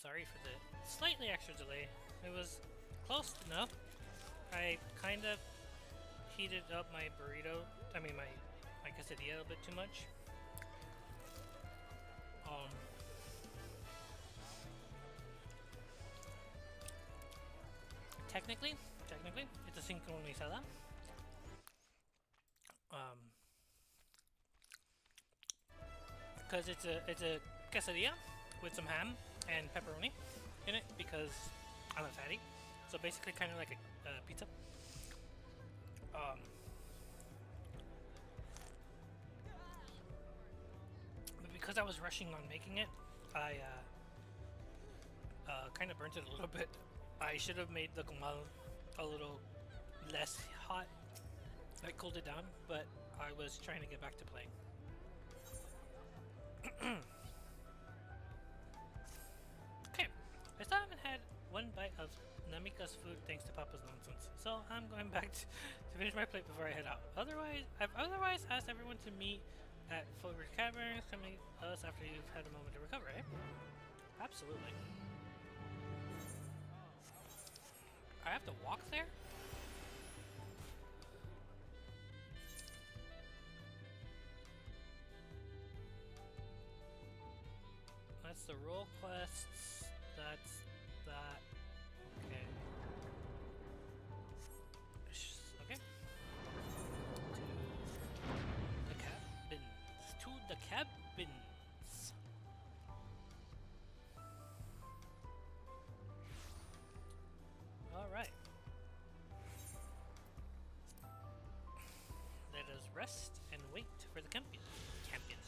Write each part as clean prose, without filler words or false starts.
Sorry for the slightly extra delay. It was close enough. I kind of heated up my burrito, my quesadilla a bit too much. Um, technically, it's a sincronizada. Um, because it's a quesadilla with some ham and pepperoni in it because I'm a fatty. So basically, kind of like a pizza. Um, but because I was rushing on making it, I kind of burnt it a little bit. I should have made the comal a little less hot. I cooled it down, but I was trying to get back to playing. Okay, I still haven't had one bite of Namika's food thanks to Papa's nonsense, so I'm going back to finish my plate before I head out. I've otherwise asked everyone to meet at Fuller's Caverns, coming us after you've had a moment to recover, eh? Absolutely. I have to walk there? That's the role quests. That's that. Okay. Okay. To the cabins. To the cabins. Alright. Let us rest and wait for the champions. Champions.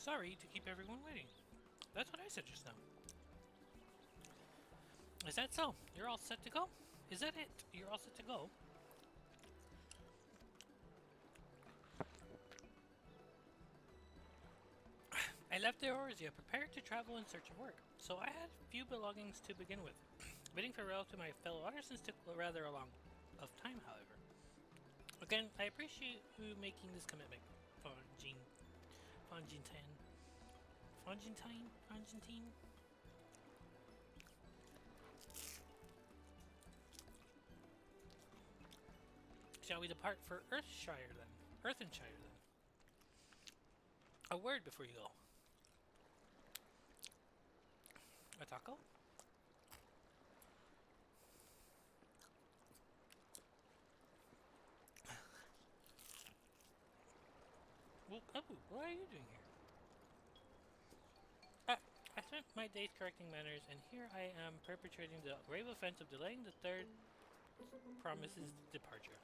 Sorry to keep everyone waiting. That's what I said just now. Is that so? You're all set to go? Is that it? You're all set to go? I left the Eorzea prepared to travel in search of work, so I had few belongings to begin with. Bidding farewell to my fellow artisans took rather a long of time, however. Again, I appreciate you making this commitment, Fongine. Fongintine? Shall we depart for Earthshire then? Earthenshire then. A word before you go. A taco? Well, Abu, what are you doing here? I spent my days correcting manners, and here I am perpetrating the grave offense of delaying the third promise's departure.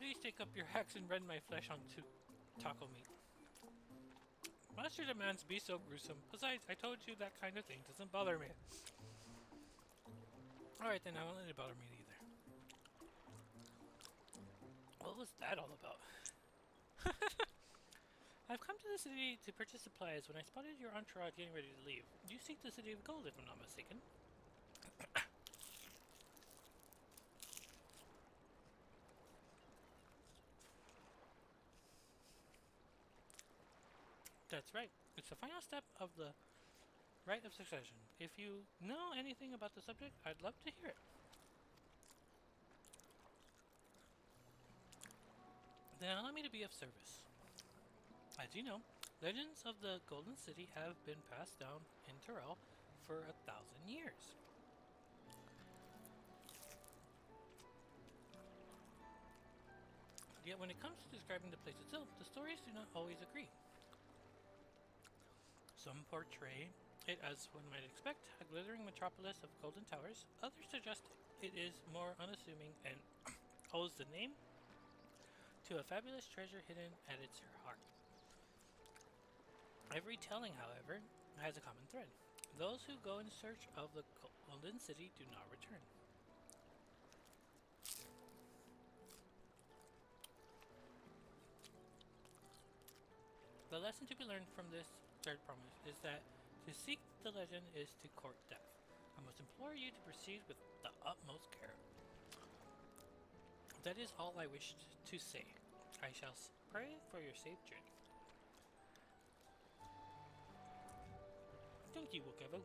Please take up your axe and rend my flesh onto taco meat. Must your demands be so gruesome? Besides, I told you that kind of thing doesn't bother me. Alright then, I won't let it bother me either. What was that all about? I've come to the city to purchase supplies when I spotted your entourage getting ready to leave. You seek the city of gold, if I'm not mistaken. That's right. It's the final step of the rite of succession. If you know anything about the subject, I'd love to hear it. Then allow me to be of service. As you know, legends of the Golden City have been passed down in Tyrell for 1,000 years. Yet when it comes to describing the place itself, the stories do not always agree. Some portray it as one might expect, a glittering metropolis of golden towers. Others suggest It is more unassuming and owes the name to a fabulous treasure hidden at its heart. Every telling, however, has a common thread. Those who go in search of the Golden City do not return. The lesson to be learned from this third promise is that to seek the legend is to court death. I must implore you to proceed with the utmost care. That is all I wished to say. I shall pray for your safe journey. Thank you, Wokevo.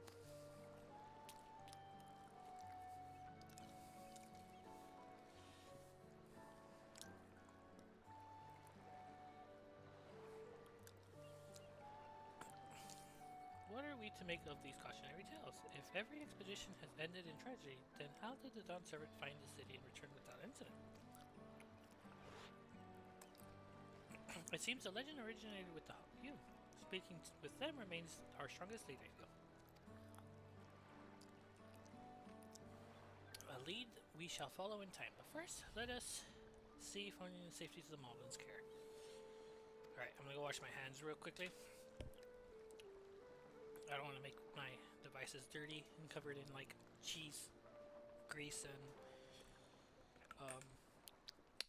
What are we to make of these cautionary tales? If every expedition has ended in tragedy, then how did the Dawn Servant find the city and return without incident? It seems the legend originated with the you. Speaking with them remains our strongest lead. A lead we shall follow in time, but first, let us see if only the safety to the Malden's care. Alright, I'm gonna go wash my hands real quickly. I don't want to make my devices dirty and covered in like cheese, grease, and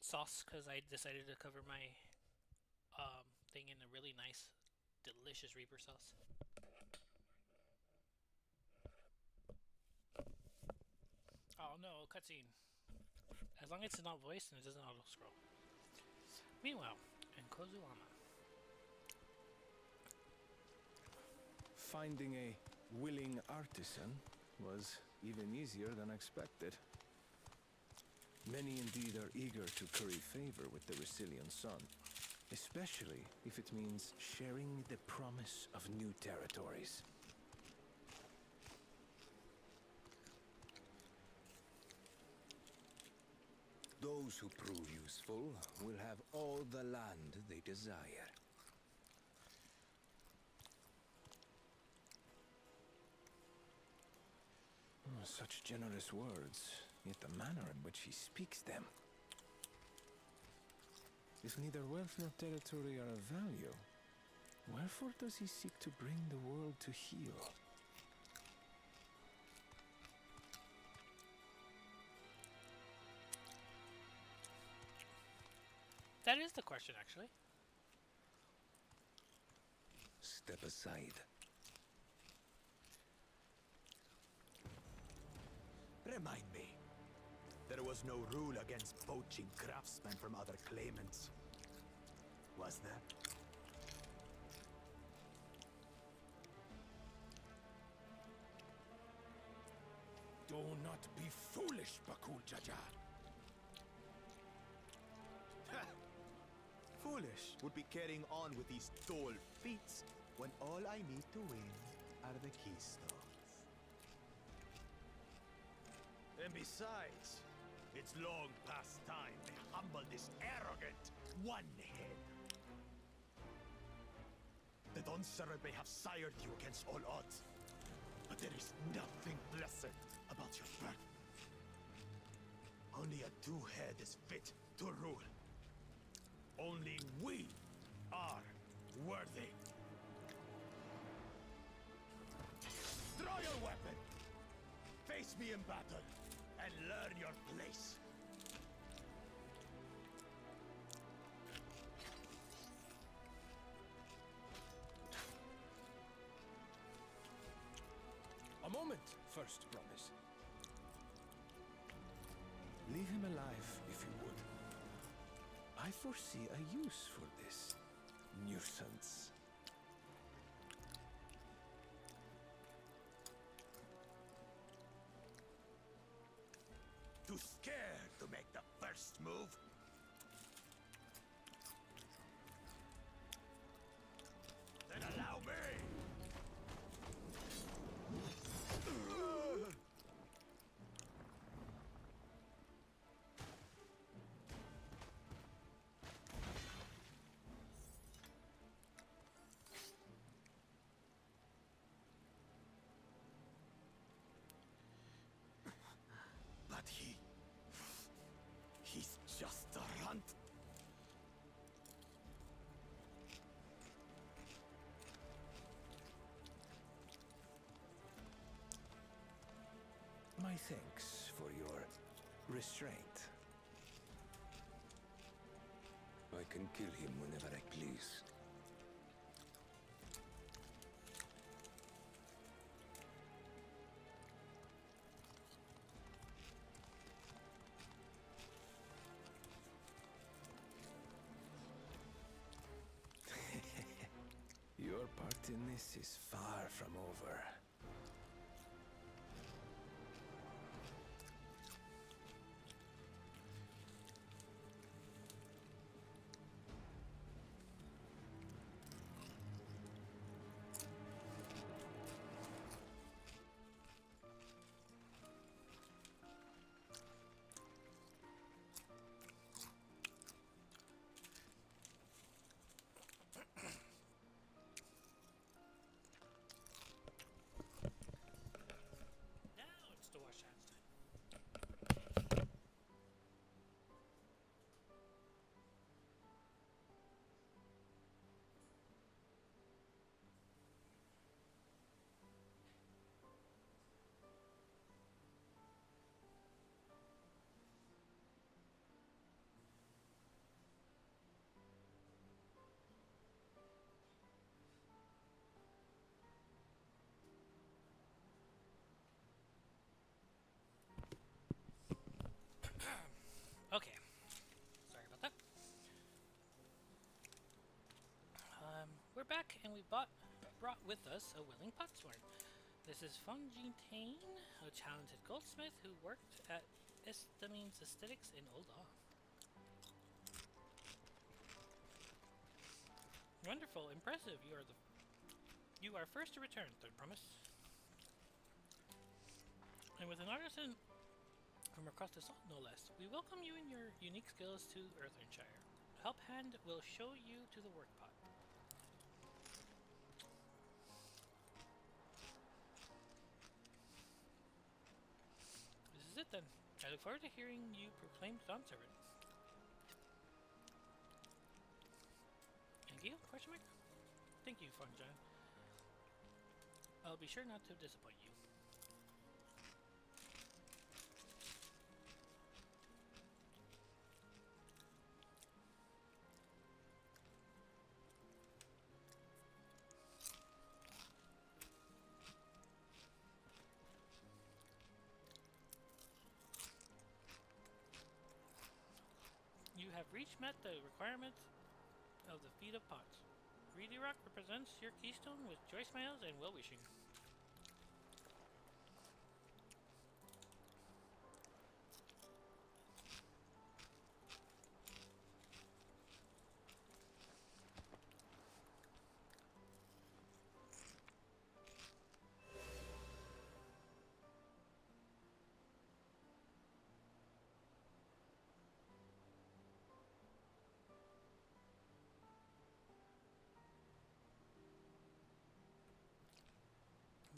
sauce because I decided to cover my thing in a really nice, delicious Reaper sauce. Oh no, cutscene. As long as it's not voiced and it doesn't auto scroll. Meanwhile, in Kozulama. Finding a willing artisan was even easier than expected. Many indeed are eager to curry favor with the Resilian sun, especially if it means sharing the promise of new territories. Those who prove useful will have all the land they desire. Such generous words, yet the manner in which he speaks them. If neither wealth nor territory are of value, wherefore does he seek to bring the world to heel? That is the question, actually. Step aside. Remind me. There was no rule against poaching craftsmen from other claimants. Was there? Do not be foolish, Bakul Jaja. Foolish would be carrying on with these dull feats when all I need to win are the keystones. And besides, it's long past time they humble this arrogant one-head. The Dawn Servant may have sired you against all odds, but there is nothing blessed about your birth. Only a two-head is fit to rule. Only we are worthy. Draw your weapon! Face me in battle, and learn your place. A moment, first promise. Leave him alive, if you would. I foresee a use for this nuisance. Too scared to make the first move? Then allow me! But thanks for your restraint. I can kill him whenever I please. Your part in this is far from over. Now it's the wash hands time. Okay. Sorry about that. We're back and we brought with us a willing potsworn. This is Fung Jin, a talented goldsmith who worked at Estamine's Aesthetics in Old Awe. Wonderful, impressive. You are first to return, third promise. And with an artisan from across the salt, no less, we welcome you and your unique skills to Earthernshire. Help Hand will show you to the work pot. This is it then. I look forward to hearing you proclaimed Dawntrail. Thank you? Question mark? Thank you, Funjan. I'll be sure not to disappoint you. You have met the requirements of the feat of pots. Reedy Rock represents your keystone with joy smiles and well-wishing.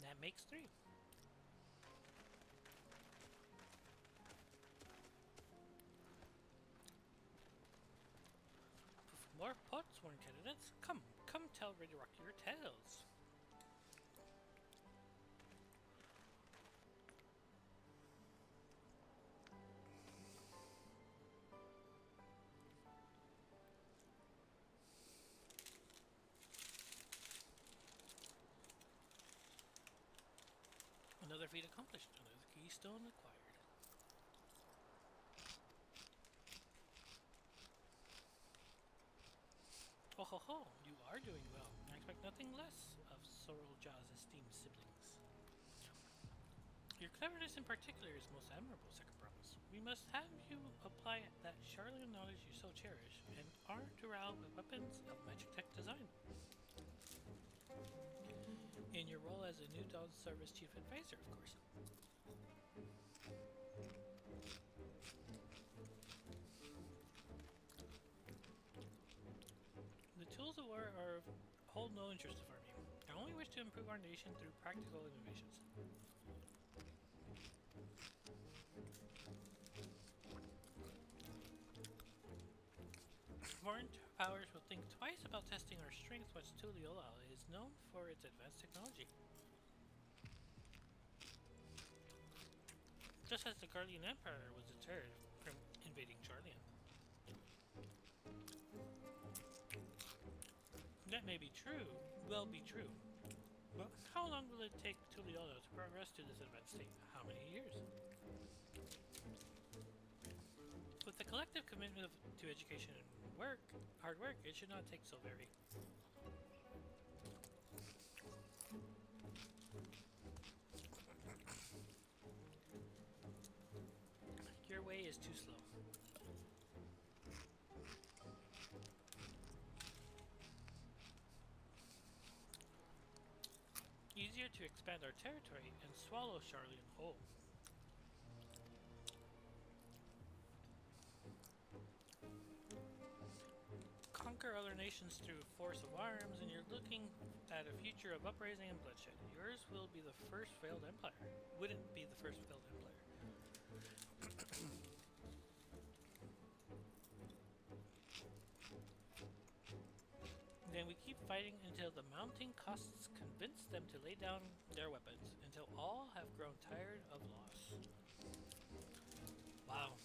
That makes 3. More potsworn candidates? Come tell Reedy Rock your tales. Another feat accomplished, another keystone acquired. Oh ho ho, you are doing well. I expect nothing less of Sorrel Jaw's esteemed siblings. Your cleverness in particular is most admirable, second promise. We must have you apply that Charlatan knowledge you so cherish and arm Dural with weapons of magic tech design. In your role as a new Dawn Service Chief Advisor, of course. The tools of war hold no interest for me. I only wish to improve our nation through practical innovations. Foreign powers will think twice about testing our strength once Tuliola is known for its advanced technology. just as the Guardian Empire was deterred from invading Charlian. That may be true, but how long will it take Tuliolo to progress to this advanced state? How many years? With the collective commitment to education and hard work, it should not take so very. Your way is too slow. Easier to expand our territory and swallow Charlian whole. Conquer other nations through force of arms, and you're looking at a future of uprising and bloodshed. Yours will be the first failed empire. Wouldn't be the first failed empire. Then we keep fighting until the mounting costs convince them to lay down their weapons, until all have grown tired of loss. Wow.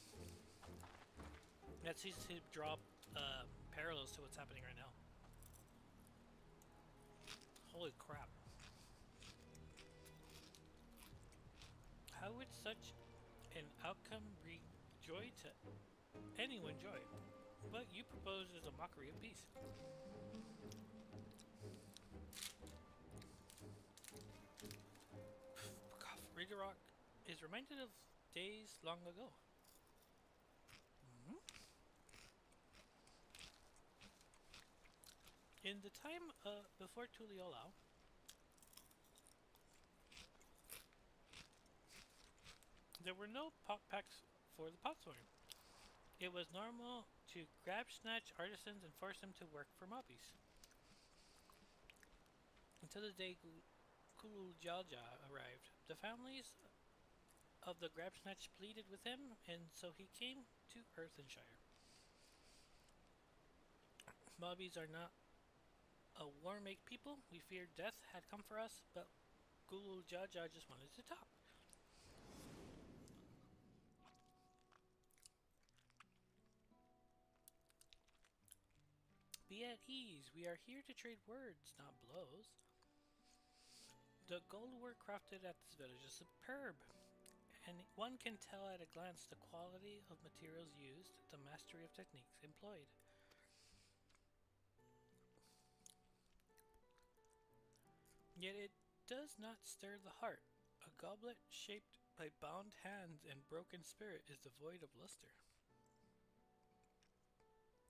That seems to draw parallels to what's happening right now. Holy crap. How would such an outcome bring joy to anyone joy? What you propose is a mockery of peace. Rock is reminded of days long ago. In the time before Tuliolao, there were no pot packs for the potswing. It was normal to grab snatch artisans and force them to work for mobbies. Until the day Kululjalja arrived, the families of the grab snatch pleaded with him, and so he came to Earthenshire. Mobbies are not a war-make people. We feared death had come for us, but Kululjalja just wanted to talk. Be at ease. We are here to trade words, not blows. The gold work crafted at this village is superb, and one can tell at a glance the quality of materials used, the mastery of techniques employed. Yet it does not stir the heart. A goblet shaped by bound hands and broken spirit is devoid of luster.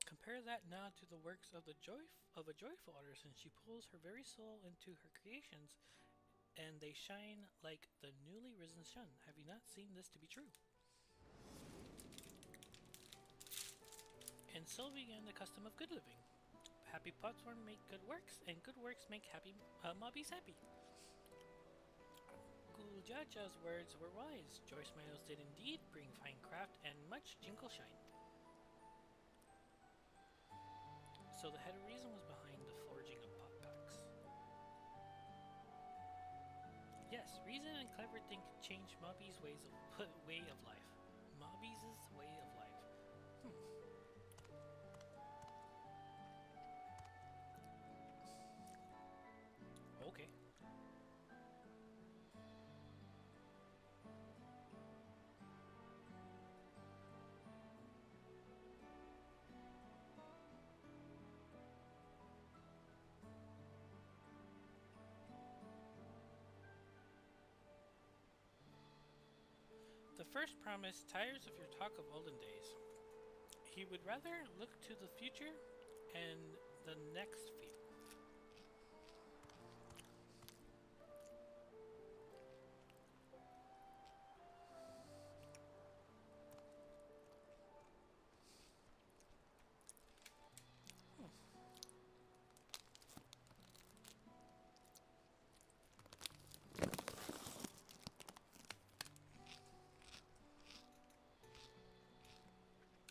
Compare that now to the works of a joyful artisan. She pulls her very soul into her creations, and they shine like the newly risen sun. Have you not seen this to be true? And so began the custom of good living. Happy potsworn make good works, and good works make happy mobbies happy. Kuljaja's words were wise. Joy smiles did indeed bring fine craft and much jingle shine. So the head of reason was behind the forging of pot packs. Yes, reason and clever think change Mobby's way of life. Mobby's way of life. Okay. The first promise tires of your talk of olden days. He would rather look to the future and the next field.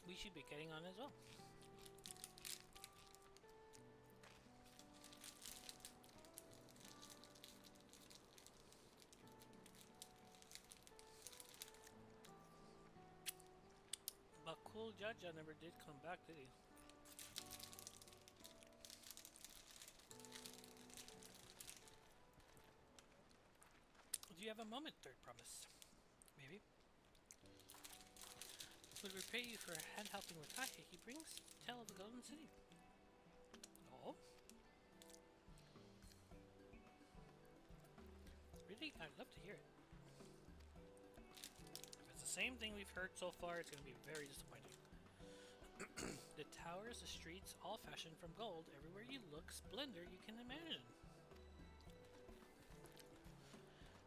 We should be getting on as well. cool Jaja never did come back, did he? Do you have a moment, Third Promise? Maybe. Would repay you for hand helping with Tahe. He brings tale of the Golden City. Oh? Really? I'd love to hear it. If it's the same thing we've heard so far, it's going to be very disappointing. The towers, the streets, all fashioned from gold. Everywhere you look, splendor you can imagine.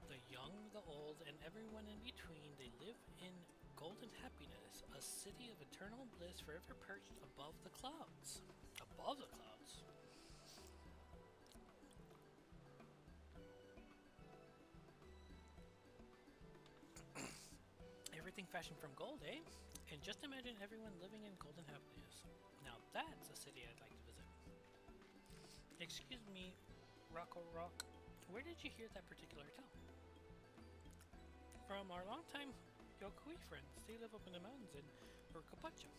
The young, the old, and everyone in between, they live in golden happiness, a city of eternal bliss forever perched above the clouds. Above the clouds? Everything fashioned from gold, eh? And just imagine everyone living in golden happiness. Now that's a city I'd like to visit. Excuse me, Rocco Rock, where did you hear that particular tale? From our longtime Yokui friends. They live up in the mountains in Urkapacha.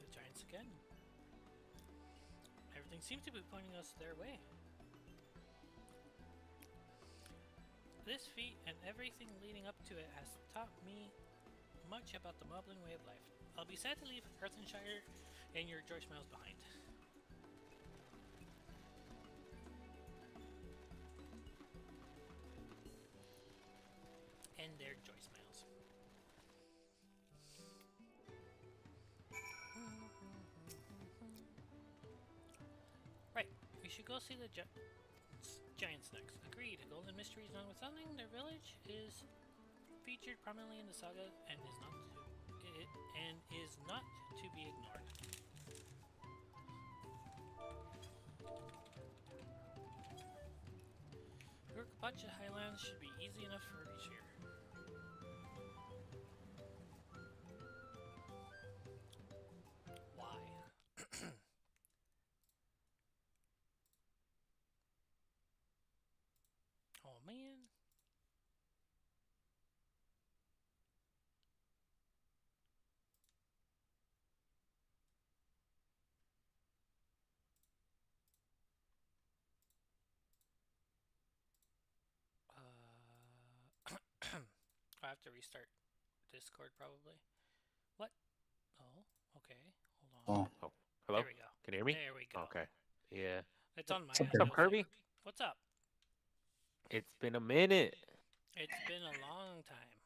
The giants again. Everything seems to be pointing us their way. This feat and everything leading up to it has taught me much about the Moblin way of life. I'll be sad to leave Hearthenshire and your joy smiles behind. And their joy smiles. Right, we should go see the giants next. Agreed. Golden mysteries notwithstanding, their village is featured prominently in the saga and is not to be ignored. Urkapacha Highlands should be easy enough for reach here. Why? Oh man. I have to restart Discord probably. What? Oh, okay. Hold on. Oh, hello? There we go. Can you hear me? There we go. Okay. Yeah. It's on my What's end. up, Kirby? What's up? It's been a minute. It's been a long time.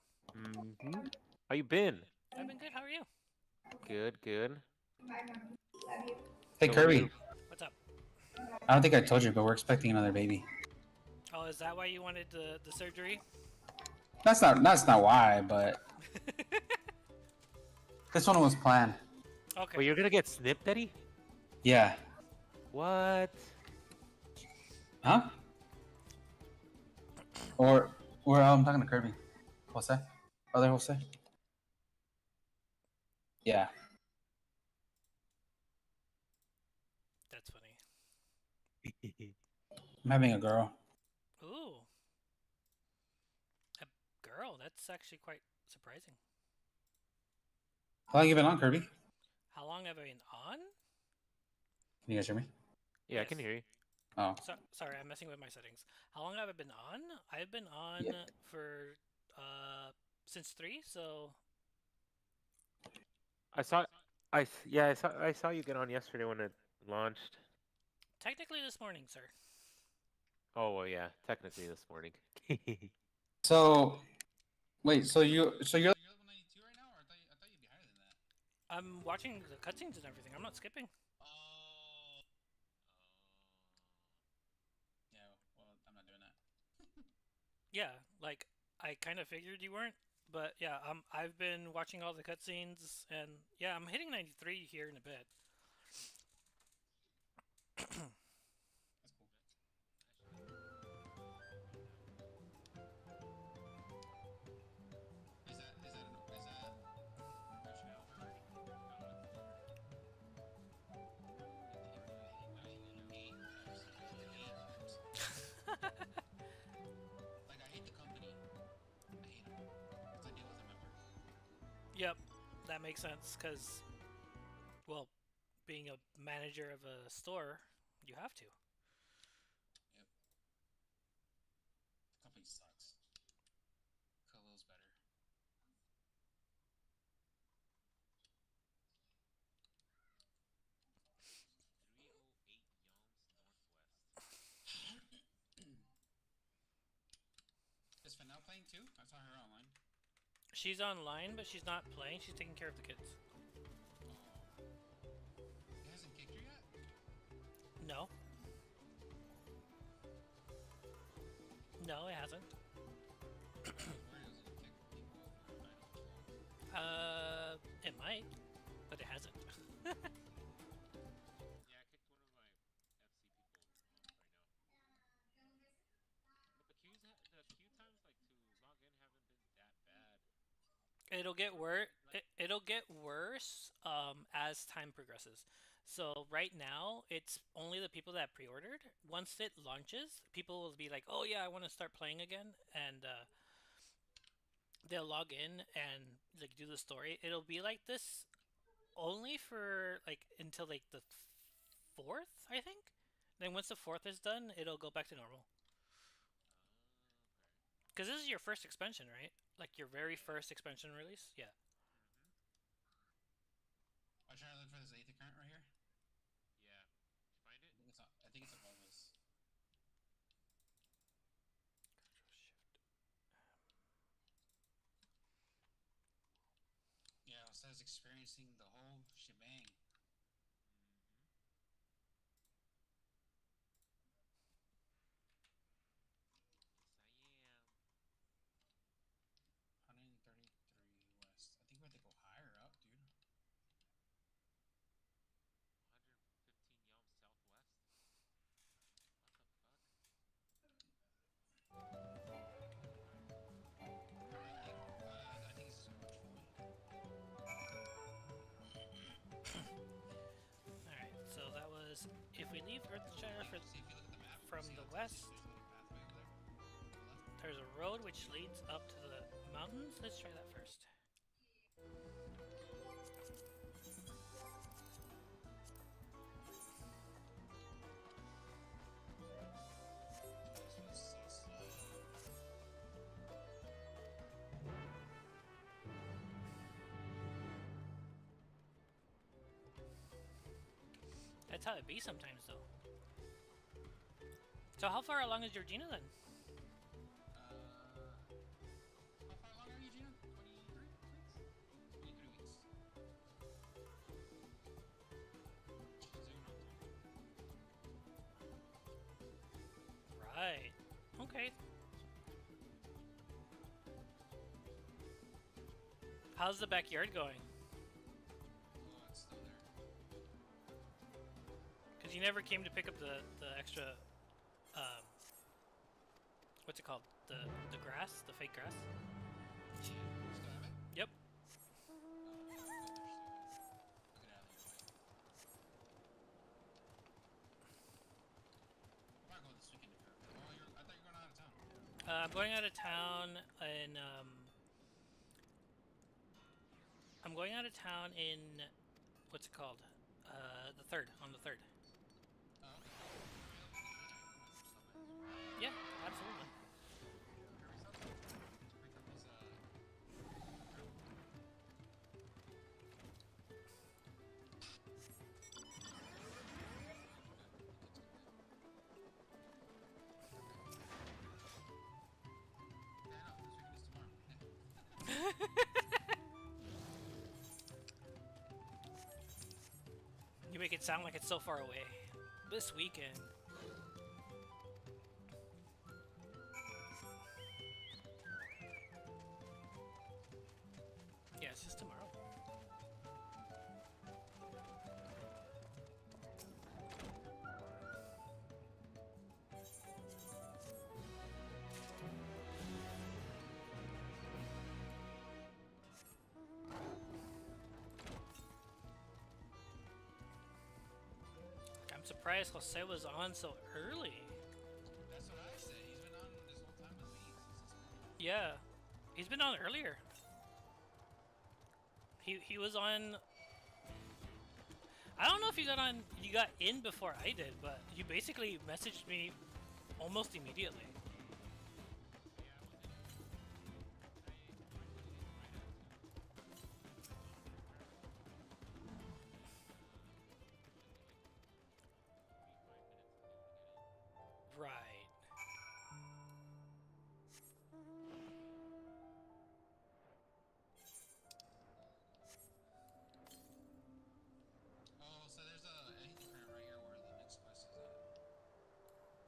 Mm-hmm. How you been? I've been good. How are you? Good, good. Hey, So Kirby. What's up? I don't think I told you, but we're expecting another baby. Oh, is that why you wanted the surgery? That's not why, but this one was planned. Okay. Well, you're gonna get snipped, Eddie? Yeah. What? Huh? Or I'm talking to Kirby. Jose? Other Jose? Yeah. That's funny. I'm having a girl. Ooh. A girl? That's actually quite surprising. How long you been on, Kirby? How long have I been on? Can you guys hear me? Yeah, I Yes. can hear you. Oh. Sorry, I'm messing with my settings. How long have I been on? I've been on Yep. for since 3, so I saw you get on yesterday when it launched. technically this morning, sir. Oh, well, yeah, technically this morning. So, wait. So you're level 92 right now, or I thought you'd be higher than that. I'm watching the cutscenes and everything. I'm not skipping. Oh. Yeah. Well, I'm not doing that. Yeah, like I kind of figured you weren't, but yeah, I've been watching all the cutscenes, and yeah, I'm hitting 93 here in a bit. That's cool. Is that Like, I hate the company. I hate them. Because I deal with a member. that makes sense because, well, being a manager of a store, you have to. Yep. The company sucks. Khalil's better. Is Fennel playing too? I saw her online. She's online, but she's not playing. She's taking care of the kids. Oh. He hasn't kicked her yet? No. No, it hasn't. It might, but it hasn't. Yeah, I kicked one of my FC people right now. But the queue times like to log in haven't been that bad. It'll get worse. It'll get worse as time progresses. So right now, it's only the people that pre-ordered. Once it launches, people will be like, "Oh yeah, I want to start playing again," and they'll log in and like do the story. It'll be like this only for like until like the fourth, I think. Then once the fourth is done, it'll go back to normal. Okay. Because this is your first expansion, right? Like your very first expansion release? Yeah. I'm trying to look for this 8th current right here. Yeah. Did you find it? I think it's above us. Yeah, it says experiencing the whole shebang. Yes, I am. 133 west. I think we have to go higher up, dude. 115 yalms southwest. What the fuck? I think this is much for me. Alright, so that was if we leave Earthshire See, if you look at the map, from see the how west, there's a pathway over there? there's a road which leads up to the mountains. Let's try that first. This one's so slow. That's how it be sometimes, though. So how far along is your Gina then? How far along are you, Gina? 23 weeks? 23 weeks. Right. Okay. How's the backyard going? Oh, it's still there. Because you never came to pick up the extra, what's it called? The grass? The fake grass? Yeah, still have it? Yep. Look at out of your way. I'm not going this weekend if you're. Oh, I thought you were going out of town. I'm going out of town in, I'm going out of town in, what's it called? The 3rd, on the 3rd. Oh, okay. Yeah, absolutely. You make it sound like it's so far away. This weekend. Yeah, it's just tomorrow. I'm surprised Jose was on so early. That's what I said. He's been on this whole time with me. Yeah, he's been on earlier. He was on. I don't know if you got on. You got in before I did, but you basically messaged me almost immediately. Right. Oh, so there's a anything right here where the next quest is at.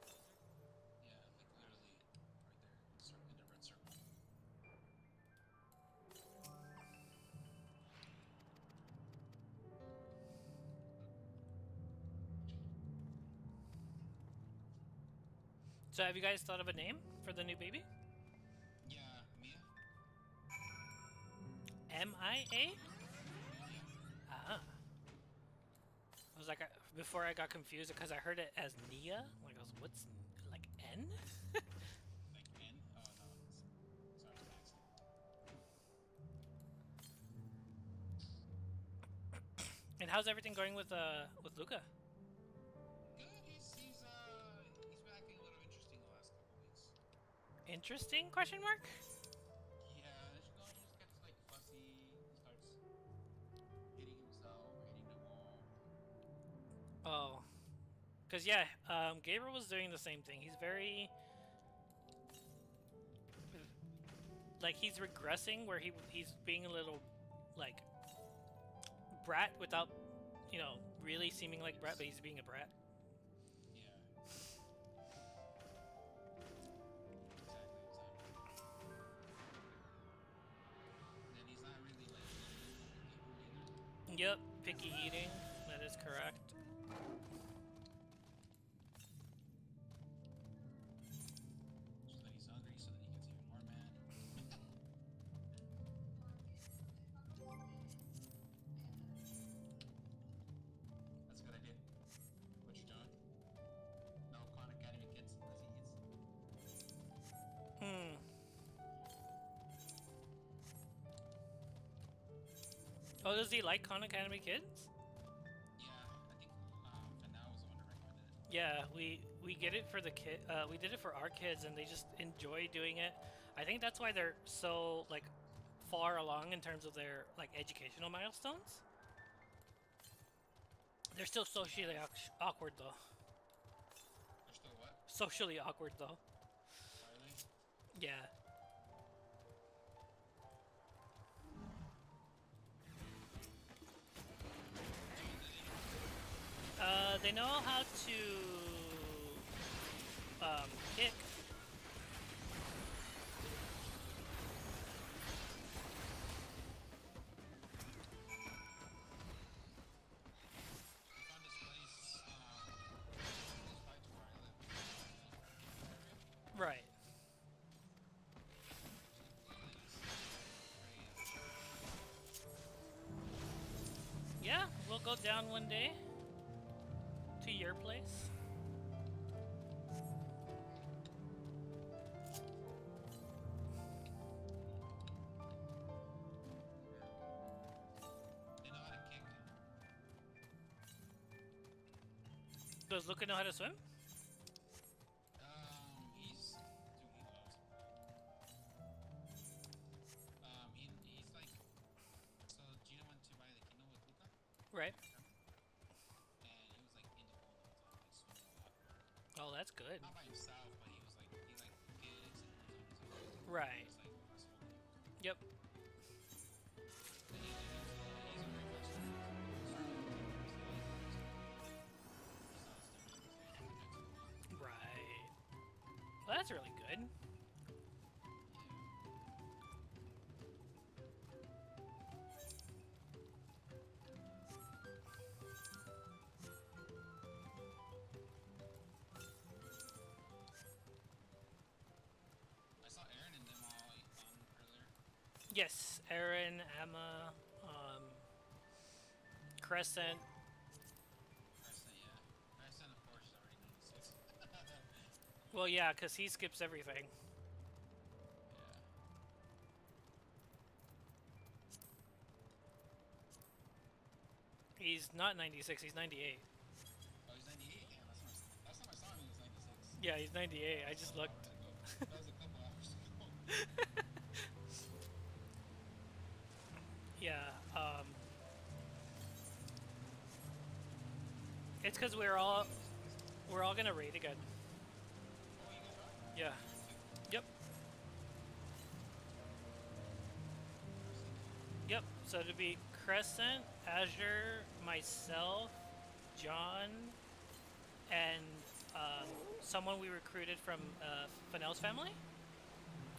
Yeah, like literally right there, in the red circle. So have you guys thought of a name for the new baby? Yeah, Mia. M-I-A? Ah. I was like, before I got confused because I heard it as Nia. Like, I was, what's like N? Like N? Oh no, sorry, it's an accident. And how's everything going with Luca? Good. He's been acting a little interesting the last couple weeks. Interesting? Question mark? Yeah, he just gets like fussy. He starts hitting himself, hitting the wall. Oh. Because, yeah, Gabriel was doing the same thing. He's very... Like, he's regressing where he's being a little, like, brat without, you know, really seeming like brat, but he's being a brat. Yeah. Exactly. And then he's not really like eating either. Yep, picky eating. That is correct. So then he's hungry, so then he gets even more mad. That's a good idea. What you doing? No Khan Academy kids unless he eats. Oh, does he like Khan Academy Kids? Yeah, I think Fanao was the one that recommended it. Yeah, we get it for the kid. We did it for our kids, and they just enjoy doing it. I think that's why they're so like far along in terms of their like educational milestones. They're still socially awkward though. They're still what? Socially awkward though. Are they? Yeah. They know how to kick. We found this place close by to where I live. Right. Yeah, we'll go down one day to your place. They know how to kick. Does Luca know how to swim? He's dude, he loves it. He's like, so Gina went to buy the Kino with Luca, Right. and he was like in the pool the whole time, like swimming a lot. Oh, that's good. Not by himself, but he was like, he like kids and he was on his own. Right. Just like this whole thing. Yep. And he's a very good swimmer. Right. Well, that's really good. I saw Aaron and them all on earlier. Yes, Aaron, Emma, Crescent. Crescent, yeah. Crescent, of course, already knows this. Well, yeah, because he skips everything. Yeah. He's not 96, he's 98. Oh, he's 98? Yeah, last time I saw him, he was 96. Yeah, he's 98. I just looked. That was a couple hours ago. Yeah, it's because we're all gonna raid again. Oh, you guys are? Yeah. Yep. Yep. So it'd be Crescent, Azure, myself, John, and someone we recruited from Fennell's family.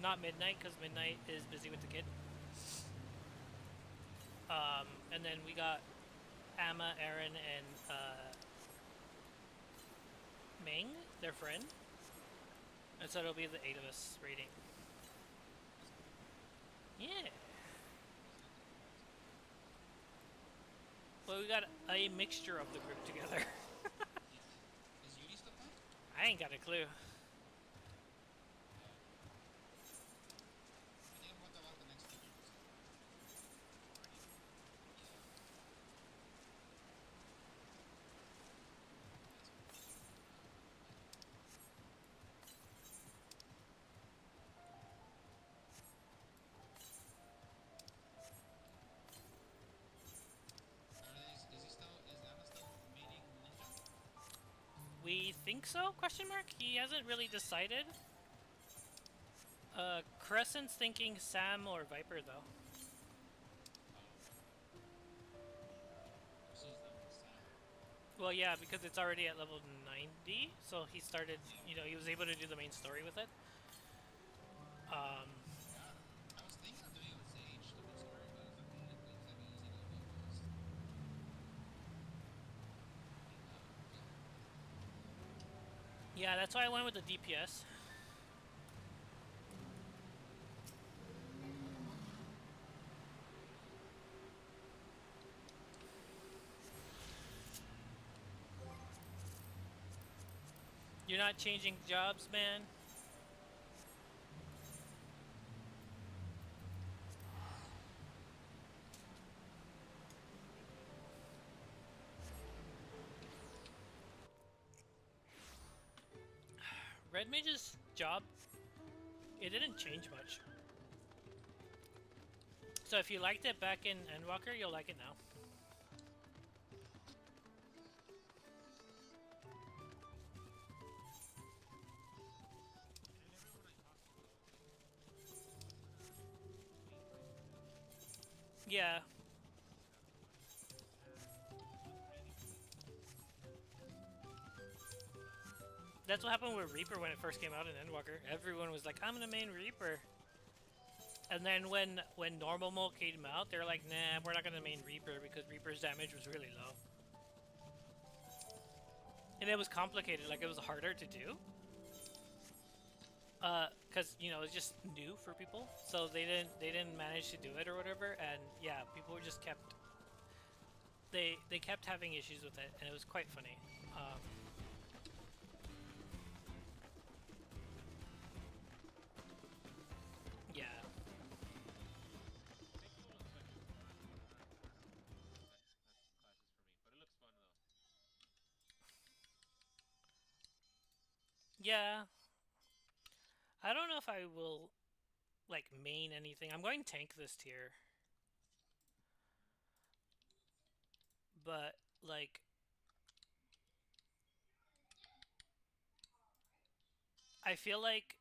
Not Midnight, because Midnight is busy with the kid. And then we got Amma, Aaron, and Ming, their friend. And so it'll be the 8 of us raiding. Yeah. Well, we got a mixture of the group together. Is Yuri still playing? I ain't got a clue. I think I'm going to about the next 2 weeks. Is Anna still meeting Ninja? We think so? Question mark? He hasn't really decided. Crescent's thinking Sam or Viper though. She's done with Sam. Well, yeah, because it's already at level 90, so he started. You know, he was able to do the main story with it. Yeah, I was thinking of doing it with Sage, the main story, but I was like, it seems like easy to do first. Yeah, that's why I went with the DPS. You're not changing jobs, man. Red Mage's job, it didn't change much. So if you liked it back in Endwalker, you'll like it now. Yeah. That's what happened with Reaper when it first came out in Endwalker. Everyone was like, I'm gonna main Reaper. And then when normal mode came out, they were like, nah, we're not gonna main Reaper because Reaper's damage was really low. And it was complicated, like it was harder to do. Cause you know, it's just new for people. So they didn't manage to do it or whatever, and yeah, people were just kept they kept having issues with it, and it was quite funny. Yeah. Classes for me, but it looks fun though. Yeah. I don't know if I will like main anything. I'm going tank this tier. But like I feel like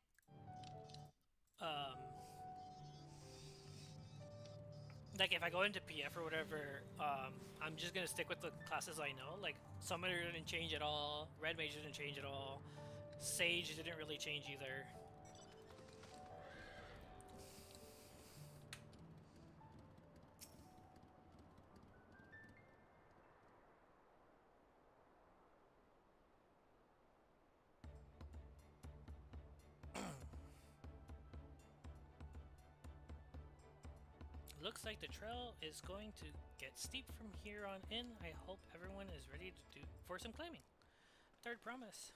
if I go into PF or whatever, I'm just gonna stick with the classes I know. Like Summoner didn't change at all, Red Mage didn't change at all, Sage didn't really change either. Looks like the trail is going to get steep from here on in. I hope everyone is ready to for some climbing. Third promise.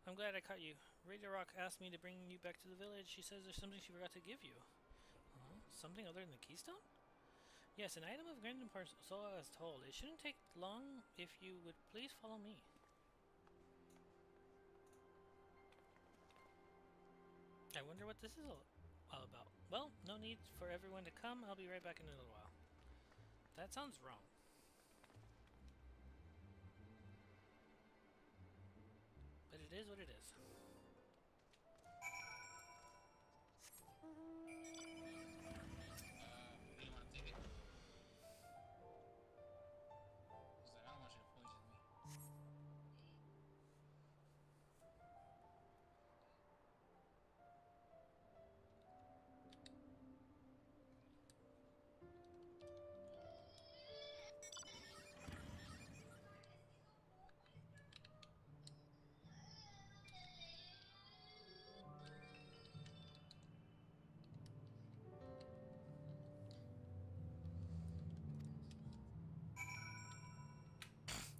I'm glad I caught you. Radio Rock asked me to bring you back to the village. She says there's something she forgot to give you. Something other than the keystone? Yes, an item of great importance, so I was told. It shouldn't take long if you would please follow me. I wonder what this is all about. Well, no need for everyone to come. I'll be right back in a little while. That sounds wrong. But it is what it is. Do you want to take it? He's like, I don't want you to poison me.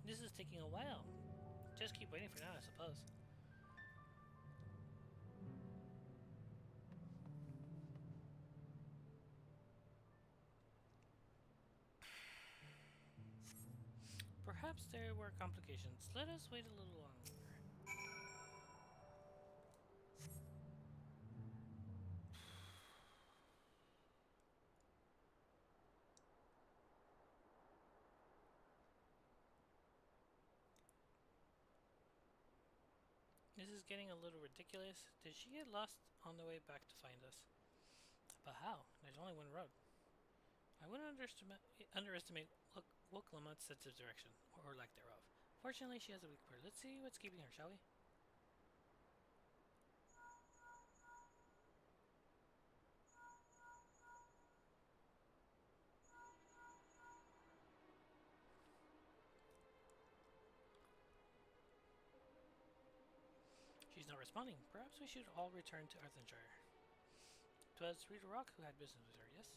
This is taking a while. Just keep waiting for now, I suppose. Perhaps there were complications. Let us wait a little longer. This is getting a little ridiculous. Did she get lost on the way back to find us? But how? There's only one road. I wouldn't underestimate Woklamat's sense of direction, or lack thereof. Fortunately, she has a weak word. Let's see what's keeping her, shall we? She's not responding. Perhaps we should all return to Arthenshire. 'Twas Rita Rock who had business with her, yes?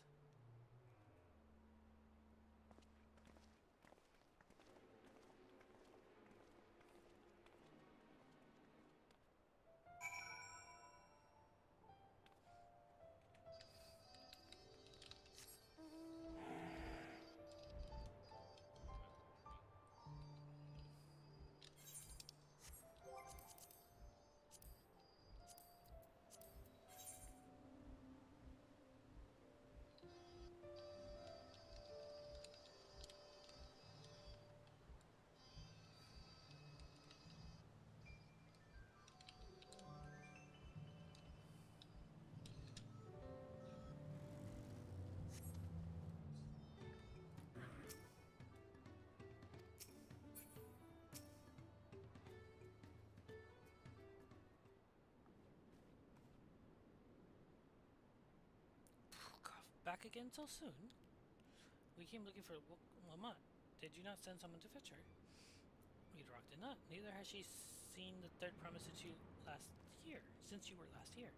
Back again so soon? We came looking for Lamont. Did you not send someone to fetch her? Rita Rock did not. Neither has she seen the third promise since you were last here.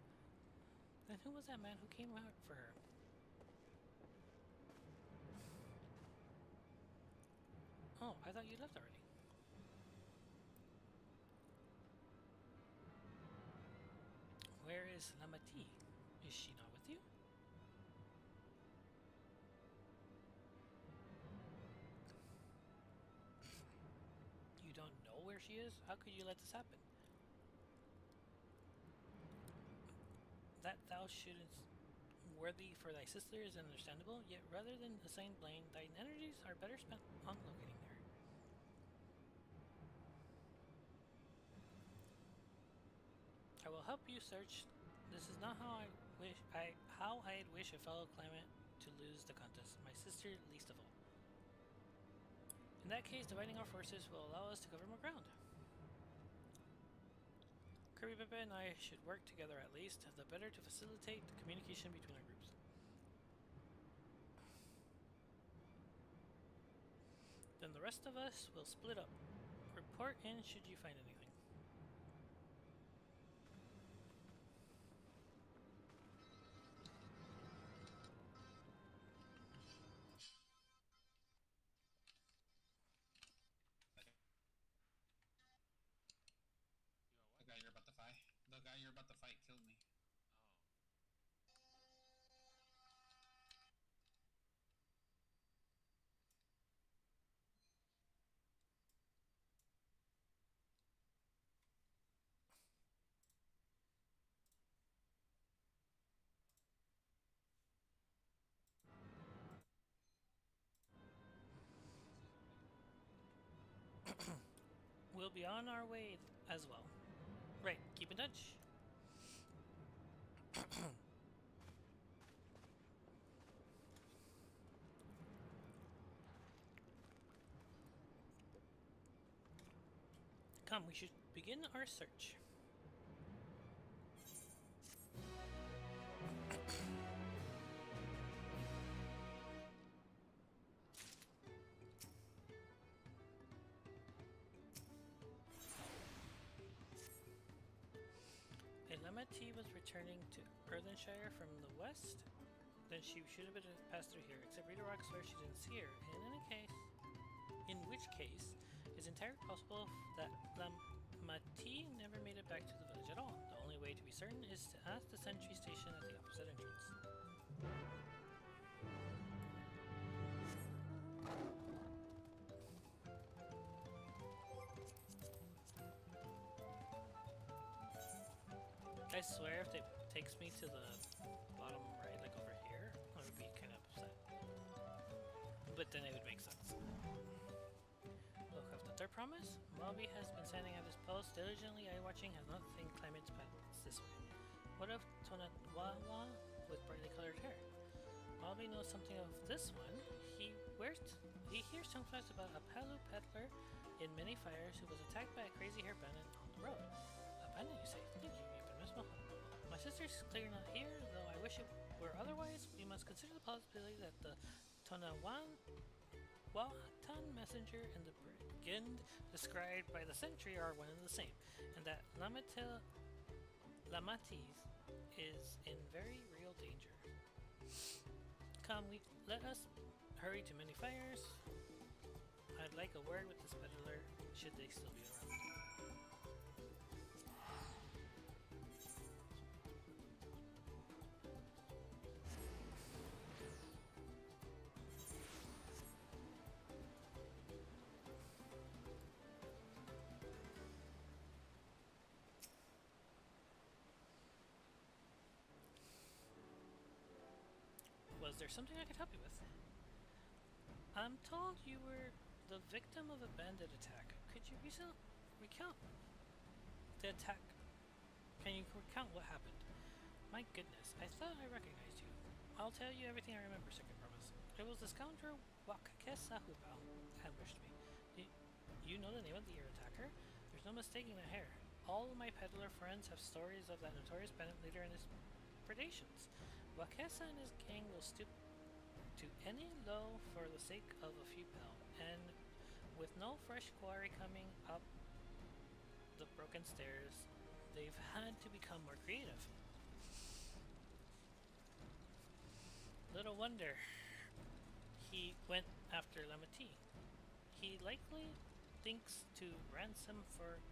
Then who was that man who came out for her? Oh, I thought you left already. Where is Lamati? Is she not with you? You don't know where she is? How could you let this happen? That thou shouldst worthy for thy sister is understandable, yet rather than assign blame, thine energies are better spent on locating her. I will help you search. This is not how I'd wish a fellow claimant to lose the contest, my sister least of all. In that case, dividing our forces will allow us to cover more ground. Kirby Pepe and I should work together at least, the better to facilitate the communication between our groups. Then the rest of us will split up. Report in should you find anything. The guy you're about to fight. The guy you're about to fight killed me. Oh. we'll be on our way as well. Right, keep in touch. Come, we should begin our search. Lamati was returning to Earthenshire from the west. Then she should have been passed through here, except Rita Rock swears she didn't see her. In which case, it's entirely possible that Lamati never made it back to the village at all. The only way to be certain is to ask the sentry station at the opposite entrance. I swear if it takes me to the bottom right, like over here, I would be kind of upset. But then it would make sense. Look, of the third promise, Malby has been standing at his post, diligently eye-watching, has not seen Clement's path this way. What of Tonatwawa with brightly colored hair? Malby knows something of this one. He hears tongue flaps about a Palu peddler in many fires who was attacked by a crazy hair bandit on the road. A bandit, you say? Thank you. My sister's clearly not here, though I wish it were otherwise. We must consider the possibility that the Watan messenger and the brigand described by the sentry are one and the same, and that Lamatis is in very real danger. Come, let us hurry to many fires. I'd like a word with this peddler, should they still be around. Was there something I could help you with? I'm told you were the victim of a bandit attack. Could you recount the attack? Can you recount what happened? My goodness, I thought I recognized you. I'll tell you everything I remember, Second Promise. It was the scoundrel Wakakesahubao ambushed me. You know the name of the ear attacker? There's no mistaking the hair. All of my peddler friends have stories of that notorious bandit leader and his predations. Wakesa and his gang will stoop to any low for the sake of a few pel, and with no fresh quarry coming up the broken stairs, they've had to become more creative. Little wonder he went after Lamati. He likely thinks to ransom for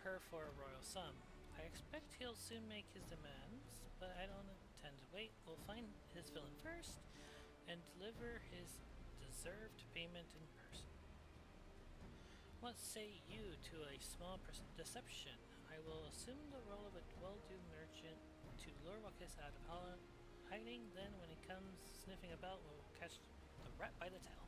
her for a royal sum. I expect he'll soon make his demands, but I don't intend to wait. We'll find his villain first and deliver his deserved payment in person. What say you to a small deception? I will assume the role of a well-do merchant to lure Wakis out of hiding, then when he comes sniffing about, we'll catch the rat by the tail.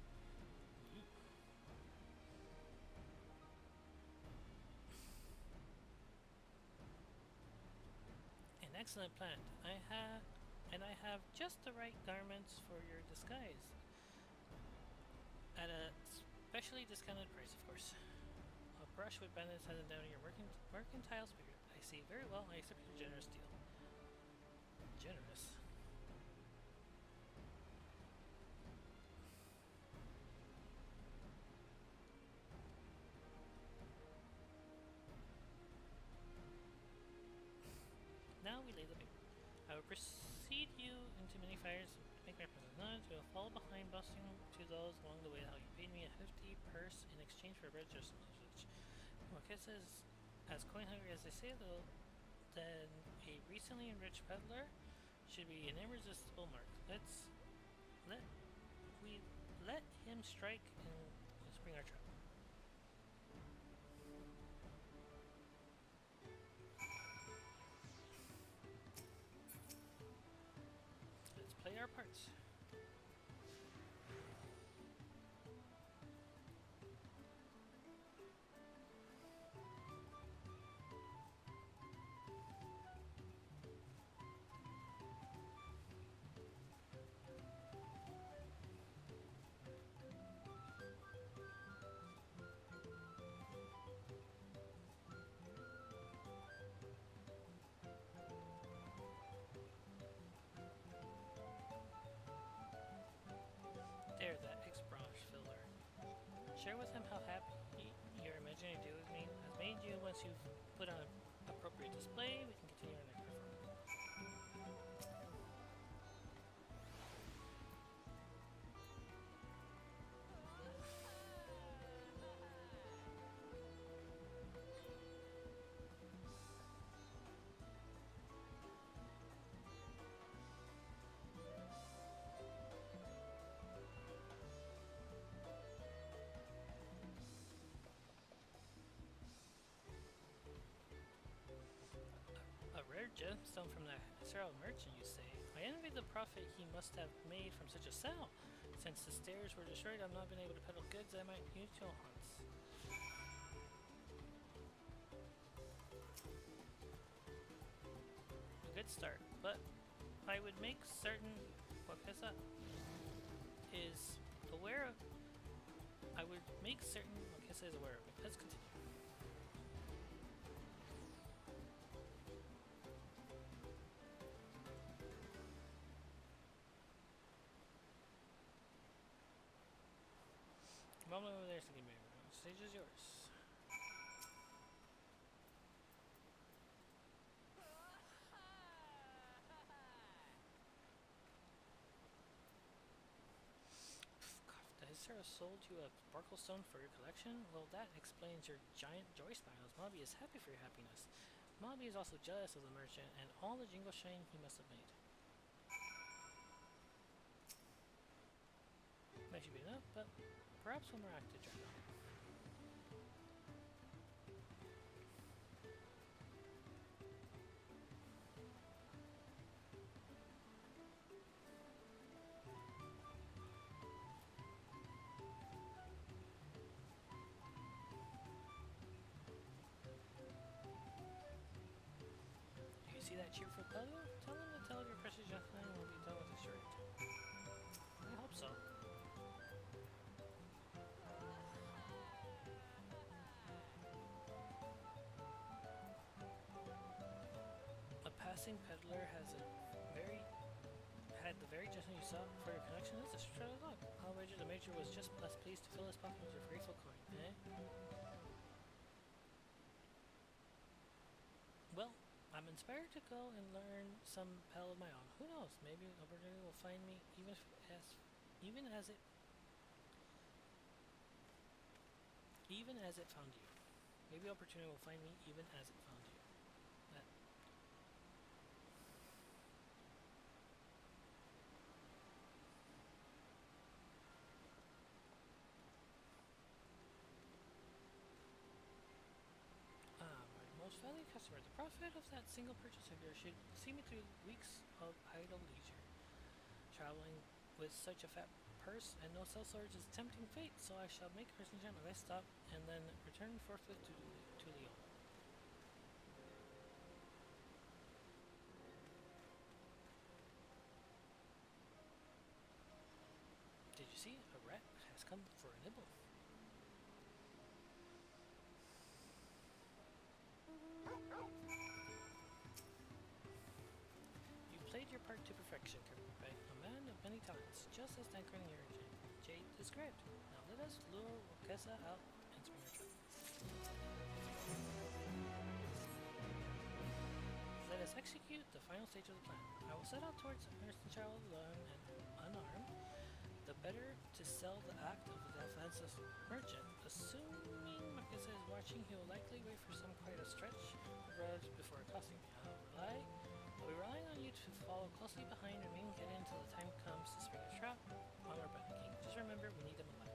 Excellent plan. I have just the right garments for your disguise. At a specially discounted price, of course. A brush with bandits hasn't down your mercantile spirit. I see very well. I accept your generous deal. Generous? Now we lay the bait. I will precede you into many fires to make my presence known. We will follow behind, busting to those along the way how you paid me a hefty purse in exchange for bread just knowledge. Marquez is as coin hungry as they say, though, then a recently enriched peddler should be an irresistible mark. Let him strike and spring our trap. Play our parts. once you've put on appropriate display, we can continue our next performance. A rare gemstone from the Israel merchant, you say? I envy the profit he must have made from such a sale. Since the stairs were destroyed, I've not been able to peddle goods at my usual haunts. A good start, but I would make certain Wakesa is aware of. I would make certain Wakesa is aware of me. Let's continue. Moment over there, so give me a stage is yours. The Hissera sold you a sparkle stone for your collection? Well, that explains your giant joy smiles. Mobby is happy for your happiness. Mobby is also jealous of the merchant and all the jingle shine he must have made. That should be enough, but perhaps one more act to try out. Do you see that cheerful fellow? Tell him to tell your precious young man will be done with his charade. I hope so. A passing peddler had the very gentleman you saw for your connection. That's a straight luck. I'll wager the major was just less pleased to fill his pocket with your grateful coin, eh? Well, I'm inspired to go and learn some pell of my own. Who knows? Maybe opportunity will find me even as it found you. Maybe opportunity will find me even as it found you. My most valued customer, the profit of that single purchase of yours should see me through weeks of idle leisure. Traveling with such a fat purse and no sellswords is a tempting fate, so I shall make Hersenjan my best stop and then return forthwith to Lyon. Did you see? A rat has come for a nibble. You played your part to perfection, Kirby, a man of many talents, just as Dankrin here Jade described. Now let us lure Wakesa out and spring a trap. Let us execute the final stage of the plan. I will set out towards Hersenchild alone and unarmed, the better to sell the act of the defenseless merchant. Assuming Wakesa is watching, he will likely wait for some quite a stretch of road before accosting me. I'll be relying on you to follow closely behind and remain hidden until the time comes to spring a trap on our Bunny King. Just remember, we need them alive.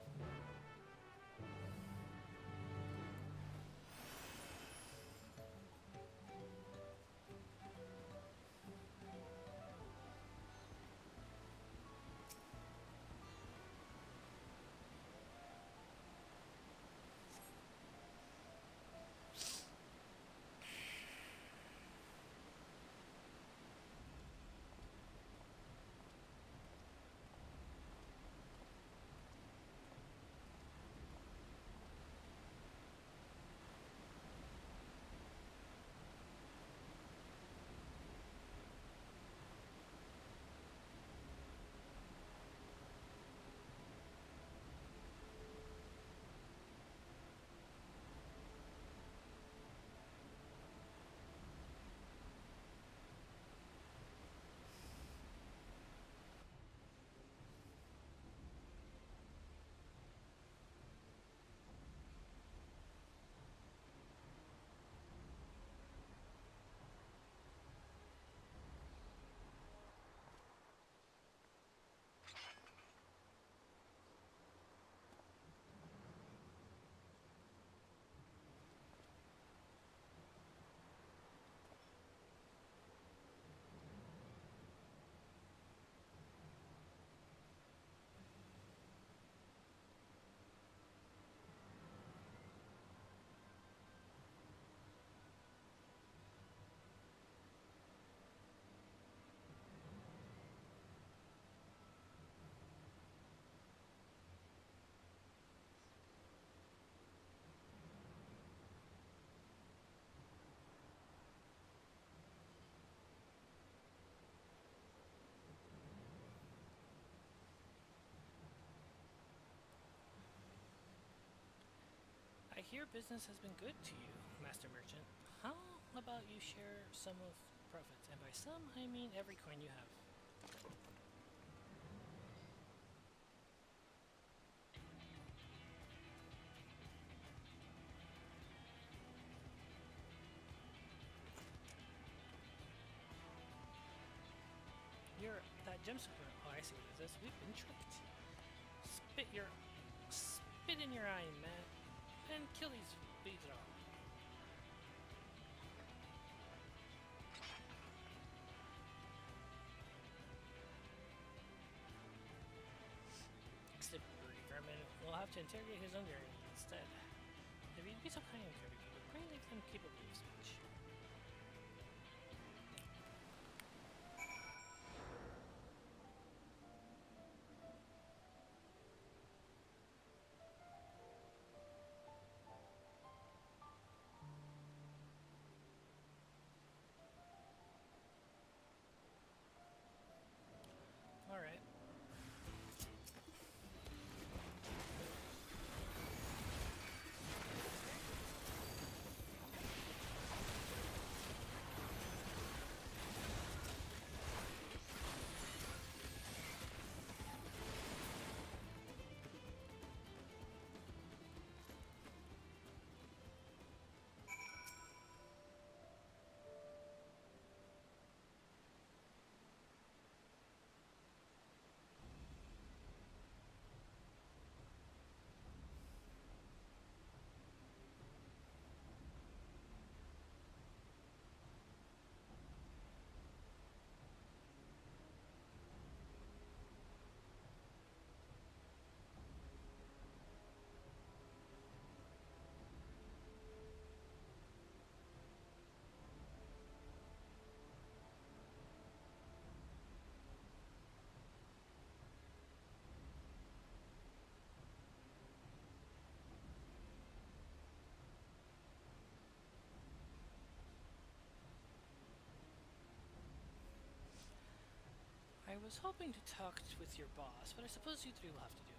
hear business has been good to you, Master Merchant. How about you share some of profits? And by some, I mean every coin you have. You're that gem super. Oh, I see what it is. We've been tricked. Spit in your eye, man, and kill these beads all. Except Birdie Vermin, we'll have to interrogate his underling instead. If you'd be so kind, Kirby, you would bring them capable of speech. Alright. I was hoping to talk with your boss, but I suppose you three will have to do.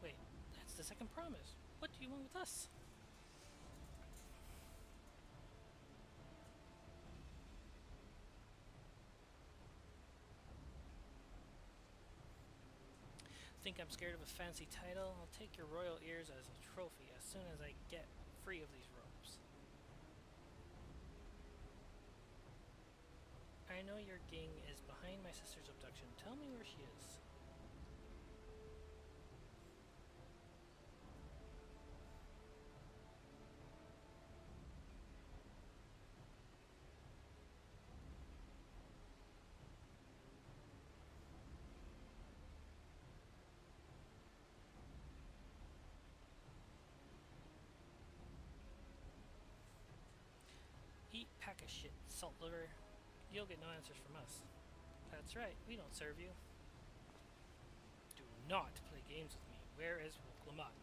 Wait, that's the second promise. What do you want with us? Think I'm scared of a fancy title? I'll take your royal ears as a trophy as soon as I get free of these ropes. I know your gang is behind my sister's abduction. Tell me where she is. Eat pack of shit, salt liver. You'll get no answers from us. That's right, we don't serve you. Do not play games with me. Where is Woklamat?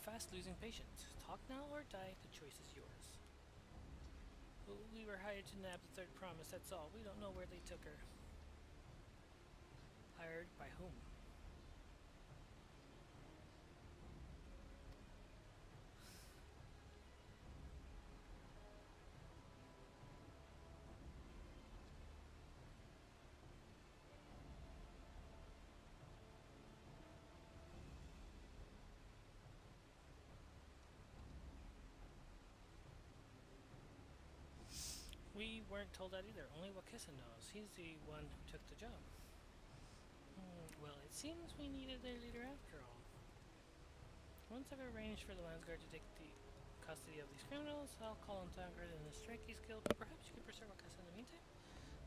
Fast losing patience. Talk now or die, the choice is yours. We were hired to nab the third promise, that's all. We don't know where they took her. Hired by whom? We weren't told that either. Only Wakissa knows. He's the one who took the job. Well, it seems we needed their leader after all. Once I've arranged for the Landsguard to take the custody of these criminals, I'll call on Taggart and the Strikey's Guild. Perhaps you can pursue Wakissa in the meantime?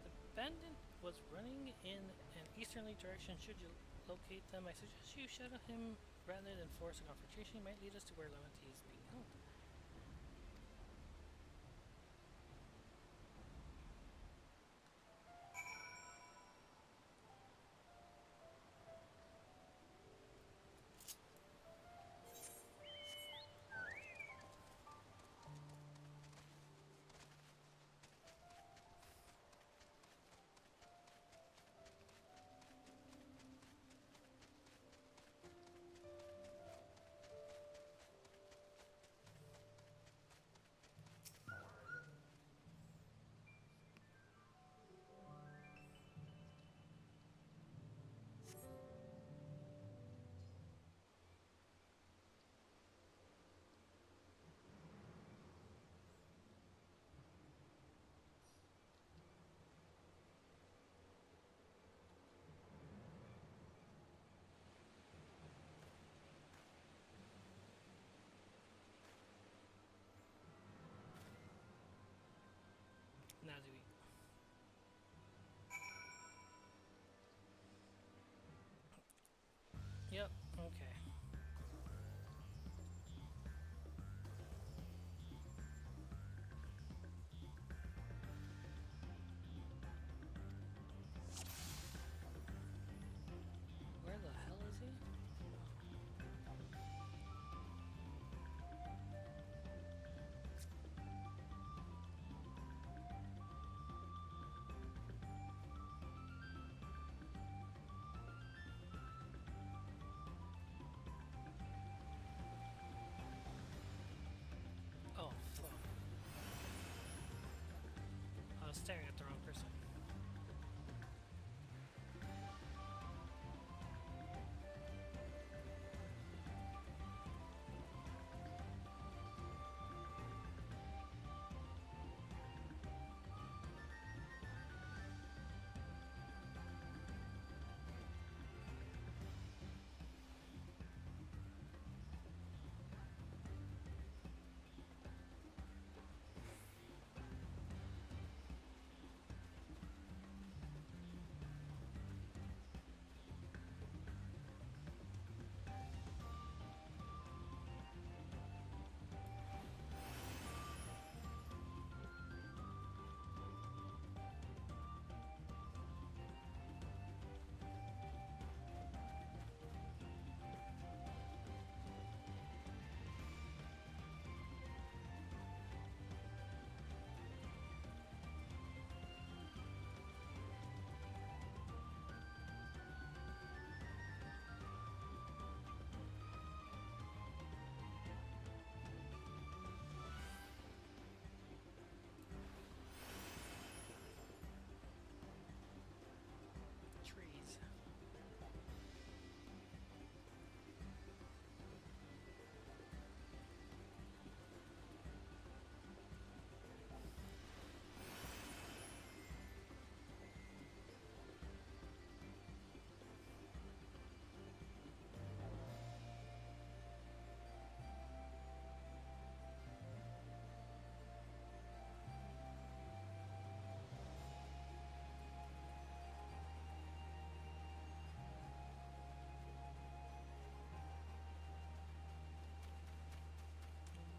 The bandit was running in an easterly direction. Should you locate them, I suggest you shadow him rather than force a confrontation. He might lead us to where Lamanti is being held. staring at the wrong person. Trees.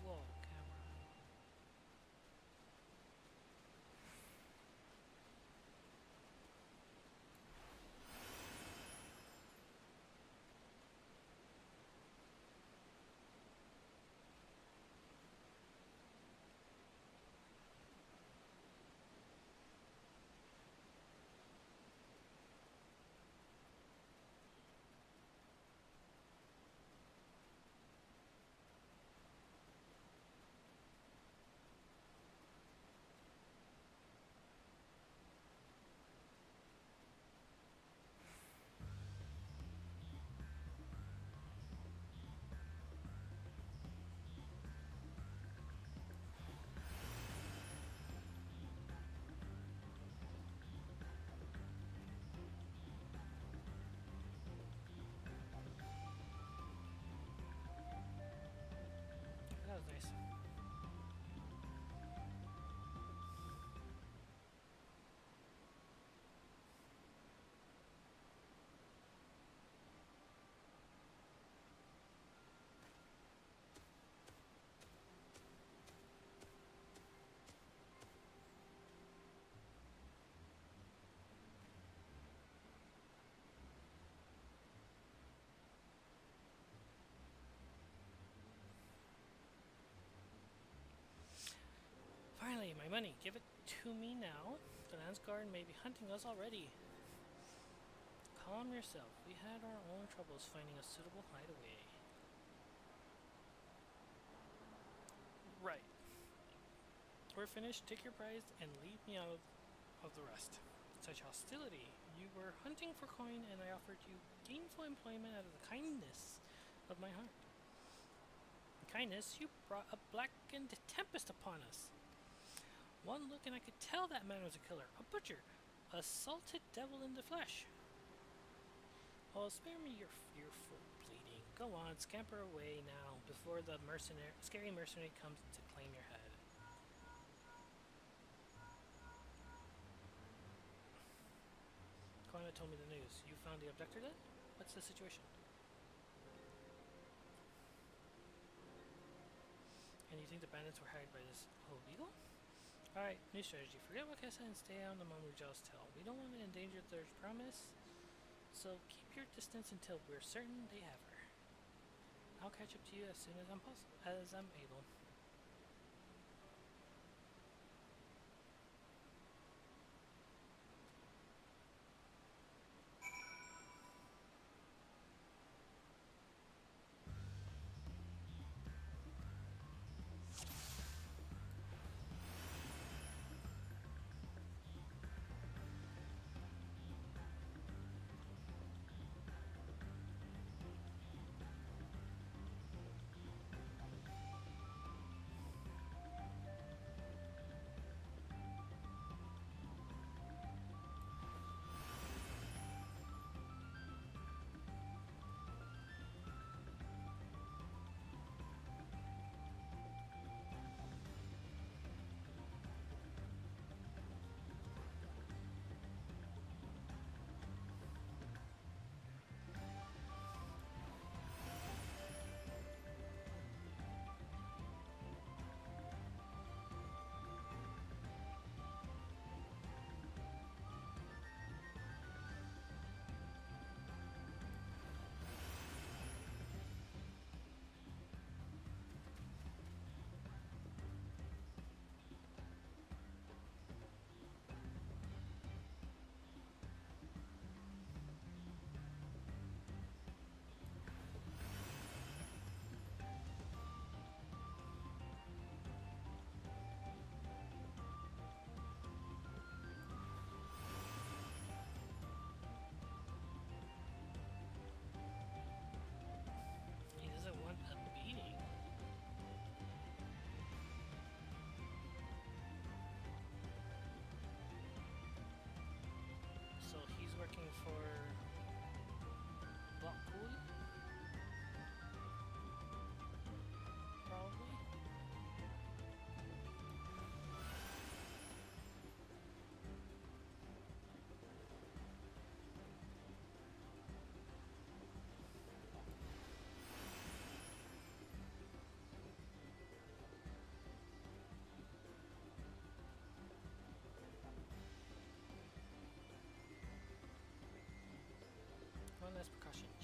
Whoa, camera. That was nice. Finally, my money. Give it to me now. The Landsguard may be hunting us already. Calm yourself. We had our own troubles finding a suitable hideaway. Right. We're finished. Take your prize and leave me out of the rest. Such hostility. You were hunting for coin and I offered you gainful employment out of the kindness of my heart. Kindness, you brought a blackened tempest upon us. One look and I could tell that man was a killer, a butcher, a salted devil in the flesh. Oh, spare me your fearful bleeding. Go on, scamper away now before the scary mercenary comes to claim your head. Koina told me the news. You found the abductor then? What's the situation? And you think the bandits were hired by this whole beagle? Alright, new strategy. Forget Wakesa and stay on the Mamujao's tail. We don't want to endanger their promise, so keep your distance until we're certain they have her. I'll catch up to you as soon as I'm able.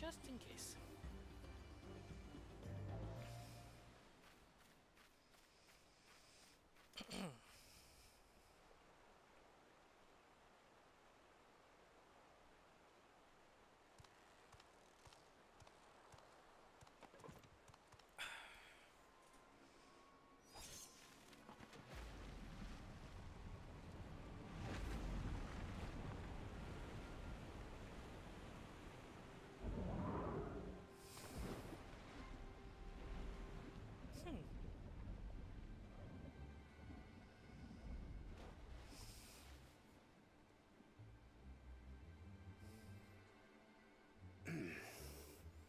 just in case.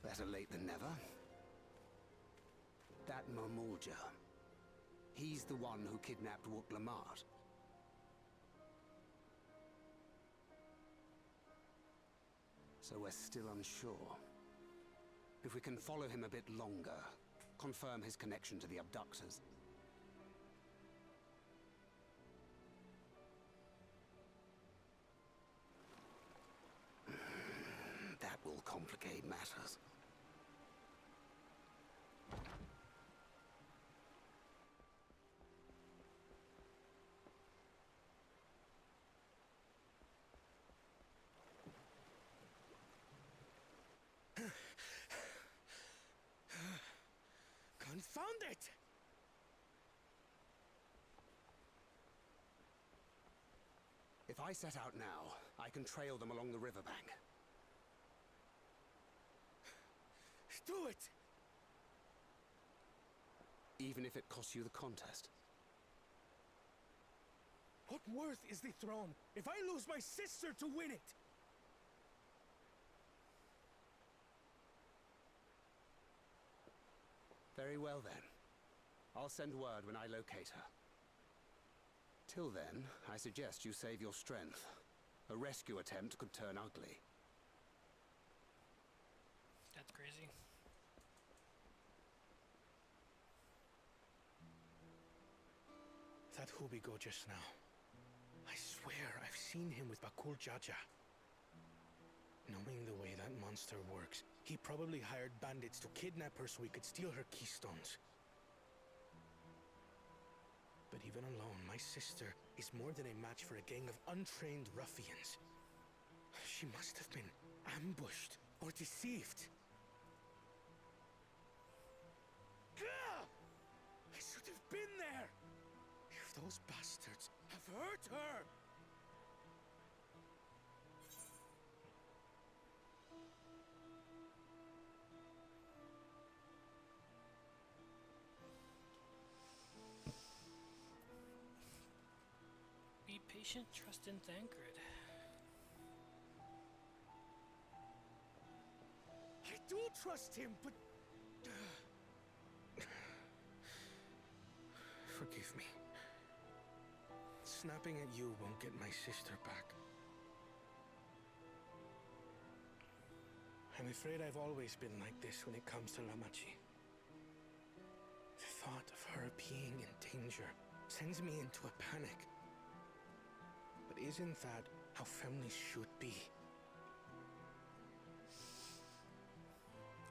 Better late than never. That Mamulja. He's the one who kidnapped Wook Lamart. So we're still unsure. If we can follow him a bit longer, confirm his connection to the abductors. That will complicate matters. Confound it! If I set out now, I can trail them along the riverbank. Do it! Even if it costs you the contest. What worth is the throne if I lose my sister to win it? Very well then. I'll send word when I locate her. Till then, I suggest you save your strength. A rescue attempt could turn ugly. That's crazy. That Hubigo just now. I swear I've seen him with Bakul Jaja. Knowing the way that monster works, he probably hired bandits to kidnap her so he could steal her keystones. But even alone, my sister is more than a match for a gang of untrained ruffians. She must have been ambushed or deceived. Gah! I should have been there! If those bastards have hurt her! Be patient, trust in Thancred. I do trust him, but... Forgive me. Snapping at you won't get my sister back. I'm afraid I've always been like this when it comes to Lamachi. The thought of her being in danger sends me into a panic. But isn't that how families should be?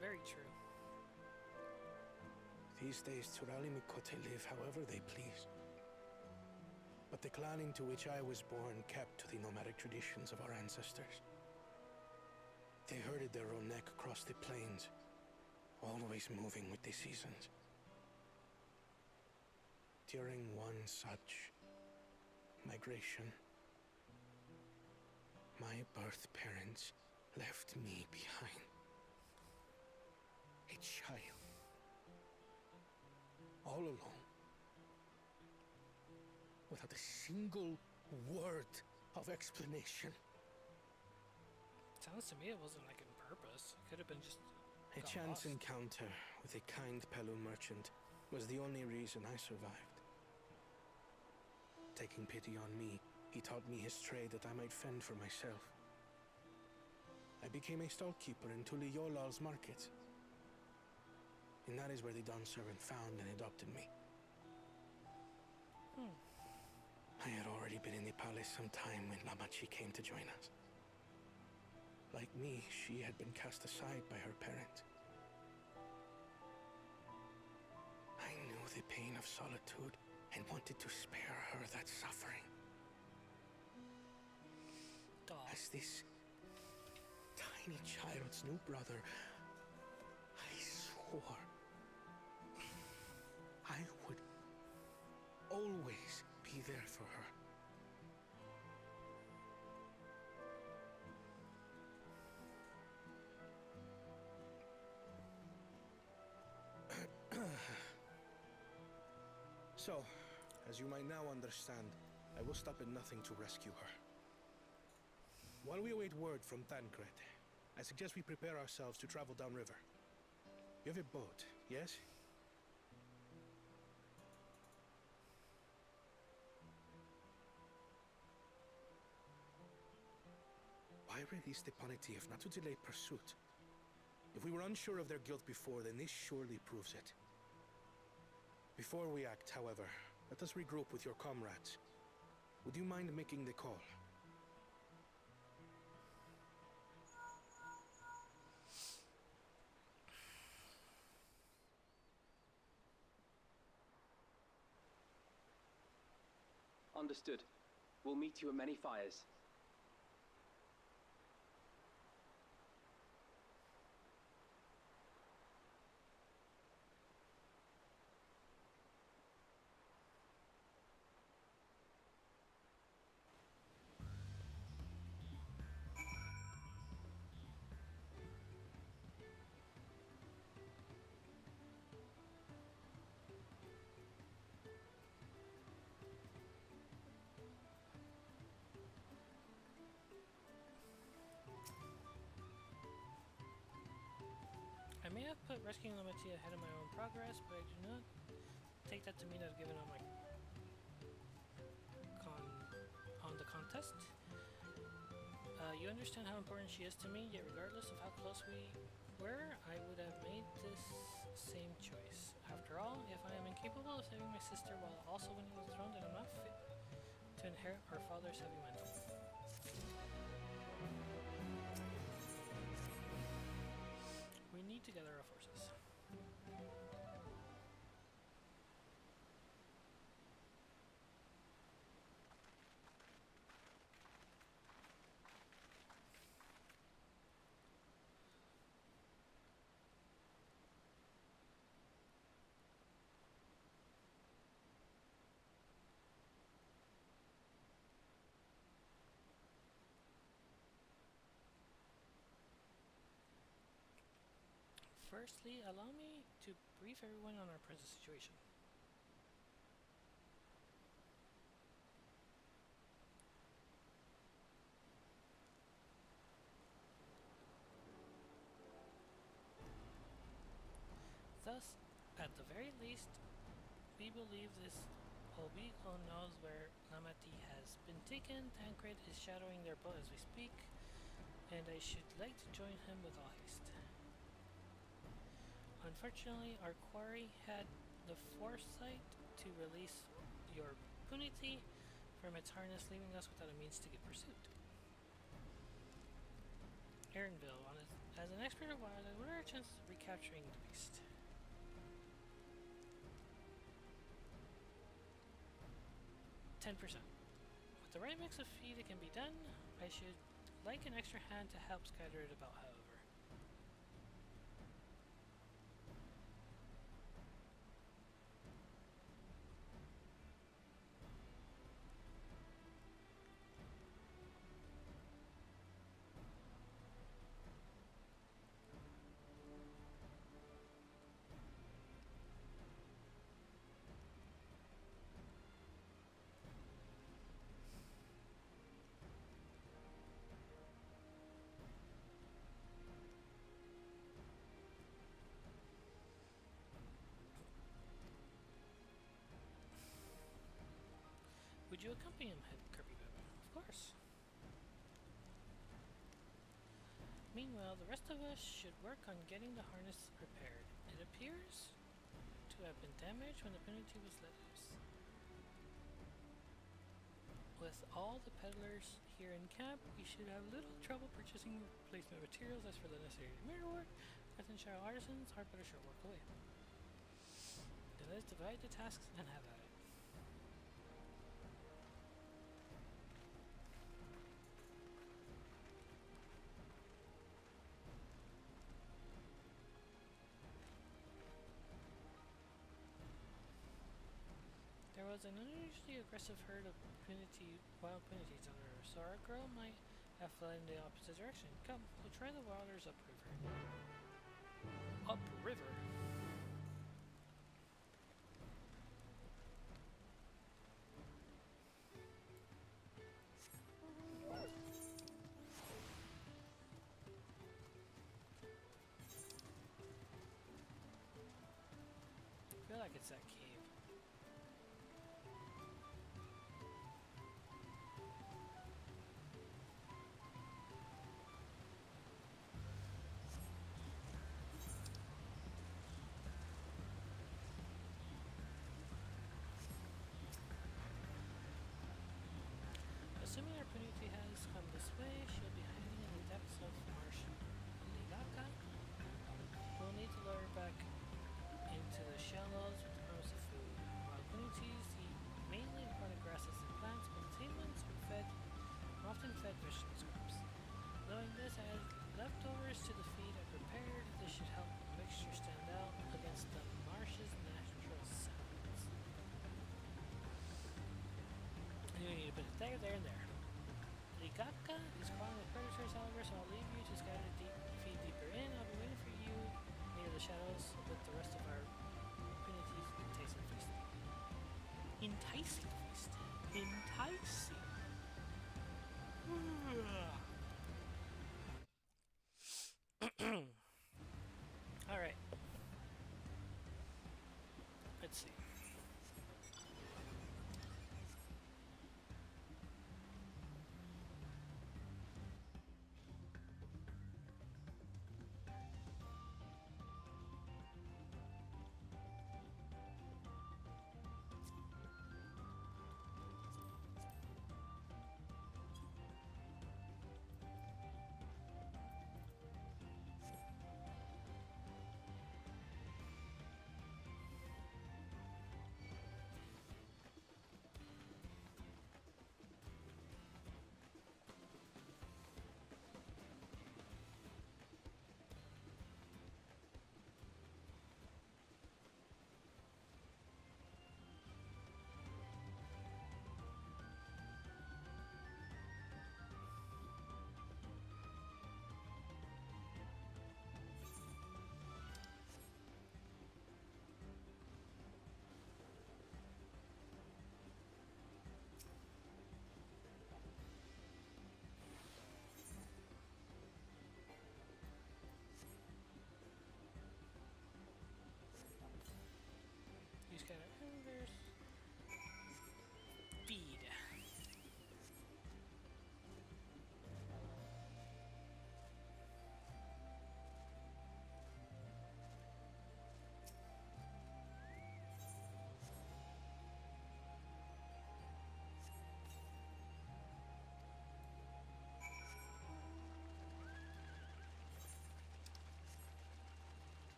Very true. These days, Turali Mikote live however they please. But the clan into which I was born kept to the nomadic traditions of our ancestors. They herded their own neck across the plains, always moving with the seasons. During one such migration, my birth parents left me behind. A child. All alone. Without a single word of explanation. Sounds to me it wasn't like on purpose. It could have been just A got chance lost. encounter with a kind Pelu merchant was the only reason I survived. Taking pity on me, he taught me his trade that I might fend for myself. I became a stallkeeper in Tuliyolal's market. And that is where the Dawn servant found and adopted me. I had already been in the palace some time when Lamachi came to join us. Like me, she had been cast aside by her parent. I knew the pain of solitude and wanted to spare her that suffering. As this tiny child's new brother, I swore I would always be there for her. So, as you might now understand, I will stop at nothing to rescue her. While we await word from Dawntrail, I suggest we prepare ourselves to travel downriver. You have a boat, yes? Why release the punity if not to delay pursuit? If we were unsure of their guilt before, then this surely proves it. Before we act, however, let us regroup with your comrades. Would you mind making the call? Understood. We'll meet you at many fires. I may have put rescuing Lameti ahead of my own progress, but I do not take that to mean I've given up my on the contest. You understand how important she is to me, yet regardless of how close we were, I would have made this same choice. After all, if I am incapable of saving my sister while also winning the throne, then I'm not fit to inherit our father's heavy mantle. We need to gather our forces. Firstly, allow me to brief everyone on our present situation. Thus, at the very least, we believe this Obiko knows where Lamati has been taken. Tancred is shadowing their boat as we speak, and I should like to join him with all haste. Unfortunately, our quarry had the foresight to release your punity from its harness, leaving us without a means to get pursuit. Aaronville, as an expert of wildlife, what are our chances of recapturing the beast? 10%. With the right mix of feed, it can be done. I should like an extra hand to help scatter it about, however. Would you accompany him, Kirby Webb? Of course. Meanwhile, the rest of us should work on getting the harness repaired. It appears to have been damaged when the penalty was let loose. With all the peddlers here in camp, we should have little trouble purchasing replacement materials. As for the necessary mirror work, Northern artisans are but a short work away. Then let's divide the tasks and have at it. There was an unusually aggressive herd of wild punities on the river, so our girl might have fled in the opposite direction. Come, we'll try the waters upriver. Upriver? I feel like it's that cave. Assuming our Puniti has come this way, she'll be hiding in the depths of marsh Ligaka. We'll need to lure her back into the shallows with the promise of food. Wild Punitis eat mainly aquatic grasses and plants, but the tame ones are often fed vegetable scraps. Knowing this, I added leftovers to the feed I prepared. This should help the mixture stand out against the marsh's natural salads. You need to put it there, there, and there. Ligaka is crawling with predators, however, so I'll leave you to scatter feed deeper in. I'll be waiting for you near the shadows with the rest of our Punities enticing feast. Enticing feast. Enticing. Alright. Let's see. Use kind of inverse. Feed.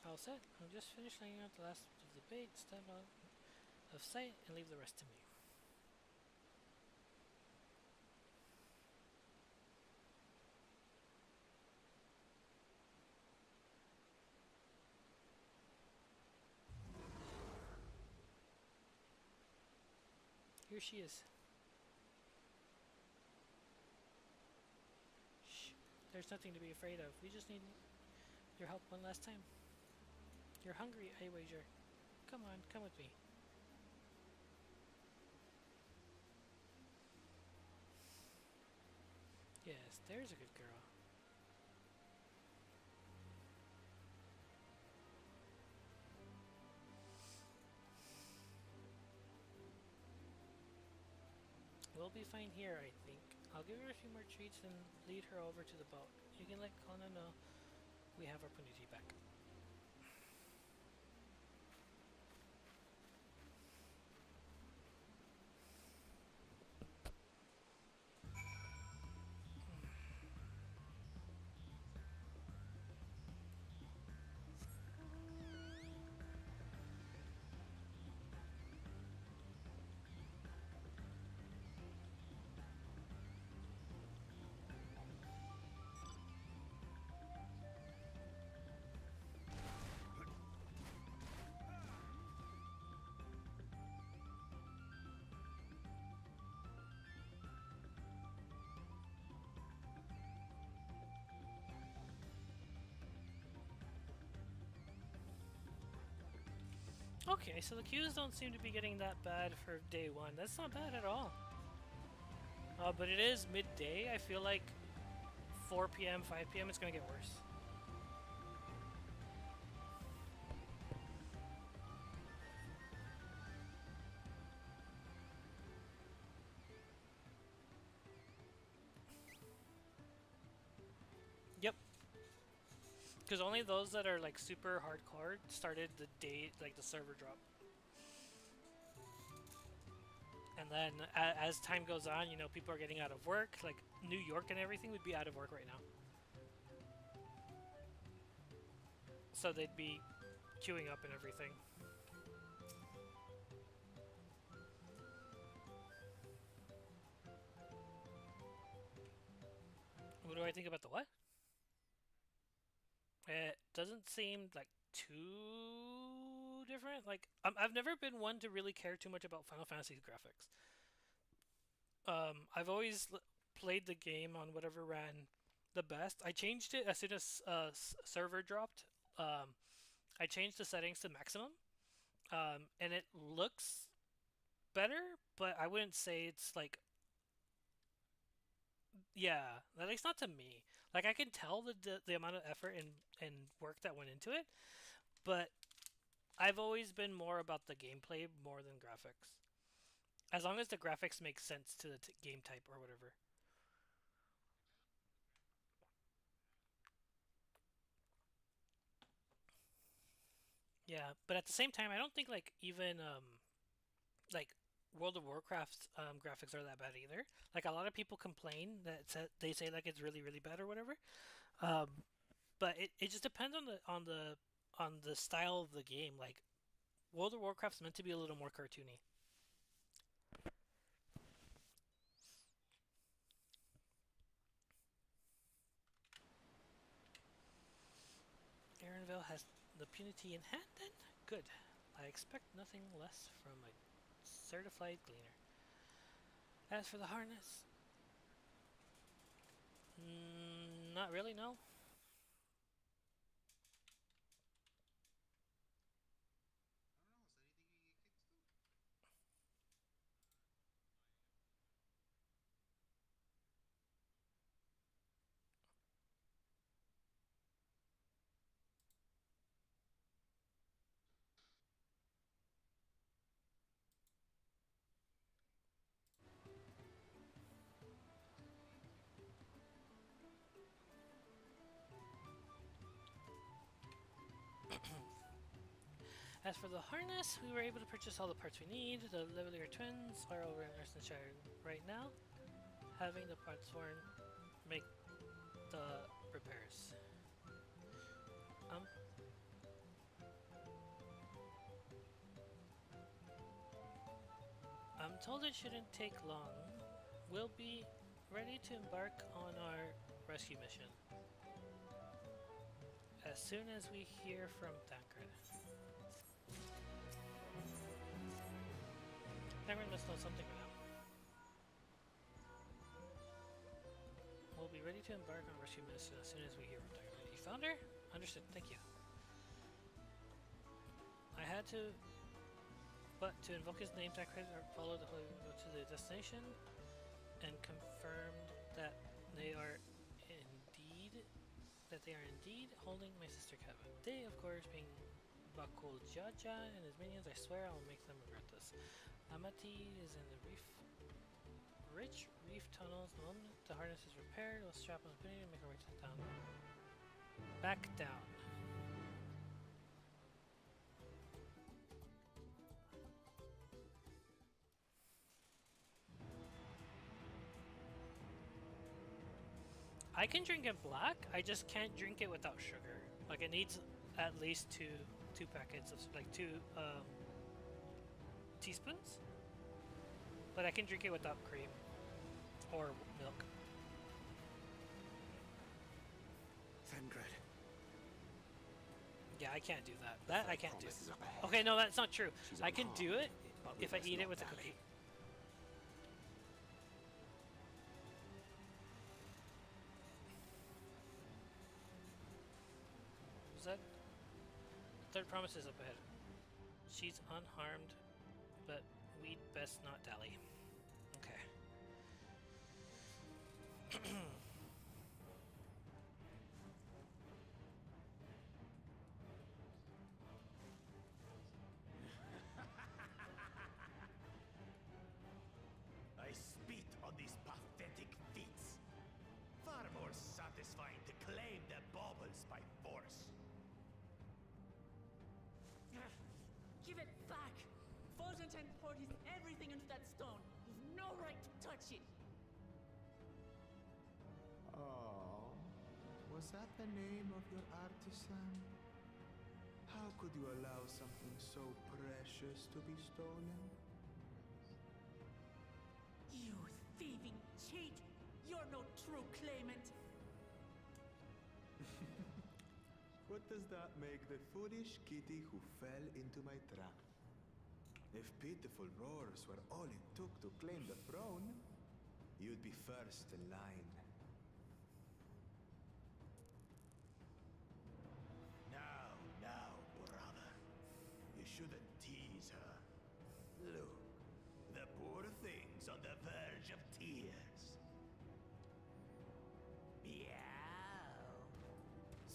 All set. I'll just finish laying out the last of the bait, step out of sight, and leave the rest to me. Here she is. Shh. There's nothing to be afraid of. We just need your help one last time. You're hungry, I wager. Come on, come with me. Yes, there's a good girl. we'll be fine here, I think. I'll give her a few more treats and lead her over to the boat. You can let Kona know we have our Puniti back. Okay, so the queues don't seem to be getting that bad for day one. That's not bad at all. But it is midday. I feel like 4 p.m., 5 p.m. it's gonna get worse. Yep. Because only those that are like super hardcore started the day, like the server drop. And then as time goes on, you know, people are getting out of work. Like New York and everything would be out of work right now. So they'd be queuing up and everything. What do I think about the what? It doesn't seem like too different. Like I've never been one to really care too much about Final Fantasy's graphics. I've always played the game on whatever ran the best. I changed it as soon as server dropped. I changed the settings to maximum, and it looks better, but I wouldn't say it's like, yeah, at least not to me. Like I can tell the amount of effort and work that went into it, but I've always been more about the gameplay more than graphics. As long as the graphics make sense to the game type or whatever. Yeah, but at the same time, I don't think like even like World of Warcraft's graphics are that bad either. Like a lot of people complain that they say like it's really bad or whatever. But it just depends on the style of the game. Like World of Warcraft's meant to be a little more cartoony. Aaronville has the Punity in hand then? Good. I expect nothing less from a certified gleaner. As for the harness, not really, no. As for the harness, we were able to purchase all the parts we need. The Levelier twins are over in Erstenshire right now, having the parts worn make the repairs. I'm told it shouldn't take long. We'll be ready to embark on our rescue mission as soon as we hear from Tancred. Tancred must know something now. We'll be ready to embark on rescue mission as soon as we hear from Tancred. You found her? Understood, thank you. I had to, but to invoke his name, Tancred followed the holy road to the destination and confirmed that they are indeed holding my sister Kevin. They, of course, being Bakul Jaja and his minions, I swear I will make them regret this. Amati is in the Rich reef tunnels. The moment the harness is repaired, we'll strap on the pinion and make our way to the town. Back down. I can drink it black, I just can't drink it without sugar. Like it needs at least two packets of like two teaspoons. But I can drink it without cream or milk. Thangred. Yeah, I can't do that. That I can't do. Promise is up ahead. Okay, no, that's not true. She's I can do unharmed, it but we if I must eat it not with a dally. cookie. Was that? Third promise is up ahead. She's unharmed, but we'd best not dally. Okay. I spit on these pathetic feats. Far more satisfying to claim the baubles by force. Give it back! Fosunten poured his everything into that stone. You've no right to touch it. Oh, was that the name of your artisan? How could you allow something so precious to be stolen? You thieving cheat! You're no true claimant! What does that make the foolish kitty who fell into my trap? If pitiful roars were all it took to claim the throne, you'd be first in line. Now, brother. You shouldn't tease her. Look, the poor thing's on the verge of tears. Meow.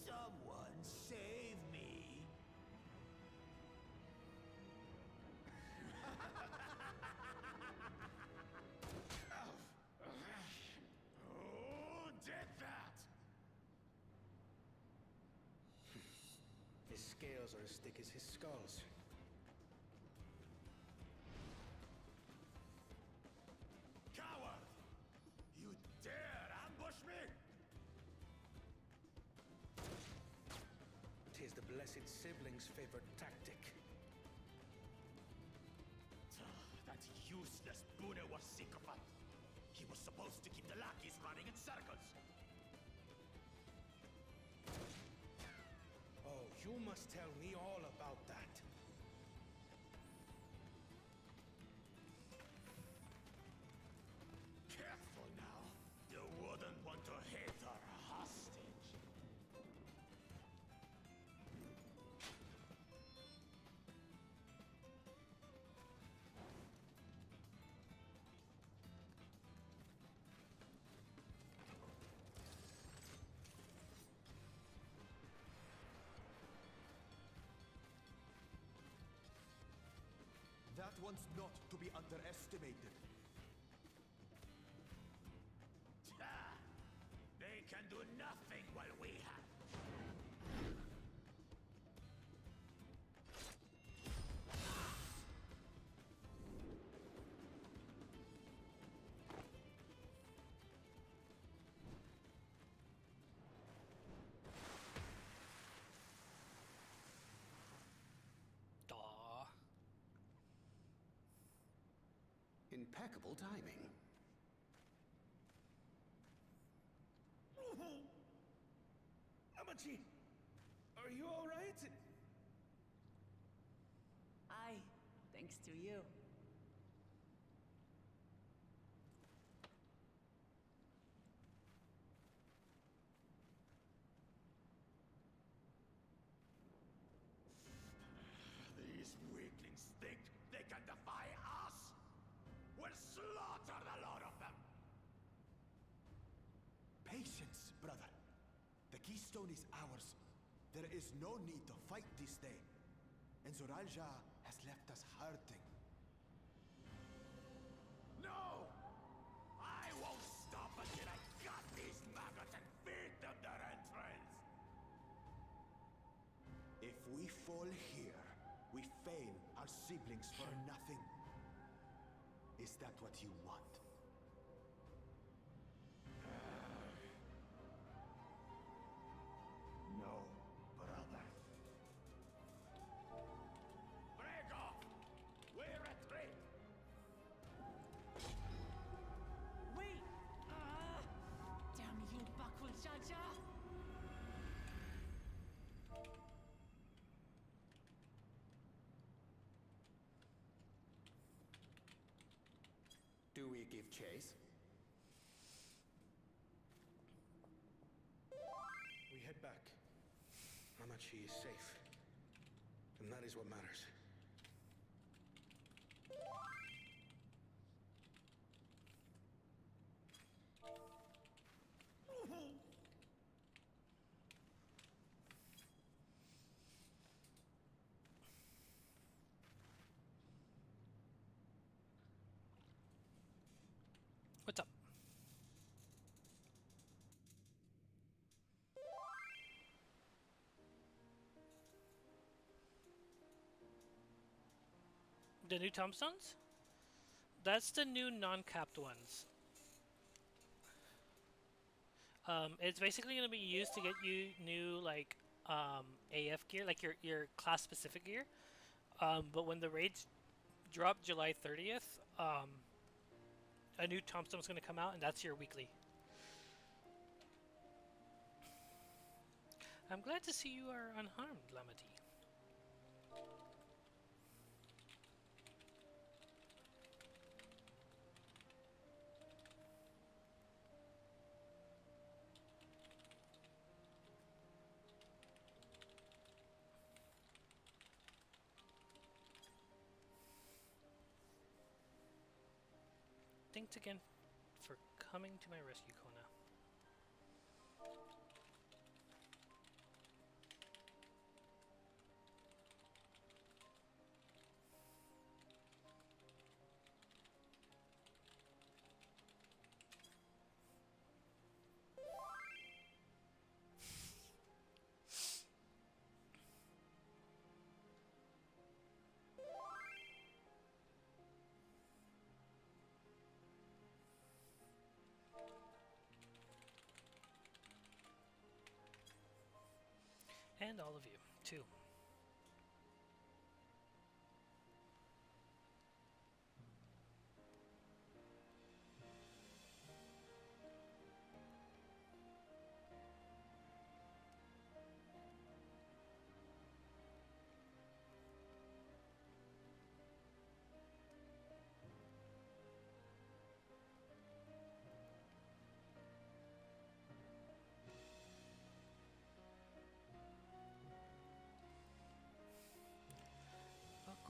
Someone save me. Who did that? His scales are as thick as his skulls. Coward! You dare ambush me? Tis the blessed sibling's favorite tactic. That useless Bune was sycophant. He was supposed to keep the lackeys running in circles. Oh, you must tell me all about that. Careful now. You wouldn't want to hit her hostage. That one's not to be underestimated. They can do nothing while we have. Daw. Impeccable timing. Amachi, are you all right? Aye, thanks to you. These weaklings think they can defy us? We'll slaughter the lot of them! Patience, brother. The keystone is ours. There is no need to fight this day. And Zoralja has left us hurting. No! fall here, we fail our siblings for nothing. Is that what you want? No, brother. Break off! We're at rate! Wait! Damn you, Bakul Jaja! Do we give chase? We head back. Hamachi is safe. And that is what matters. What's up? The new tombstones? That's the new non-capped ones. It's basically going to be used to get you new like AF gear, like your class specific gear. But when the raids drop July 30th, a new tombstone is going to come out, and that's your weekly. I'm glad to see you are unharmed, Lamati. Thanks again for coming to my rescue, Kona. And all of you, too.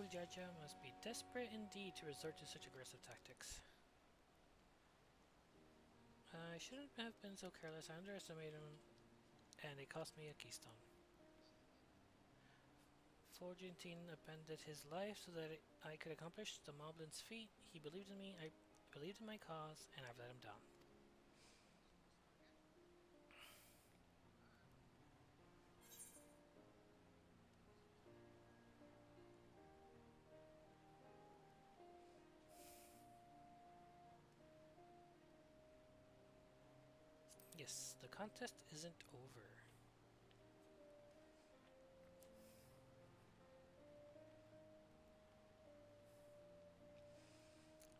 Jaja must be desperate indeed to resort to such aggressive tactics. I shouldn't have been so careless. I underestimated him, and it cost me a keystone. Forgentine appended his life so that I could accomplish the Moblin's feat. He believed in me, I believed in my cause, and I've let him down. Yes, the contest isn't over.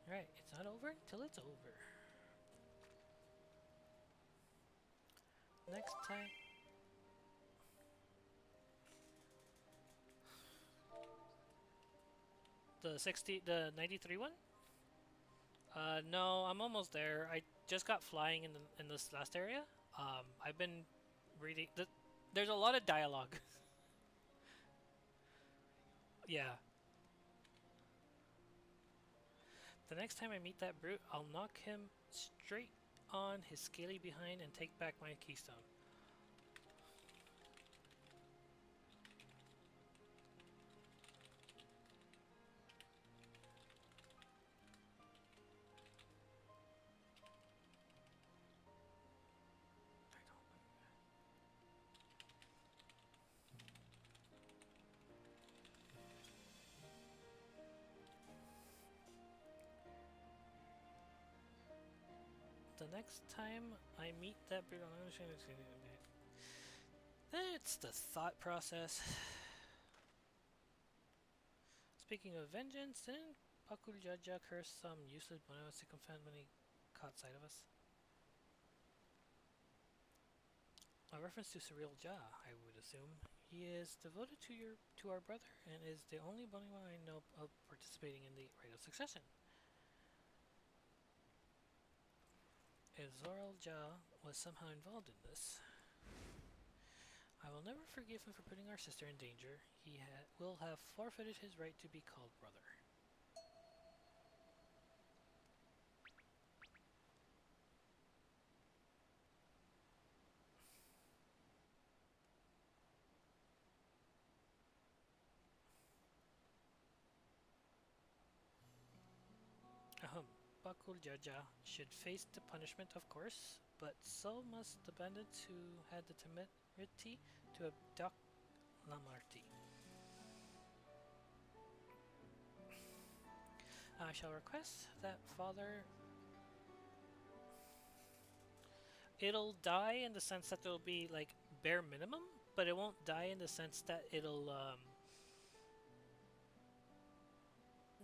Right, it's not over until it's over. Next time. The 93 one? No, I'm almost there. I just got flying in this last area. I've been reading. There's a lot of dialogue. Yeah. The next time I meet that brute, I'll knock him straight on his scaly behind and take back my keystone. the next time I meet that big, it's the thought process. Speaking of vengeance, didn't Pakuljaja curse some useless Bonao sycophant when he caught sight of us? A reference to Surreal Ja, I would assume. He is devoted to our brother and is the only Bonao I know of participating in the Rite of Succession. If Zoral Ja was somehow involved in this, I will never forgive him for putting our sister in danger. He will have forfeited his right to be called brother. Ahem. Bakul Jaja should face the punishment, of course, but so must the bandits who had the temerity to abduct Lamarty. I shall request that Father... It'll die in the sense that it'll be like bare minimum, but it won't die in the sense that it'll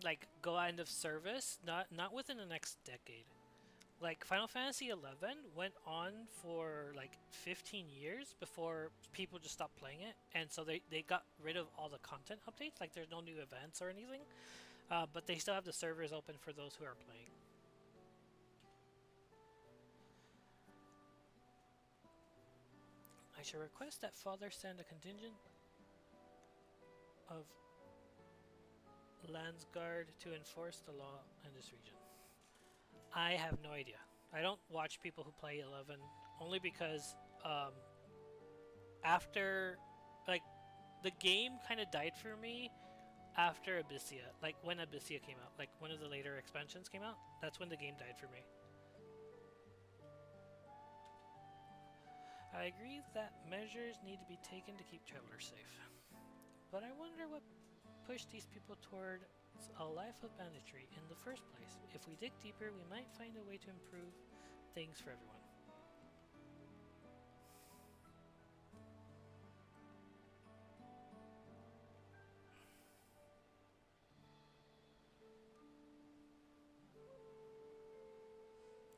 like go end of service. Not within the next decade. Like Final Fantasy 11 went on for like 15 years before people just stopped playing it, and so they got rid of all the content updates. Like there's no new events or anything, but they still have the servers open for those who are playing. I shall request that Father send a contingent of Landsguard to enforce the law in this region. I have no idea. I don't watch people who play 11 only because after, like, the game kind of died for me after Abyssia. Like when Abyssia came out, like one of the later expansions came out, that's when the game died for me. I agree that measures need to be taken to keep travelers safe. But I wonder what pushed these people toward a life of banditry in the first place. If we dig deeper, we might find a way to improve things for everyone.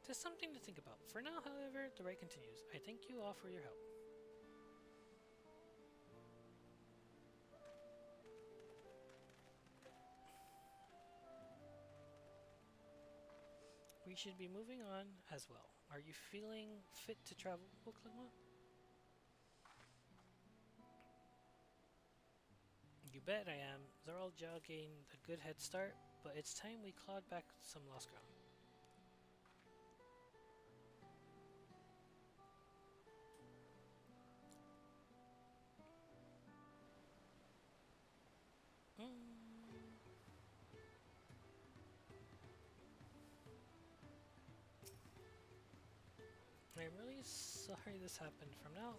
Just something to think about. For now, however, the raid continues. I thank you all for your help. We should be moving on as well. Are you feeling fit to travel, Boklagma? You bet I am. Zoral Ja gained a good head start, but it's time we clawed back some lost ground. I'm really sorry this happened. From now...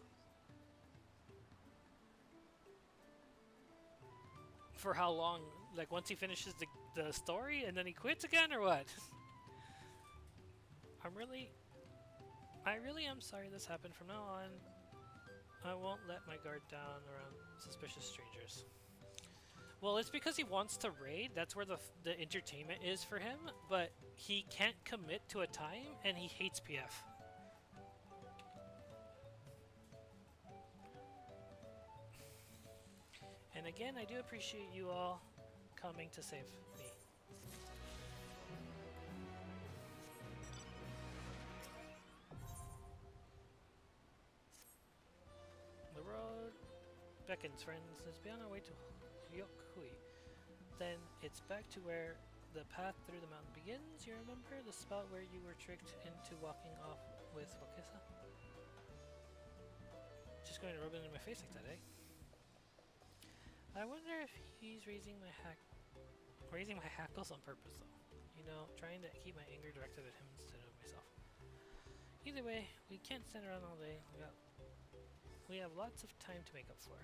For how long? Like once he finishes the story and then he quits again, or what? I really am sorry this happened. From now on, I won't let my guard down around suspicious strangers. Well, it's because he wants to raid. That's where the entertainment is for him. But he can't commit to a time, and he hates PF. And again, I do appreciate you all coming to save me. The road beckons, friends. Let's be on our way to Yokhui. Then it's back to where the path through the mountain begins. You remember the spot where you were tricked into walking off with Wakesa? Just going to rub it in my face like that, eh? I wonder if he's raising my hackles on purpose, though. You know, trying to keep my anger directed at him instead of myself. Either way, we can't stand around all day. We have lots of time to make up for.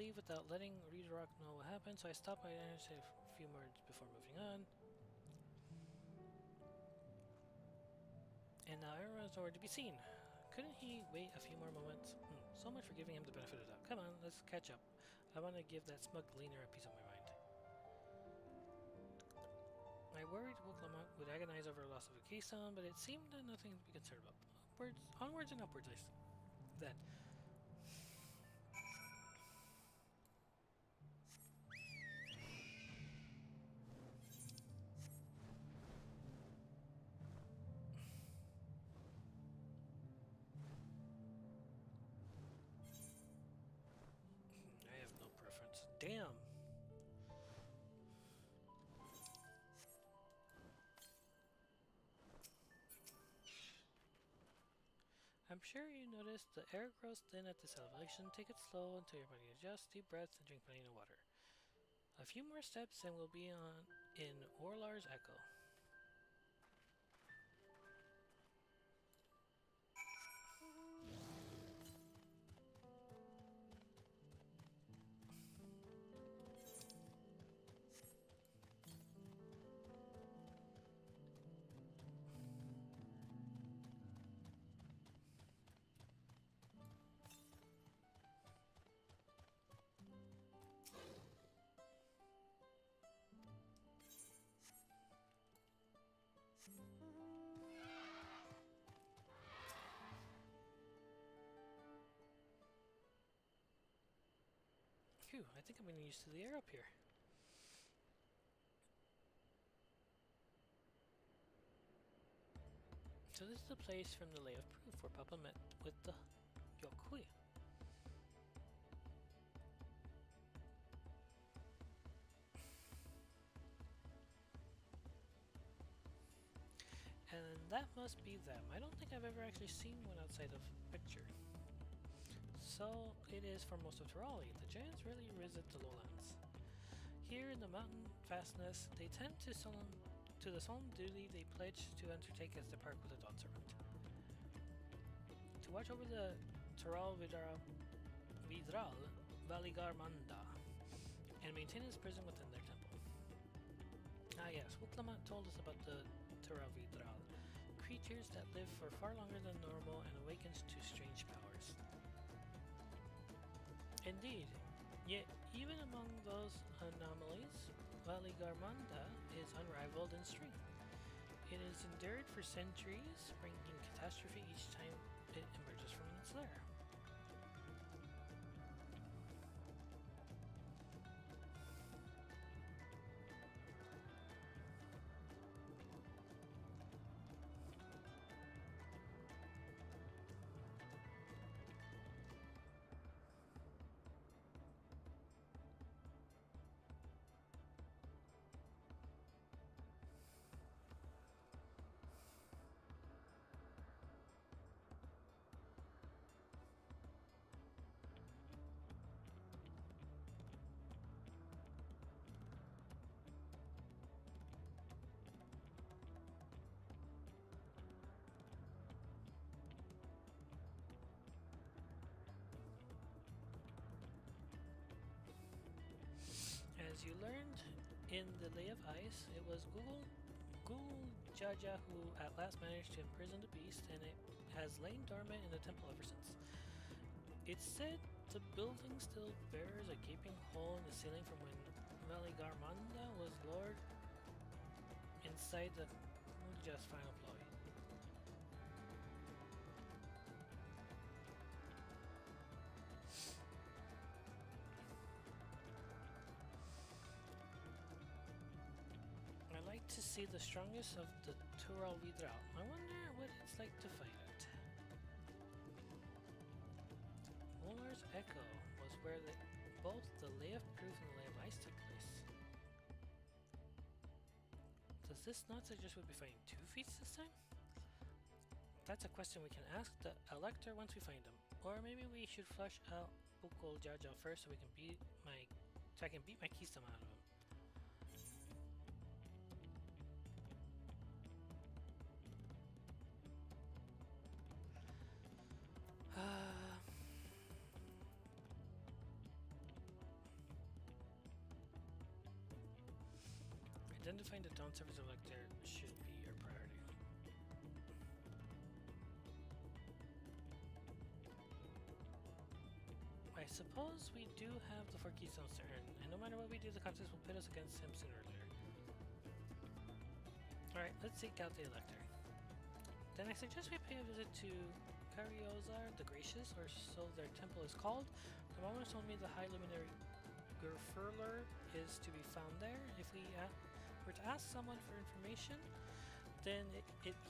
leave without letting Reed Rock know what happened, so I stopped by and said a few words before moving on. And now everyone's nowhere to be seen. Couldn't he wait a few more moments? So much for giving him the benefit of the doubt. Come on, let's catch up. I want to give that smug gleaner a piece of my mind. I worried Wooklamont would agonize over the loss of a keystone, but it seemed nothing to be concerned about. Onwards and upwards, I then. I have no preference. Damn! I'm sure you noticed the air grows thin at this elevation. Take it slow until your body adjusts. Deep breaths and drink plenty of water. A few more steps and we'll be in Orlar's Echo. Phew, I think I'm getting used to the air up here. So this is the place from the Lay of Proof where Papa met with the Yokui. And that must be them. I don't think I've ever actually seen one outside of picture. So it is for most of Tirali. The giants really visit the lowlands. Here in the mountain fastness, they tend to the solemn duty they pledge to undertake as they part with the Dawn Servant. To watch over the Tural Vidral Valigarmanda and maintain his prison within their temple. Ah yes, Wooklamont told us about the Tural Vidral, creatures that live for far longer than normal and awakens to strange powers. Indeed, yet even among those anomalies, Valigarmanda is unrivaled in strength. It has endured for centuries, bringing catastrophe each time it emerges from its lair. As you learned in the Lay of Ice, it was Gul Jaja who at last managed to imprison the beast, and it has lain dormant in the temple ever since. It's said the building still bears a gaping hole in the ceiling from when Valigarmanda was lord inside the Muja's final ploy. I like to see the strongest of the Tural Vidral. I wonder what it's like to fight it. Molar's Echo was where both the Lay of Proof and the Lay of Ice took place. Does this not suggest we'll be fighting two feats this time? That's a question we can ask the Elector once we find him. Or maybe we should flush out Bukul Jaja first so I can beat my keystone out of him. Identifying the Dawn Service Elector should be your priority. I suppose we do have the 4 keystones to earn, and no matter what we do, the contest will pit us against him sooner or later. Alright, let's seek out the Elector. Then I suggest we pay a visit to Cariozar the Gracious, or so their temple is called. The Mama told me the High Luminary Gerfurler is to be found there. If we were to ask someone for information, then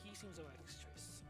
he seems a wise choice.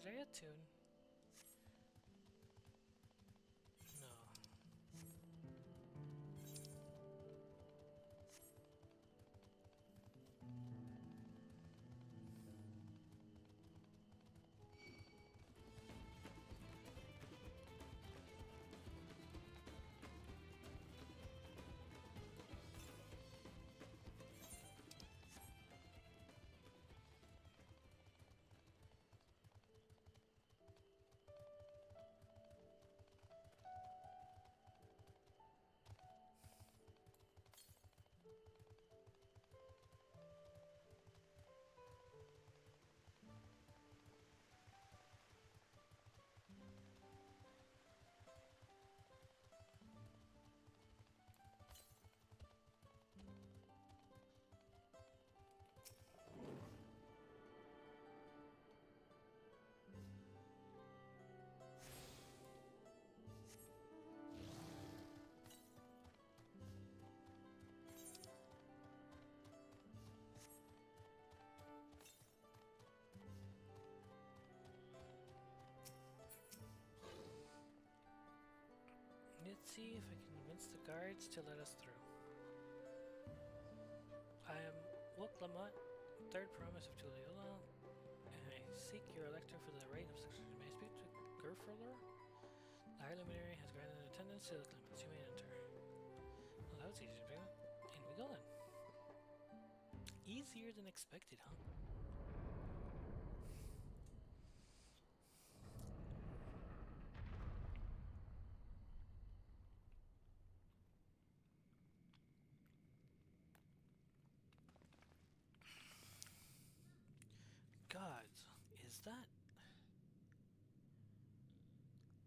Did I attune? No. Let's see if I can convince the guards to let us through. I am Woklamut, third promise of Tuliula, and I seek your elector for the right of succession. May I speak to Gerfurler? The High Luminary has granted attendance to the claimants. You may enter. Well, that was easy to do. In we go then. Easier than expected, huh? Gods, is that?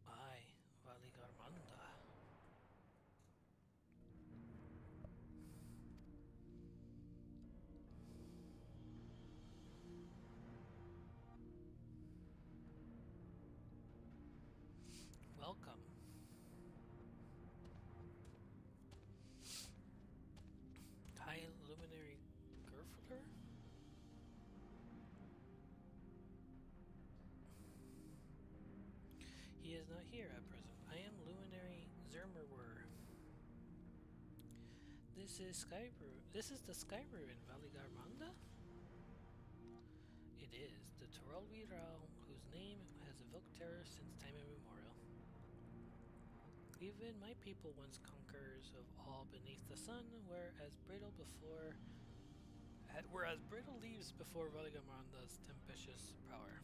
Aye, Valigarmanda. Welcome. High Luminary Gerfler? He is not here at present. I am Luminary Zermerwer. This is the Skybrew in Valigarmanda? It is, the Torolwi Rao, whose name has evoked terror since time immemorial. Even my people, once conquerors of all beneath the sun, were as brittle before We're as brittle leaves before Valigamanda's tempestuous power.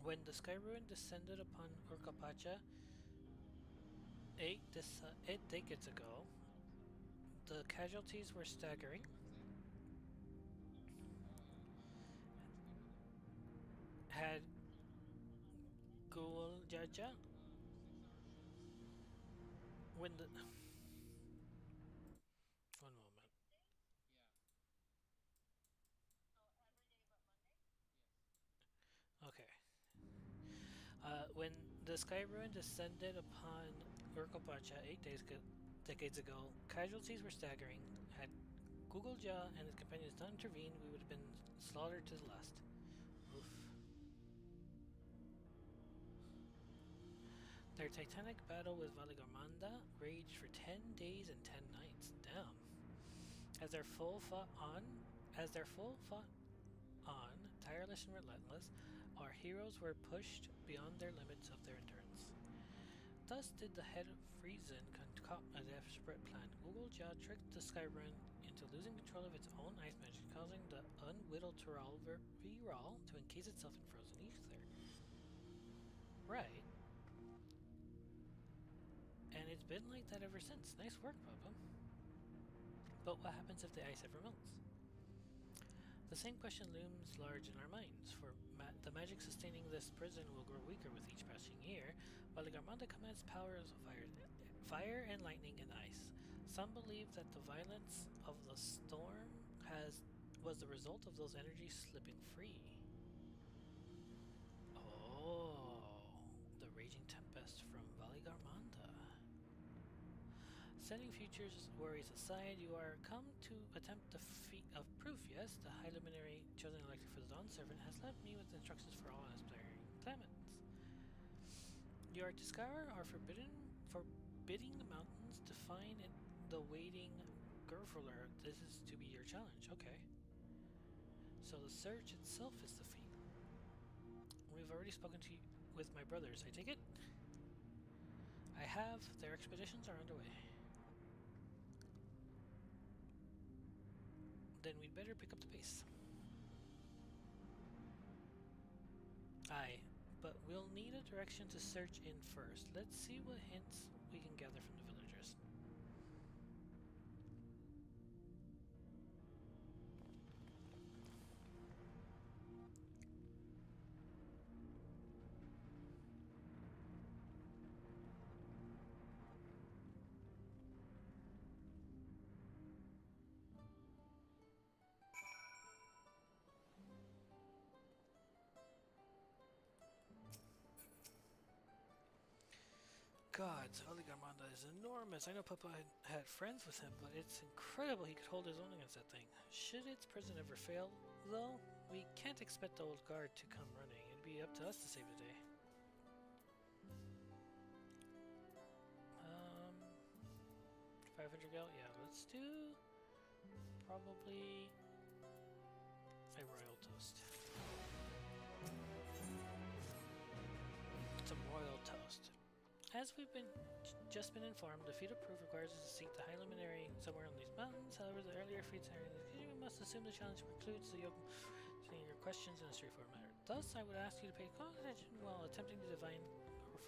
When the Sky Ruin descended upon Urkapacha 8 decades ago, the casualties were staggering. Had Guljaja when the one moment. Okay. When the Sky Ruin descended upon Urkopacha decades ago, casualties were staggering. Had Gugulja and his companions not intervened, we would have been slaughtered to the last. Oof. Their titanic battle with Valigarmanda raged for 10 days and 10 nights. Damn. As their foe fought on, tireless and relentless, our heroes were pushed beyond their limits of their endurance. Thus did the head of Friesen concoct a desperate plan. Gugulja tricked the Skyrim into losing control of its own ice magic, causing the unwhittled Viral to encase itself in frozen ether. Right. And it's been like that ever since. Nice work, Papa. But what happens if the ice ever melts? The same question looms large in our minds, for the magic sustaining this prison will grow weaker with each passing year, while the Garmanda commands powers of fire and lightning and ice. Some believe that the violence of the storm was the result of those energies slipping free. Oh, the raging tempest from Valigarmanda. Setting futures worries aside, you are come to attempt the feat of proof, yes? The High Luminary chosen elected for the Dawn Servant has left me with instructions for all aspiring claimants. You are to scour our forbidding the mountains to find the waiting Gerfuller. This is to be your challenge, okay. So the search itself is the feat. We've already spoken to you with my brothers, I take it? I have. Their expeditions are underway. Then we'd better pick up the pace. Aye, but we'll need a direction to search in first. Let's see what hints we can gather from the villagers. God, Valigarmanda is enormous. I know Papa had friends with him, but it's incredible he could hold his own against that thing. Should its prison ever fail, though, we can't expect the old guard to come running. It'd be up to us to save the day. 500 gal? Yeah, let's do probably a royal toast. Some royal toast. As we've just been informed, the feat of proof requires us to seek the High Luminary somewhere on these mountains. However, the earlier feats are we must assume the challenge precludes the your questions in a straightforward manner. Thus, I would ask you to pay close attention while attempting to divine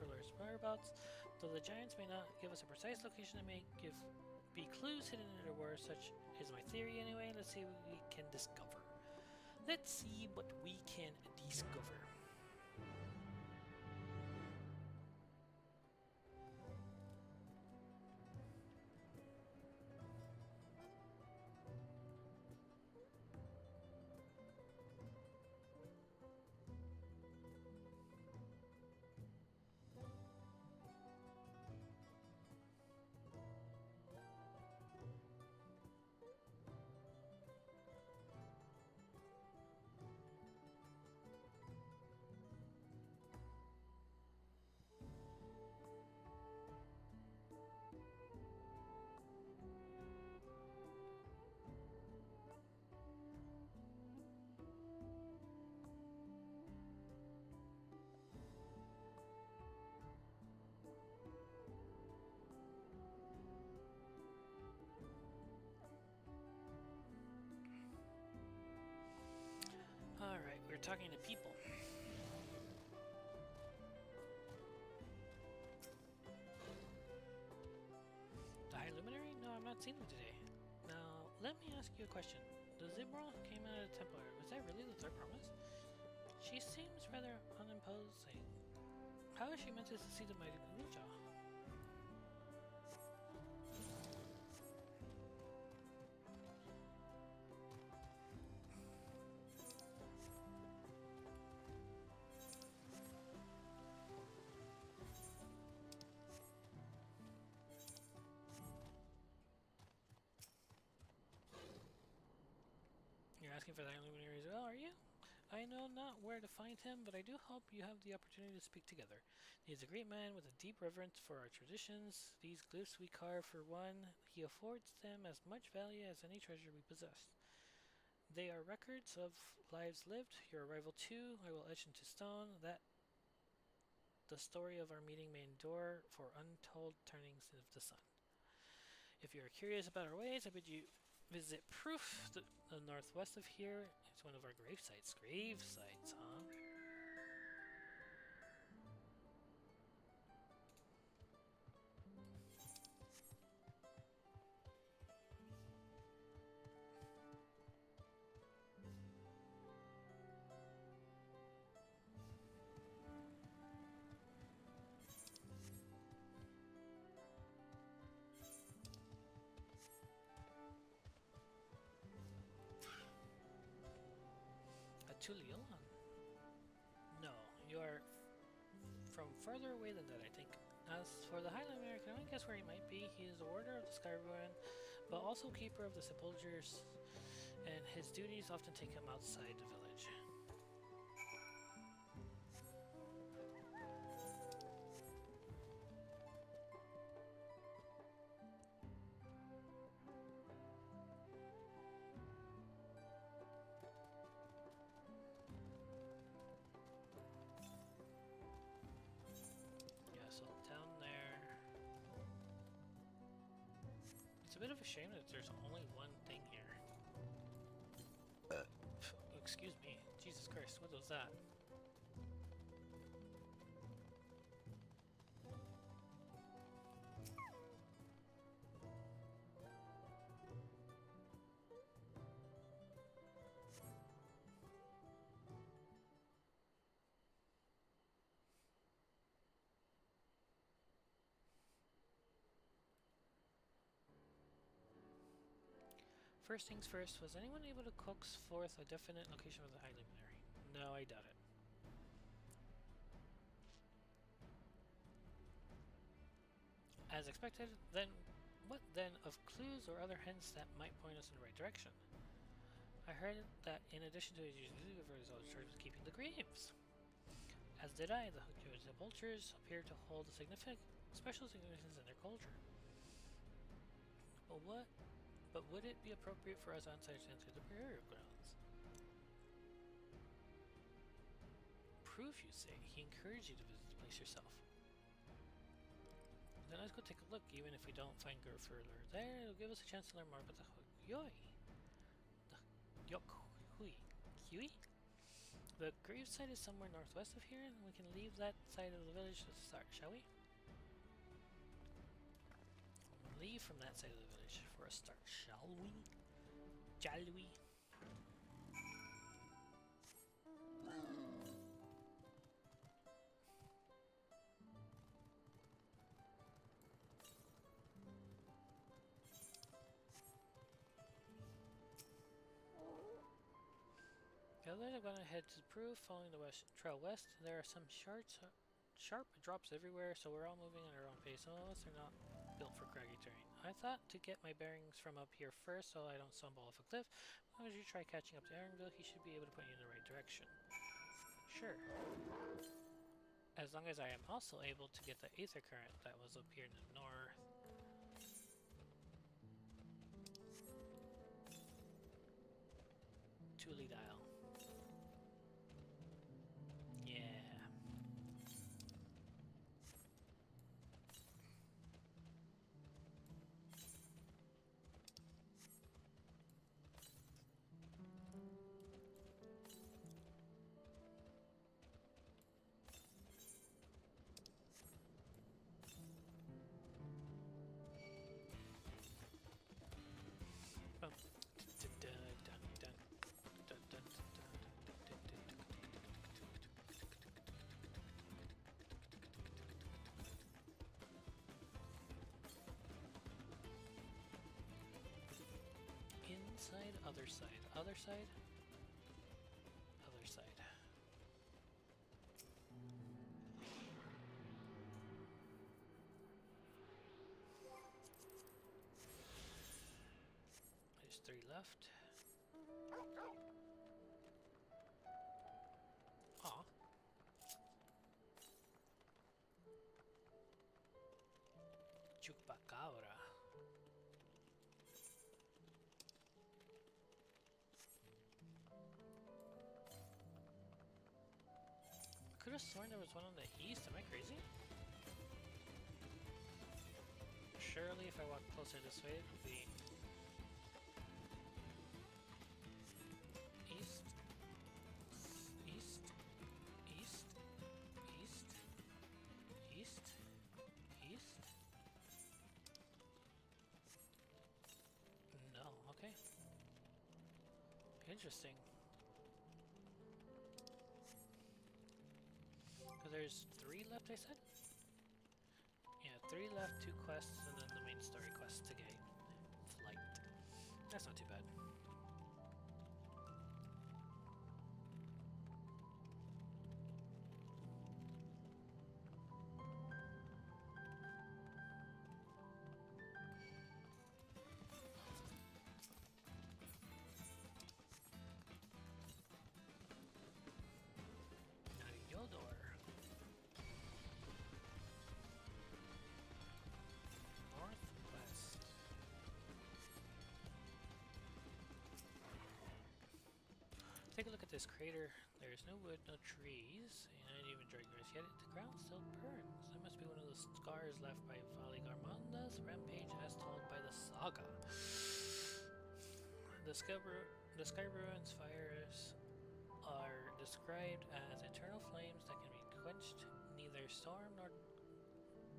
Fuller's whereabouts. Though the giants may not give us a precise location, they may be clues hidden in their words. Such is my theory anyway. Let's see what we can discover. Let's see what we can discover. talking to people. The High Luminary? No, I've not seen him today. Now, let me ask you a question. The Zimral who came out of the Templar, was that really the third promise? She seems rather unimposing. How is she meant to succeed the mighty Ninja? You're asking for the Luminary as well, are you? I know not where to find him, but I do hope you have the opportunity to speak together. He is a great man with a deep reverence for our traditions. These glyphs we carve, for one, he affords them as much value as any treasure we possess. They are records of lives lived. Your arrival too, I will etch into stone, that the story of our meeting may endure for untold turnings of the sun. If you are curious about our ways, I bid you visit Proof, the northwest of here. It's one of our grave sites. Grave sites, huh? Tulion? No, you are from farther away than that, I think. As for the Highland I can only guess where he might be. He is the warder of the Sky Ruin, but also keeper of the sepulchres, and his duties often take him outside the village. A bit of a shame that there's only one thing here. Excuse me. Jesus Christ, what was that? First things first, was anyone able to coax forth a definite location of the High Luminary? No, I doubt it. As expected, then what then of clues or other hints that might point us in the right direction? I heard that in addition to his usual was also charged with keeping the graves. As did I, the sepulchres appear to hold a special significance in their culture. But would it be appropriate for us outsiders to enter the burial grounds? Proof, you say? He encouraged you to visit the place yourself. Then let's go take a look, even if we don't find Gur further there, it'll give us a chance to learn more about the Huey. The Yokhui. Huey? The gravesite is somewhere northwest of here, and we can leave that side of the village to start, shall we? Leave from that side of the village for a start, shall we? Shall we? Then I'm gonna head to Proof, following the trail west. There are some sharp drops everywhere, so we're all moving at our own pace. Some of us are not built for craggy terrain. I thought to get my bearings from up here first so I don't stumble off a cliff. As long as you try catching up to Aaronville, he should be able to point you in the right direction. Sure. As long as I am also able to get the aether current that was up here in the north. Tuli dial. other side? Other side? Other side. There's 3 left. Aw. Chupacabra. I could have sworn there was one on the east. Am I crazy? Surely if I walk closer this way, it'll be east, east, east, east, east, east. No, okay. Interesting. Because there's 3 left, I said? Yeah, 3 left, 2 quests, and then the main story quest to get flight. That's not too bad. Now Yodor. Northwest. Take a look at this crater. There's no wood, no trees, and even dry grass, yet the ground still burns. That must be one of the scars left by Valigarmanda's rampage as told by the saga. The sky ruins fires are described as eternal flames that can be quenched neither storm nor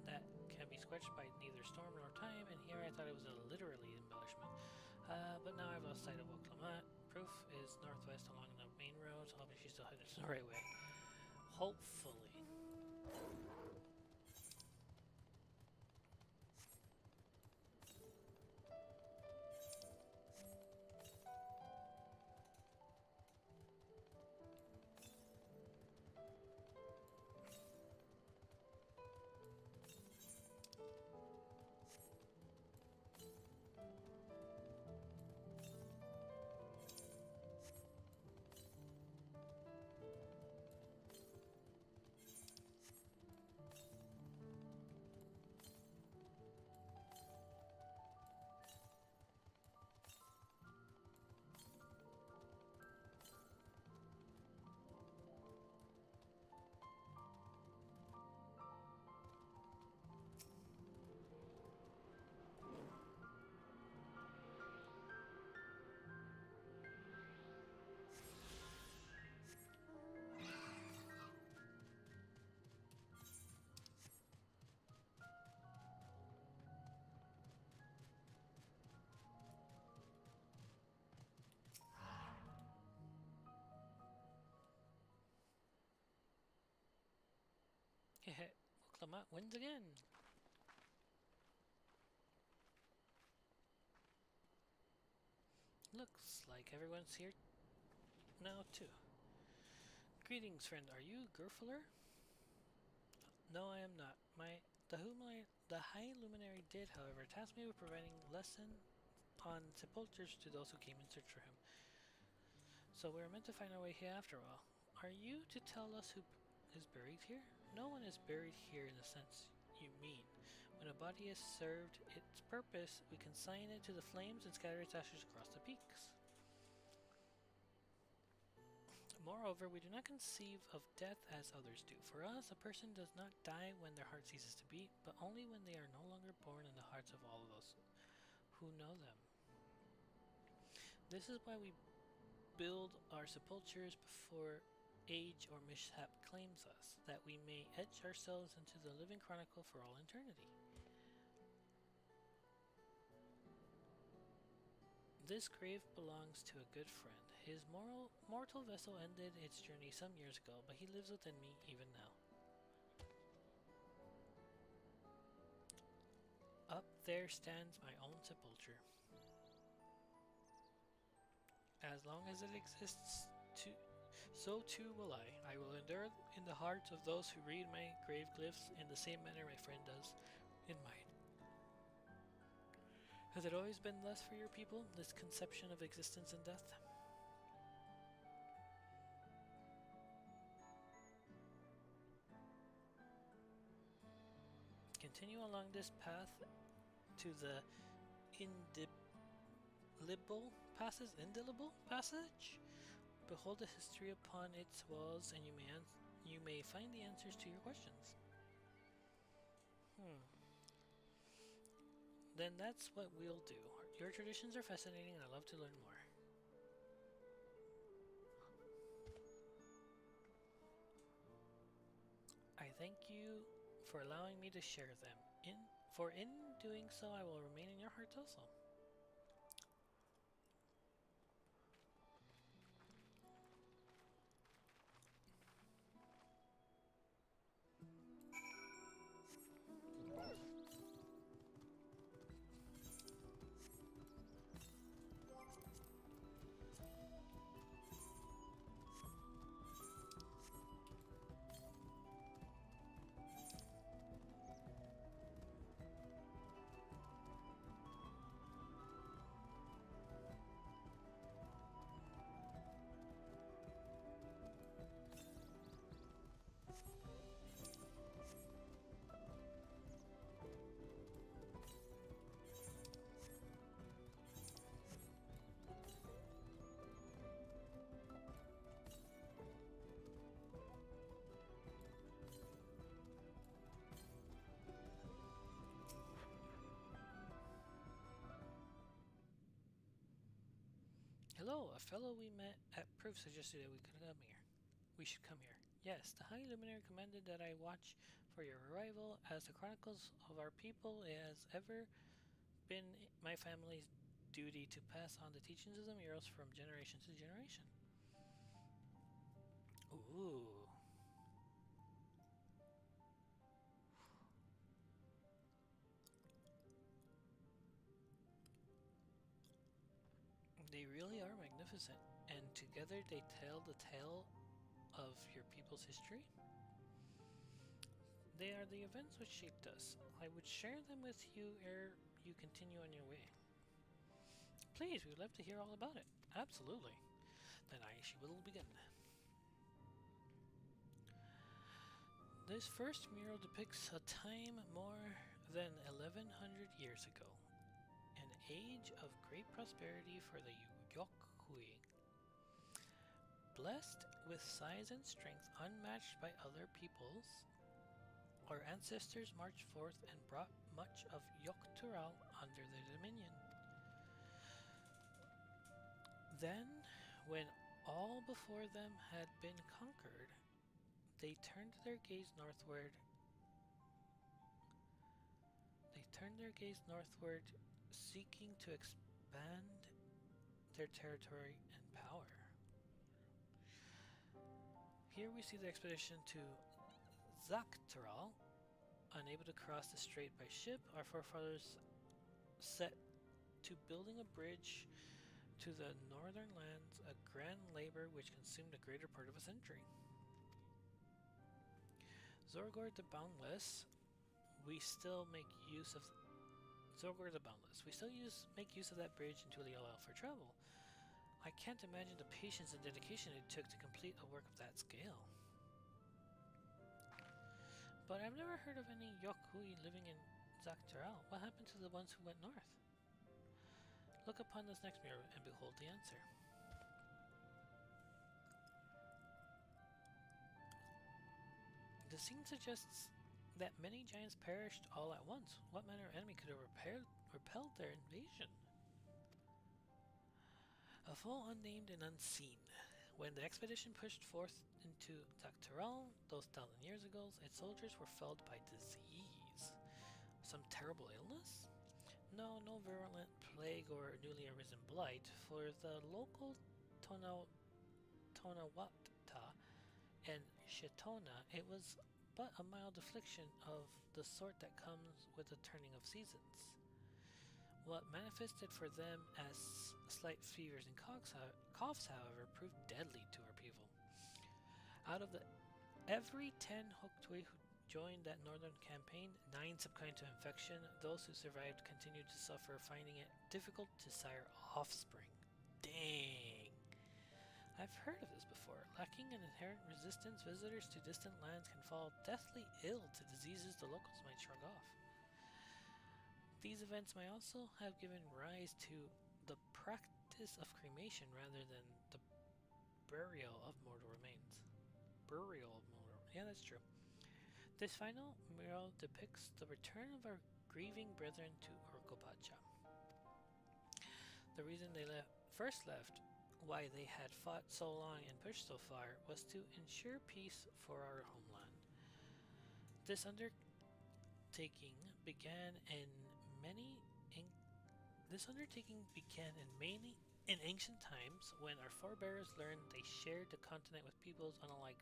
that can be quenched by neither storm nor time, and here I thought it was a literally embellishment. But now I've lost sight of Oklamat. Proof is northwest along the main road, so hoping she's still headed the right way. Hopefully. Heh, Oklamat wins again. Looks like everyone's here now too. Greetings, friend. Are you Gerfler? No, I am not. The High Luminary did, however, task me with providing lesson on sepultures to those who came in search for him. So we're meant to find our way here after all. Are you to tell us who is buried here? No one is buried here in the sense you mean. When a body is served its purpose, we consign it to the flames and scatter its ashes across the peaks. Moreover, we do not conceive of death as others do. For us, a person does not die when their heart ceases to beat, but only when they are no longer born in the hearts of all of those who know them. This is why we build our sepultures before age or mishap claims us, that we may etch ourselves into the living chronicle for all eternity. This grave belongs to a good friend. His mortal vessel ended its journey some years ago, but he lives within me even now. Up there stands my own sepulture. As long as it exists, so too will I. I will endure in the hearts of those who read my grave glyphs in the same manner my friend does in mine. Has it always been thus for your people, this conception of existence and death? Continue along this path to the indelible passage. Behold the history upon its walls, and you may find the answers to your questions. Then that's what we'll do. Your traditions are fascinating, and I love to learn more. I thank you for allowing me to share them. In doing so, I will remain in your hearts also. Hello, a fellow we met at Proof suggested that we should come here. Yes, the High Luminary commanded that I watch for your arrival. As the chronicles of our people, it has ever been my family's duty to pass on the teachings of the murals from generation to generation. Ooh. They really are magnificent, and together they tell the tale of your people's history. They are the events which shaped us. I would share them with you ere you continue on your way. Please, we would love to hear all about it. Absolutely. Then she will begin. This first mural depicts a time more than 1100 years ago. An age of great prosperity for the Yokui. Blessed with size and strength unmatched by other peoples, our ancestors marched forth and brought much of Yoktural under their dominion. Then, when all before them had been conquered, they turned their gaze northward. Seeking to expand their territory and power. Here we see the expedition to Zaktaral. Unable to cross the strait by ship, our forefathers set to building a bridge to the northern lands, a grand labor which consumed a greater part of a century. Zorgor the Boundless, we still make use of that bridge until they allow for travel. I can't imagine the patience and dedication it took to complete a work of that scale. But I've never heard of any Yokui living in Zaktaral. What happened to the ones who went north? Look upon this next mirror and behold the answer. The scene suggests that many giants perished all at once. What manner of enemy could have repelled their invasion? A foe unnamed and unseen. When the expedition pushed forth into Zaktaral those 1,000 years ago, its soldiers were felled by disease. Some terrible illness? No virulent plague or newly arisen blight. For the local Tonawata and Shetona, it was but a mild affliction of the sort that comes with the turning of seasons. What manifested for them as slight fevers and coughs, however, proved deadly to our people. Out of the every 10 Hoktui who joined that northern campaign, 9 succumbed to infection. Those who survived continued to suffer, finding it difficult to sire offspring. Dang! I've heard of this before. Lacking an inherent resistance, visitors to distant lands can fall deathly ill to diseases the locals might shrug off. These events may also have given rise to the practice of cremation rather than the burial of mortal remains. Yeah, that's true. This final mural depicts the return of our grieving brethren to Urkopacha. The reason they first left, why they had fought so long and pushed so far, was to ensure peace for our homeland. This undertaking began in ancient times when our forebears learned they shared the continent with peoples unlike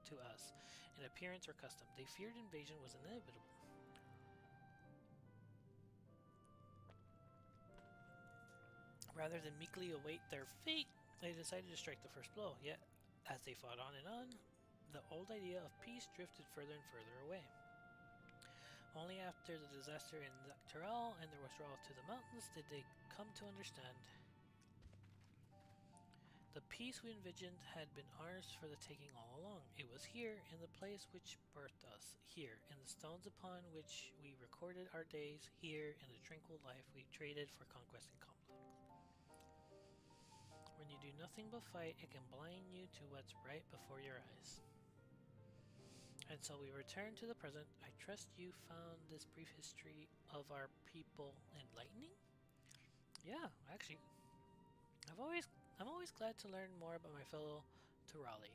to us in appearance or custom. They feared invasion was inevitable. Rather than meekly await their fate, they decided to strike the first blow. Yet, as they fought on and on, the old idea of peace drifted further and further away. Only after the disaster in Dawntrail and their withdrawal to the mountains did they come to understand. The peace we envisioned had been ours for the taking all along. It was here, in the place which birthed us, here, in the stones upon which we recorded our days, here, in the tranquil life we traded for conquest and conflict. When you do nothing but fight, it can blind you to what's right before your eyes. And so we return to the present. I trust you found this brief history of our people enlightening? Yeah, actually, I'm always glad to learn more about my fellow Turali,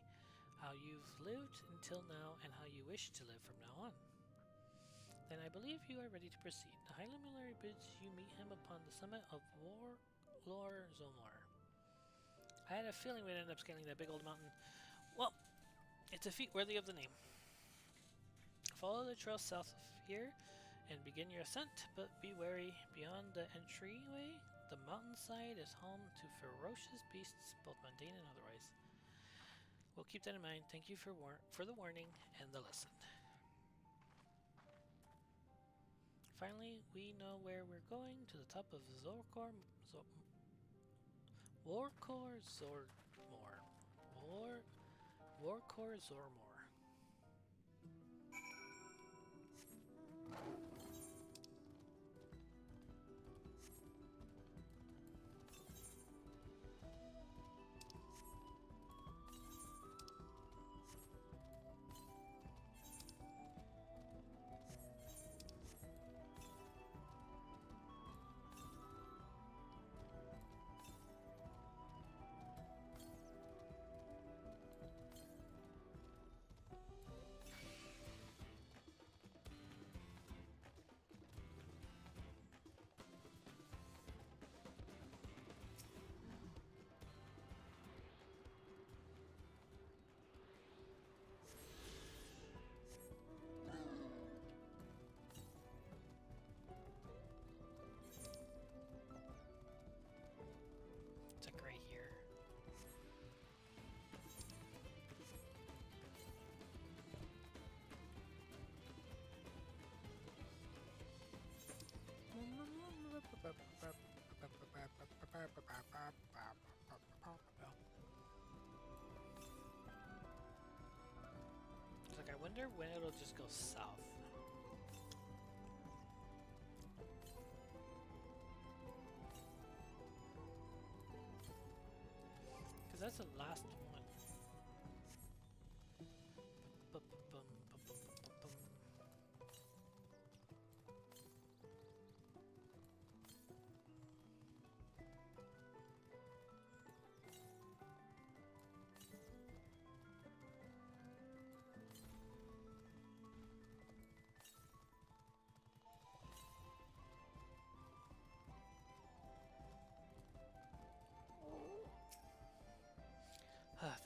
how you've lived until now and how you wish to live from now on. Then I believe you are ready to proceed. The High Luminary bids you meet him upon the summit of Lor Zomor. I had a feeling we'd end up scaling that big old mountain. Well, it's a feat worthy of the name. Follow the trail south of here and begin your ascent, but be wary. Beyond the entryway, the mountainside is home to ferocious beasts, both mundane and otherwise. We'll keep that in mind. Thank you for the warning and the lesson. Finally, we know where we're going, to the top of Zormor. It's a gray here. It's like, I wonder when it'll just go south. Because that's the last one.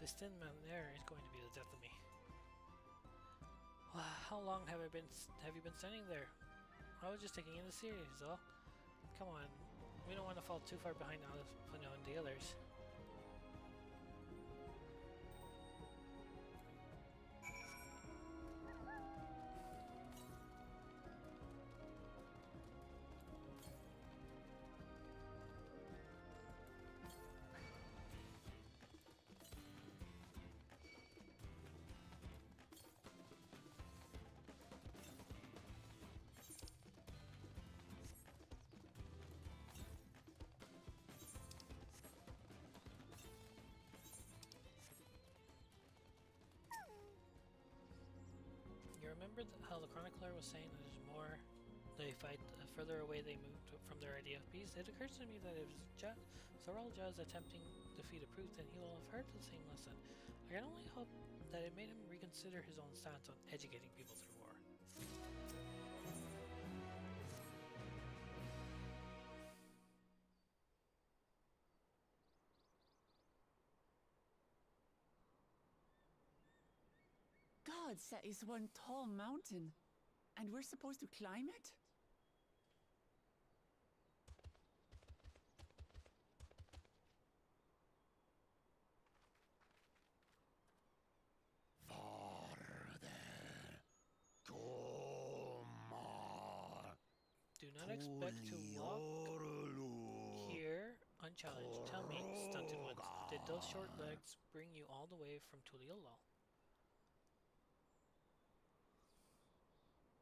This thin mountain air is going to be the death of me. How long have you been standing there? I was just taking in the series, though. come on. We don't want to fall too far behind the others. You remember how the chronicler was saying that there's more they fight the further away they move from their idea of peace? It occurs to me that if Saralja is attempting to feed a proof, then he will have heard the same lesson. I can only hope that it made him reconsider his own stance on educating people through war. God set is one tall mountain, and we're supposed to climb it? Do not expect to walk here unchallenged. Tell me, stunted ones, did those short legs bring you all the way from Tuliolol?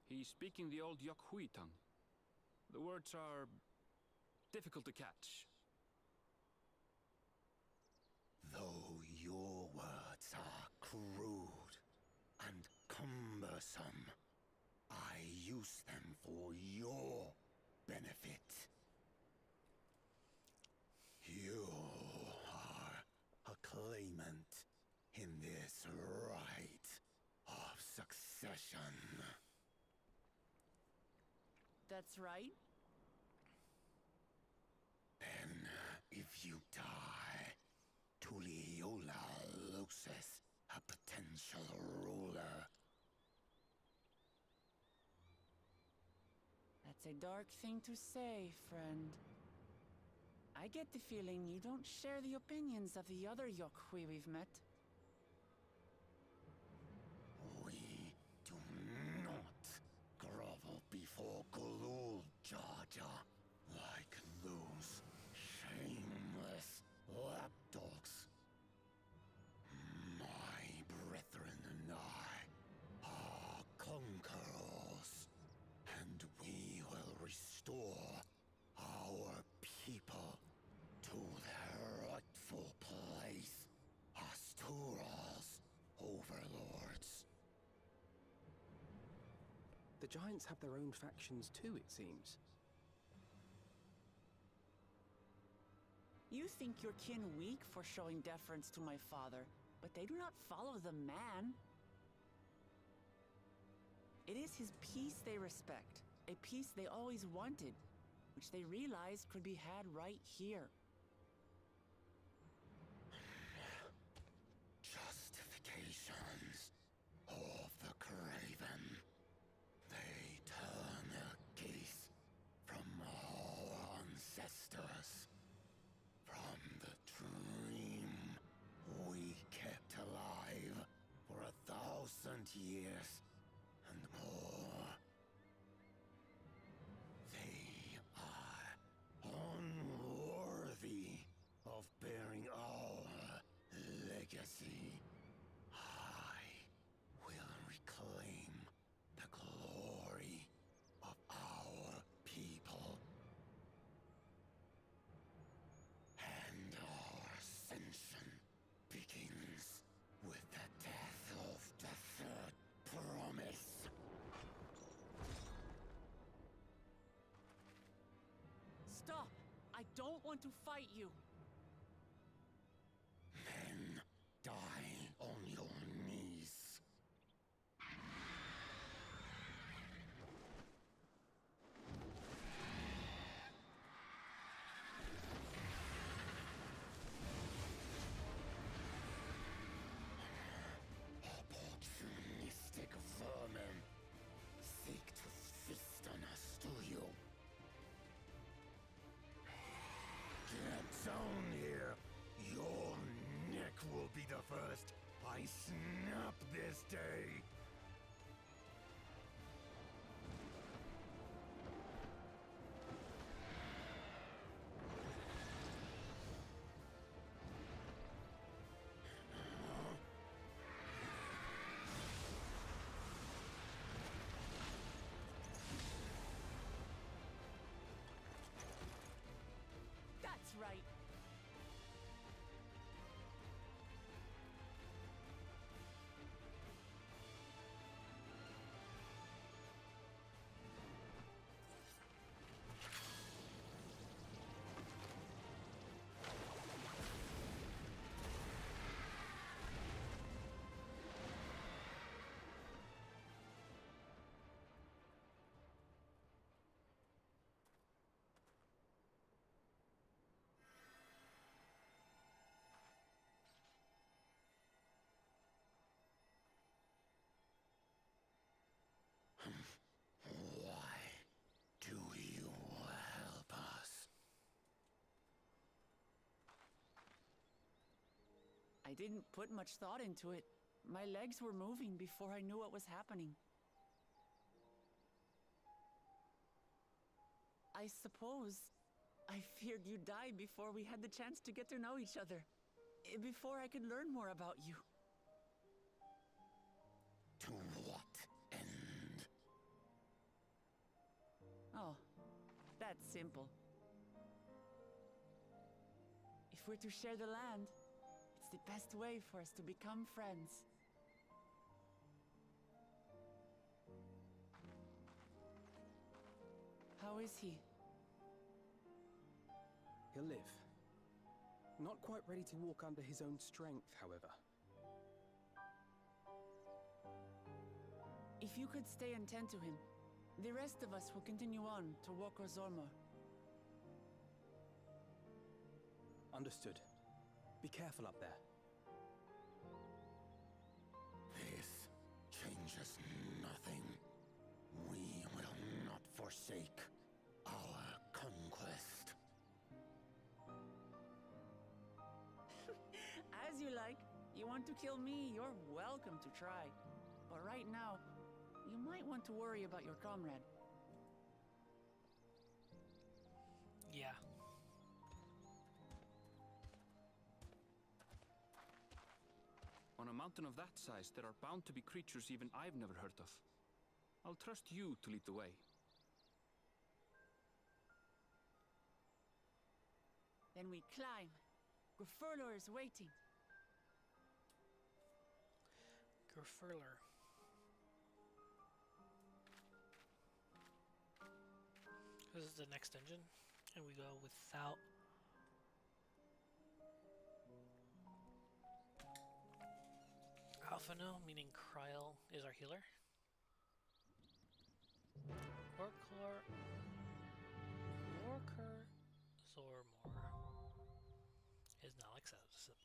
He's speaking the old Yokhui tongue. The words are difficult to catch. Though your words are crude and cumbersome, I use them for your benefit. You are a claimant in this right of succession. That's right. Then, if you die, Tuliola loses a potential ruler. That's a dark thing to say, friend. I get the feeling you don't share the opinions of the other Yokhui we've met. We do not grovel before Gulul, Jar Jar, like those shameless lapdogs. My brethren and I are conquerors, and we will restore our people to their rightful place as Tural's overlords. The giants have their own factions too, it seems. You think your kin weak for showing deference to my father, but they do not follow the man. It is his peace they respect, a peace they always wanted, which they realized could be had right here. Justifications of the craven. They turn their gaze from our ancestors, from the dream we kept alive for 1,000 years and more. They are unworthy of bearing our legacy. I will reclaim the glory of our people. And our ascension begins with the death of the third promise. Stop! I don't want to fight you! Then die on your knees. Opportunistic vermin seek to feast on us, do you? I snap this day. That's right. Why do you help us? I didn't put much thought into it. My legs were moving before I knew what was happening. I suppose I feared you'd die before we had the chance to get to know each other. Before I could learn more about you. To what end? Oh, that's simple. If we're to share the land, it's the best way for us to become friends. How is he? He'll live. Not quite ready to walk under his own strength, however. If you could stay and tend to him, the rest of us will continue on to Zormo. Understood. Be careful up there. This changes nothing. We will not forsake our conquest. As you like. You want to kill me, you're welcome to try. But right now, you might want to worry about your comrade. Yeah. On a mountain of that size, there are bound to be creatures even I've never heard of. I'll trust you to lead the way. Then we climb. Grufurler is waiting. Grufurler. This is the next engine, and we go without Alphano, meaning Kryl is our healer. Worker Zormor is now accessible.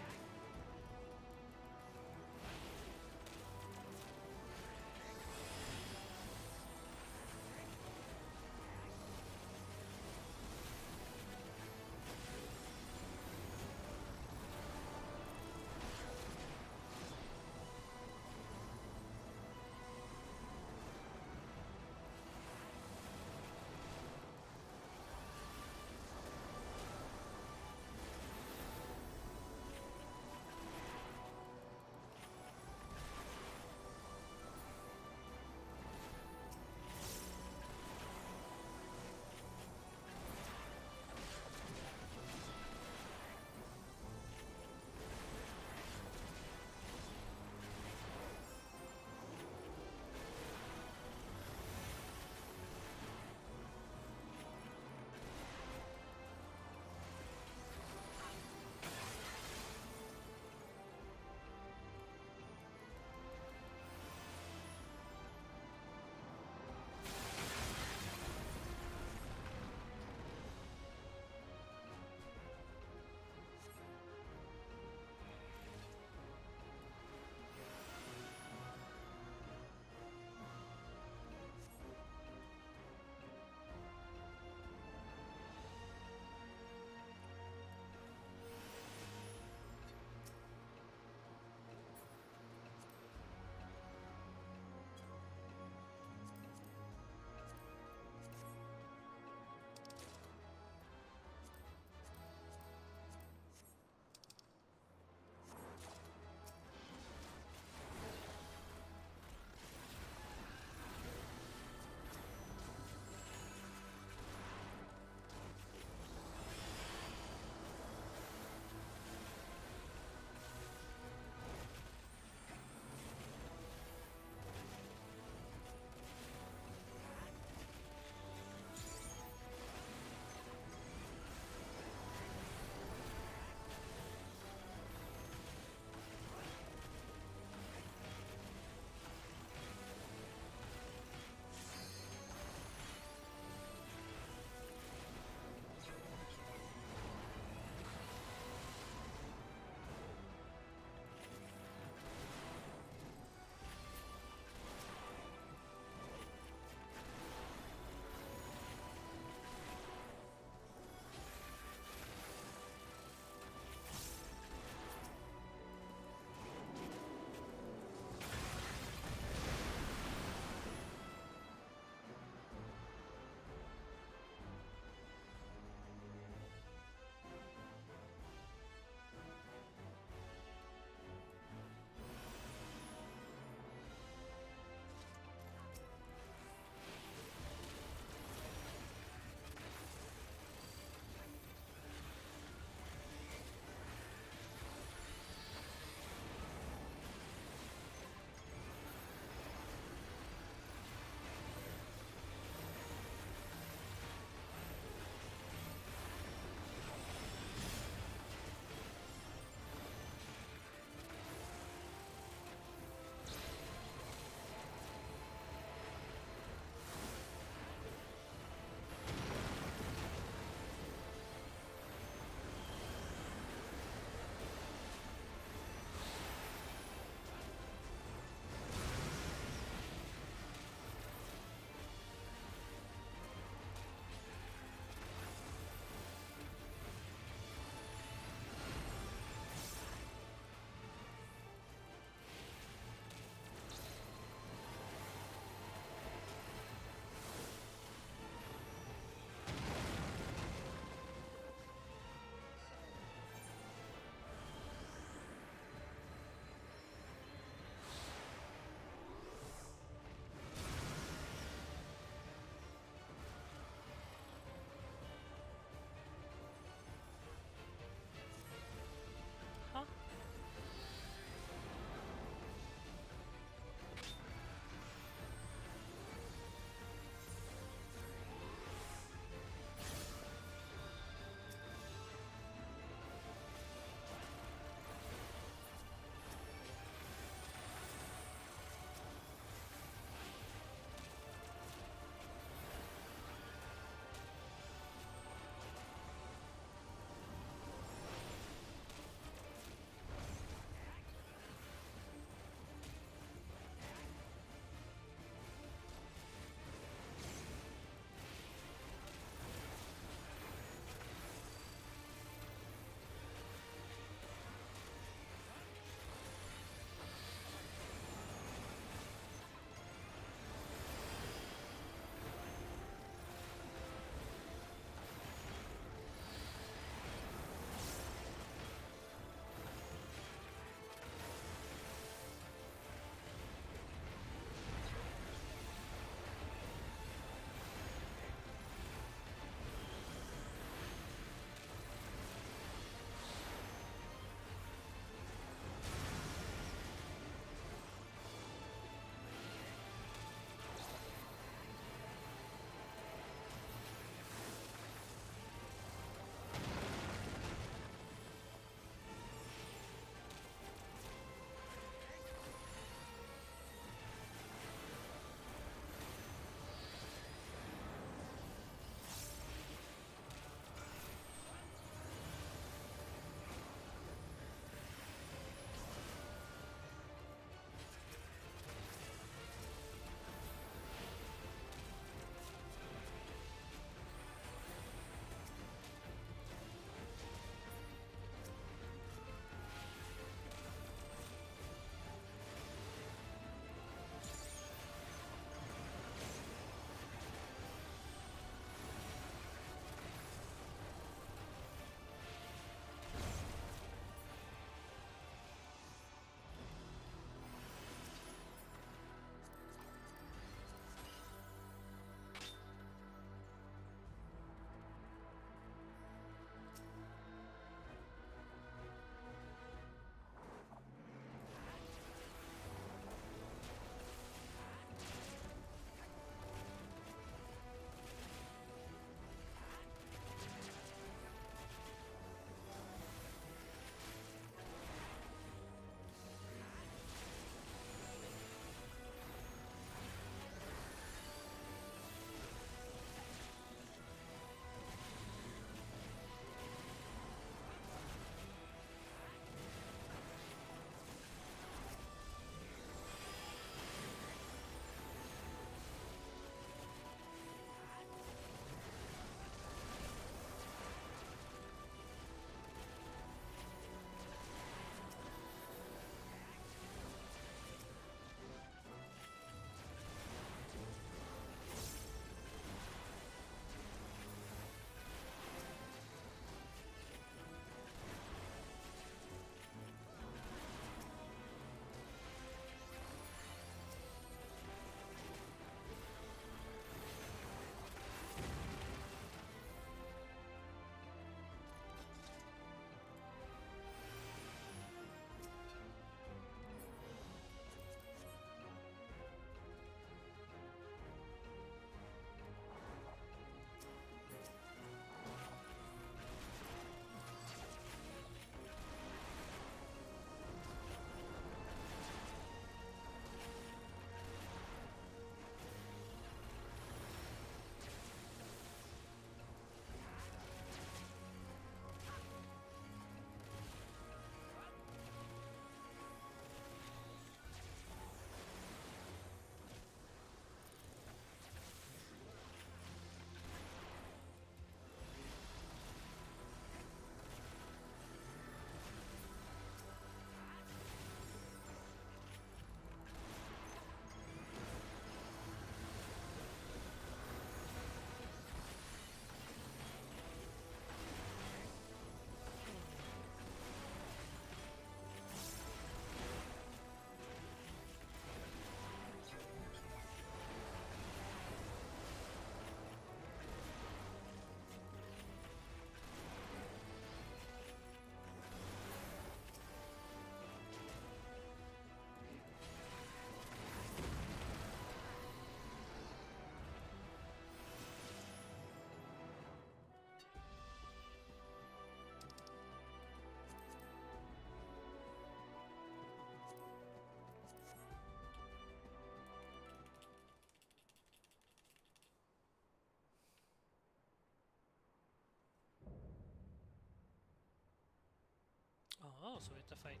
Oh, so we have to fight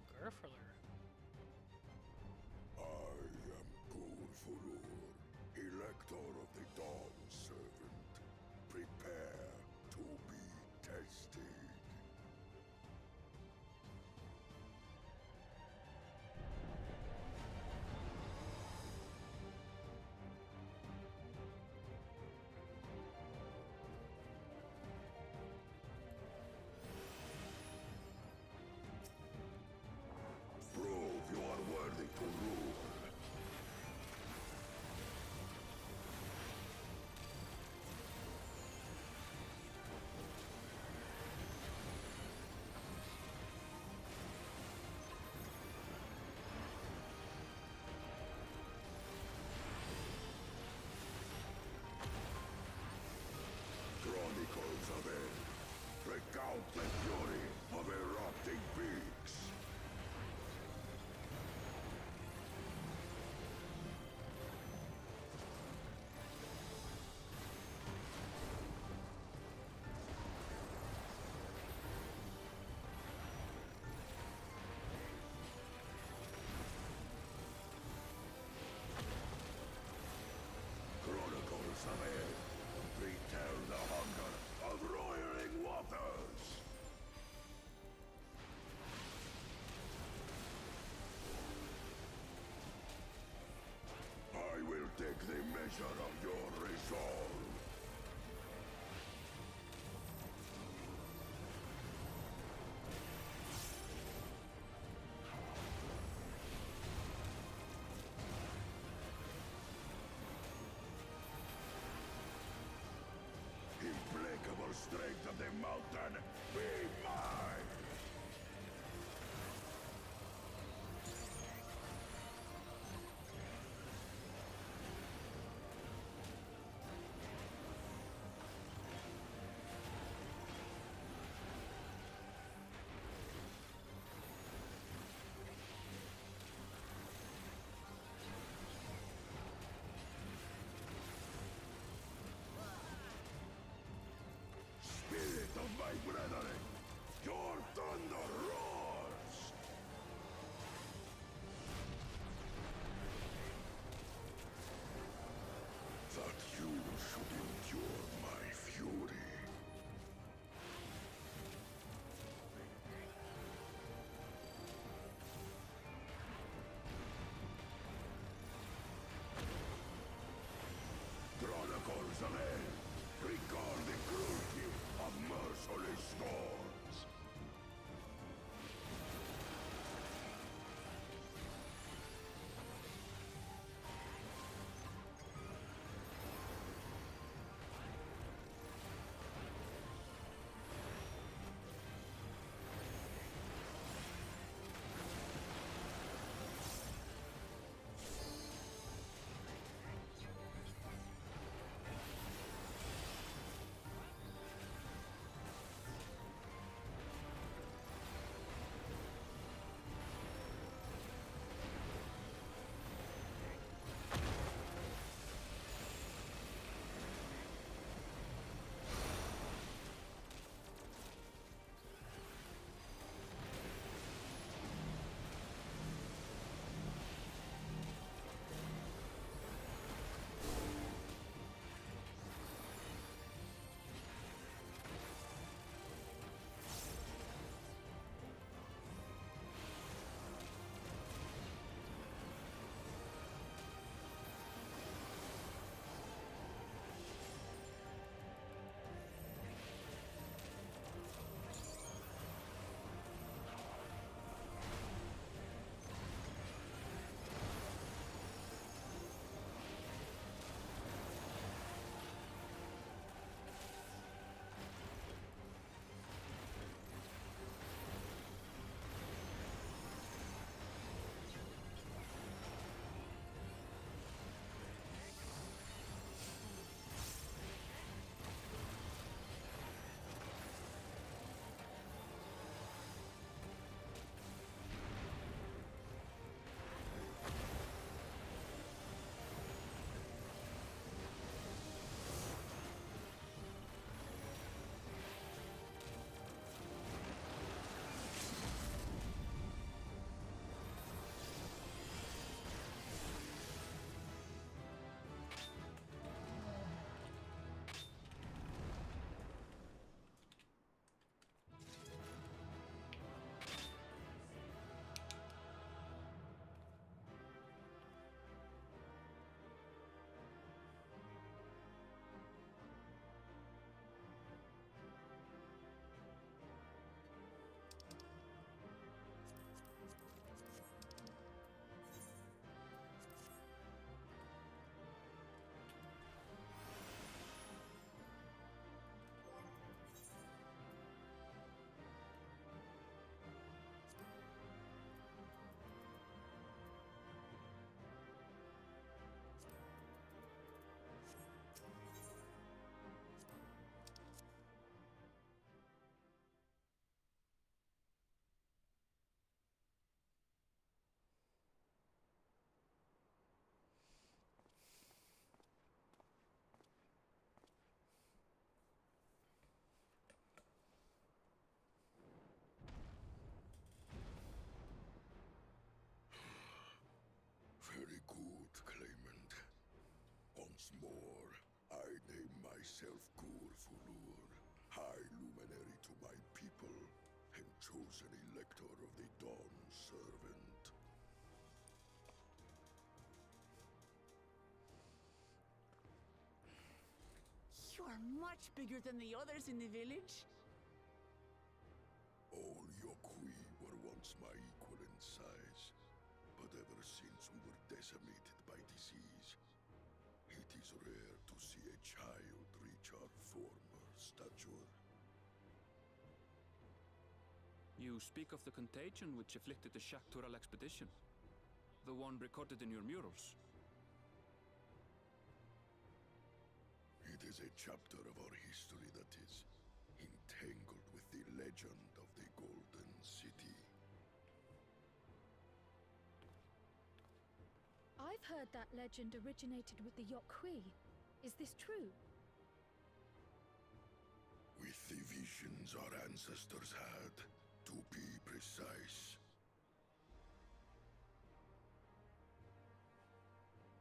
Gerfurler. I am Gurfurur, Elector of the Dawn Servant. Prepare to be tested. Prove you are worthy to rule. Chronicles of it. Recount the fury of erupting peaks. Chronicles of it. Retell the hunger of roiling waters. I will take the measure of your resolve. Implacable strength of the mountain, be mine! Once more, I name myself Gur Fulur, High Luminary to my people, and chosen Elector of the Dawn Servant. You are much bigger than the others in the village. All Yokui were once my equal in size, but ever since we were decimated by disease, it is rare to see a child reach our former stature. You speak of the contagion which afflicted the Shaktural expedition. The one recorded in your murals. It is a chapter of our history that is entangled with the legend of the Golden City. I've heard that legend originated with the Yokui. Is this true? With the visions our ancestors had, to be precise.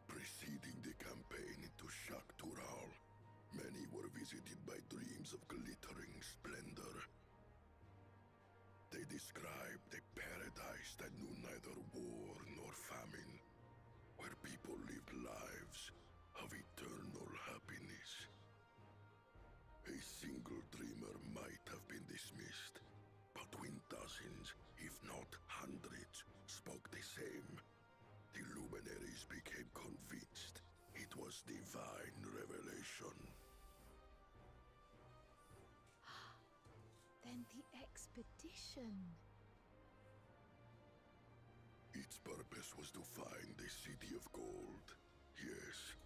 Preceding the campaign into Shaktural, many were visited by dreams of glittering splendor. They described a paradise that knew neither war nor famine, where people lived lives of eternal happiness. A single dreamer might have been dismissed, but when dozens, if not hundreds, spoke the same, the luminaries became convinced it was divine revelation. Then the expedition. Its purpose was to find the City of Gold. Yes,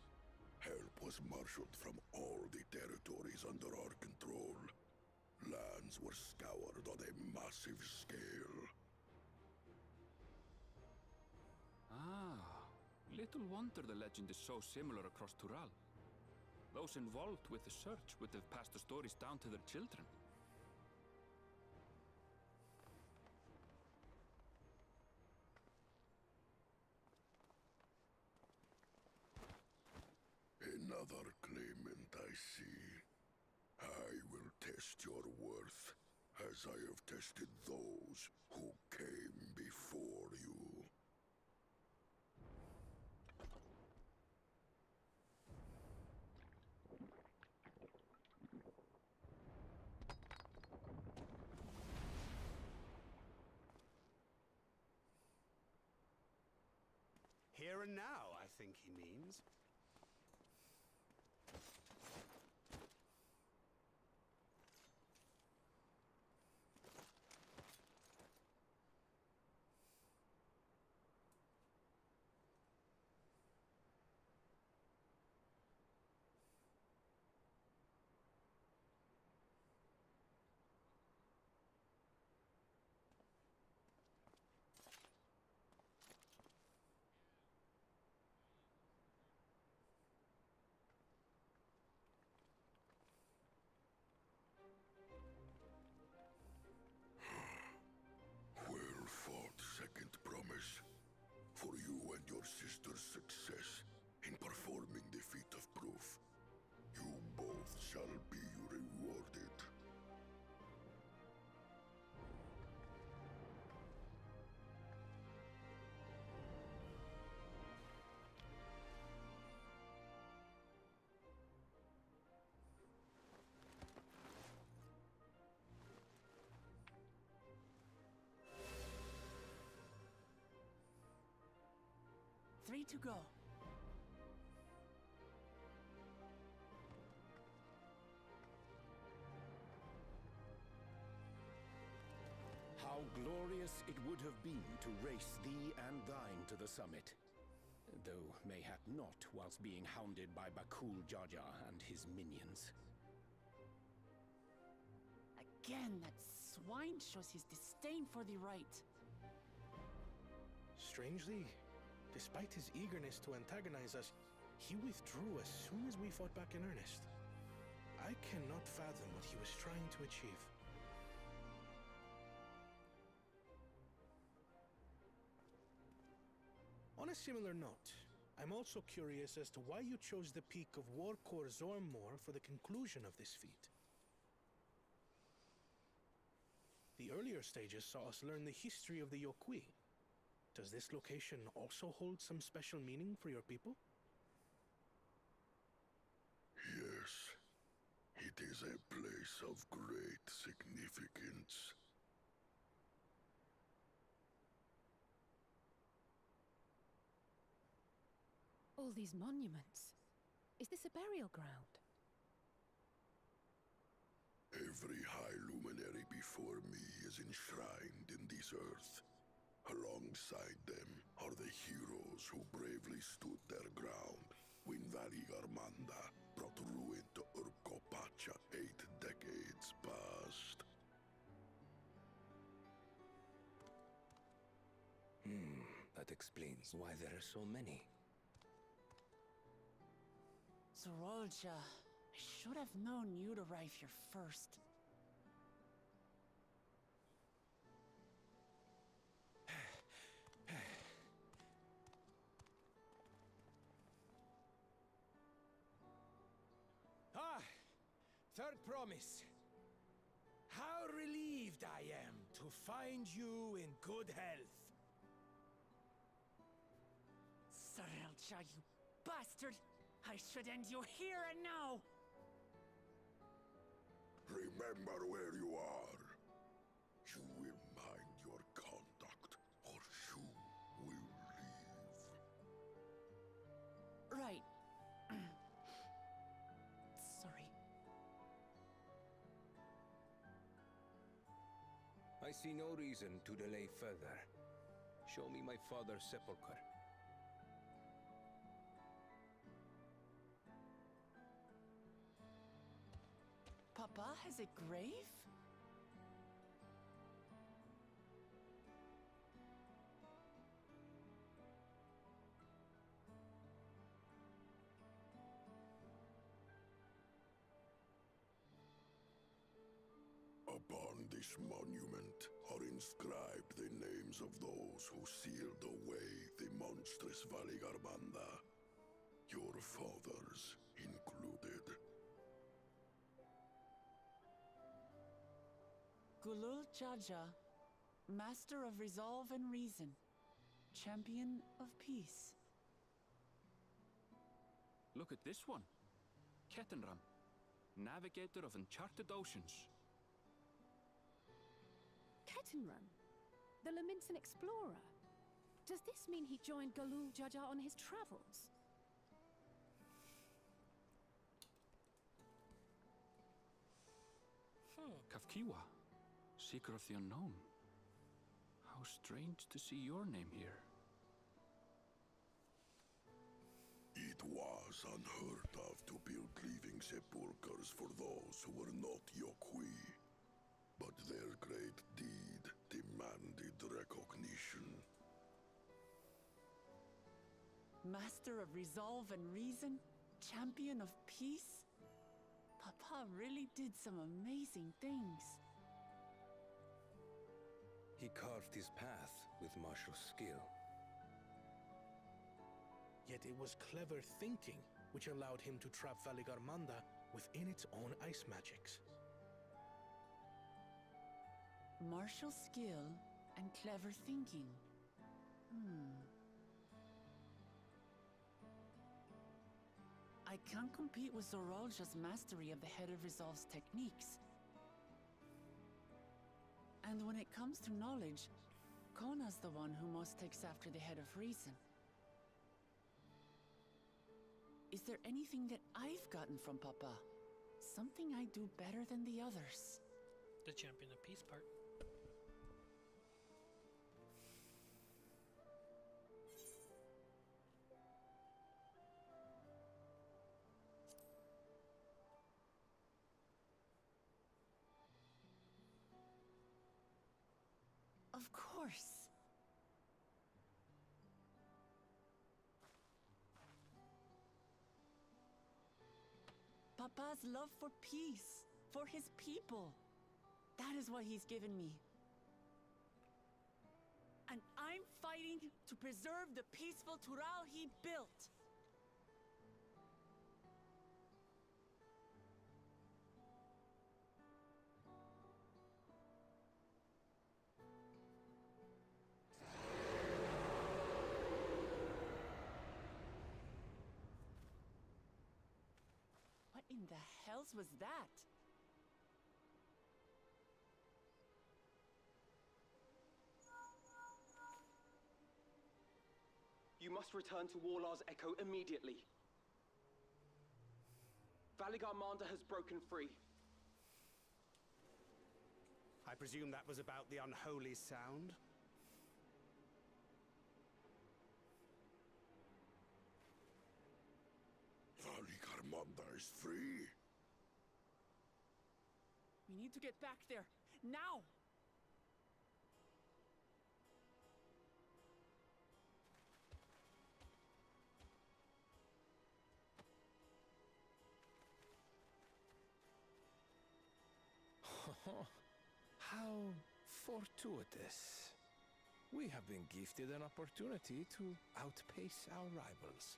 help was marshaled from all the territories under our control. Lands were scoured on a massive scale. Ah, little wonder the legend is so similar across Tural. Those involved with the search would have passed the stories down to their children. Another claimant, I see. I will test your worth, as I have tested those who came before you. Here and now, I think he means. Well fought, second promise. For you and your sister's success in performing the feat of proof. You both shall be rewarded. Three to go. How glorious it would have been to race thee and thine to the summit. Though mayhap not whilst being hounded by Bakul Jaja and his minions. Again, that swine shows his disdain for the right. Strangely, despite his eagerness to antagonize us, he withdrew as soon as we fought back in earnest. I cannot fathom what he was trying to achieve. On a similar note, I'm also curious as to why you chose the peak of Warkor Zormor for the conclusion of this feat. The earlier stages saw us learn the history of the Yokui. Does this location also hold some special meaning for your people? Yes, it is a place of great significance. All these monuments. Is this a burial ground? Every high luminary before me is enshrined in this earth. Alongside them are the heroes who bravely stood their ground when Valigarmanda brought ruin to Urkopacha 8 decades past. That explains why there are so many. Zorolja, I should have known you'd arrive here first. Third promise. How relieved I am to find you in good health. Zorolja, you bastard! I should end you here and now! Remember where you are. You will mind your conduct, or you will leave. Right. Sorry. I see no reason to delay further. Show me my father's sepulchre. Papa has a grave? Upon this monument are inscribed the names of those who sealed away the monstrous Valigarmanda, your fathers included. Gulul Jaja, Master of Resolve and Reason, Champion of Peace. Look at this one. Kettenram, Navigator of Uncharted Oceans. Kettenrun, the Laminsan explorer. Does this mean he joined Galul Jaja on his travels? Kafkiwa, Seeker of the Unknown. How strange to see your name here. It was unheard of to build living sepulchres for those who were not Yokui. But their great deed demanded recognition. Master of Resolve and Reason, Champion of Peace? Papa really did some amazing things. He carved his path with martial skill. Yet it was clever thinking which allowed him to trap Valigarmanda within its own ice magics. Martial skill and clever thinking. I can't compete with Zorolja's mastery of the Head of Resolve's techniques. And when it comes to knowledge, Kona's the one who most takes after the Head of Reason. Is there anything that I've gotten from Papa? Something I do better than the others? The Champion of Peace part. Of course. Papa's love for peace, for his people. That is what he's given me. And I I'm fighting to preserve the peaceful Tural he built. What in the hells was that? You must return to Warlar's Echo immediately. Valigarmanda has broken free. I presume that was about the unholy sound? Valigarmanda is free. We need to get back there, now! How fortuitous. We have been gifted an opportunity to outpace our rivals.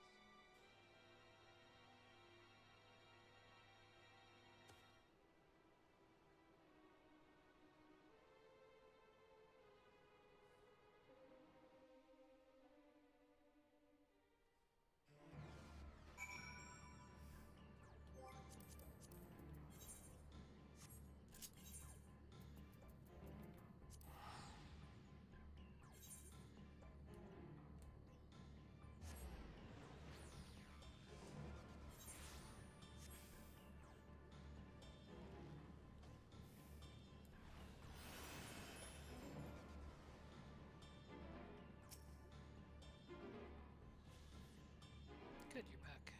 Good, you're back.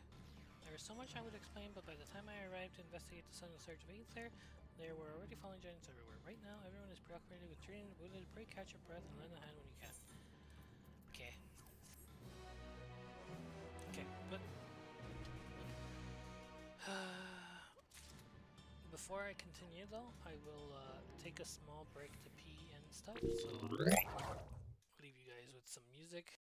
There is so much I would explain, but by the time I arrived to investigate the sudden surge of aids there were already falling giants everywhere. Right now, everyone is preoccupied with treating the wounded. Pray catch your breath and lend a hand when you can. Okay. Okay, but... before I continue, though, I will take a small break to pee and stuff, so I'll leave you guys with some music.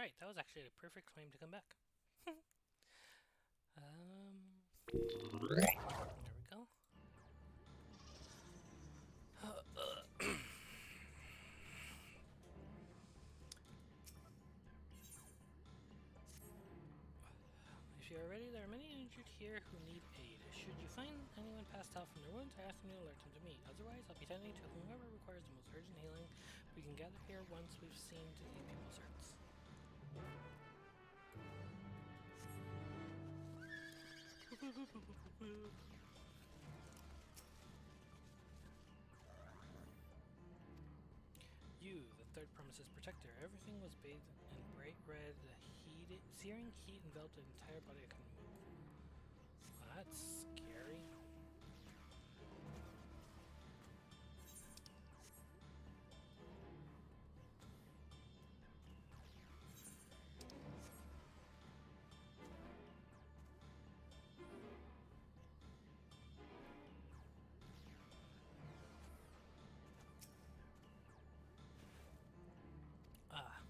Alright, that was actually a perfect claim to come back. There we go. If you are ready, there are many injured here who need aid. Should you find anyone passed out from their wounds, I ask you to alert them to me. Otherwise, I'll be tending to whomever requires the most urgent healing. We can gather here once we've seen to these people's hurts. You, the third premises protector. Everything was bathed in bright red. The searing heat enveloped the entire body. I couldn't move. Well, that's scary.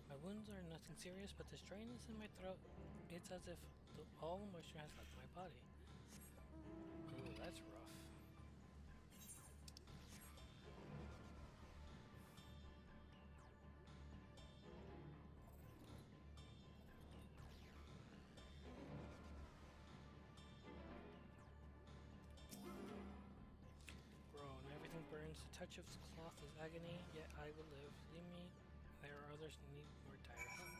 My wounds are nothing serious, but this dryness in my throat, it's as if all the moisture has left my body. Ooh, that's rough. Groan, everything burns. The touch of cloth is agony, yet I will live. Leave me. There are others who need more dire help.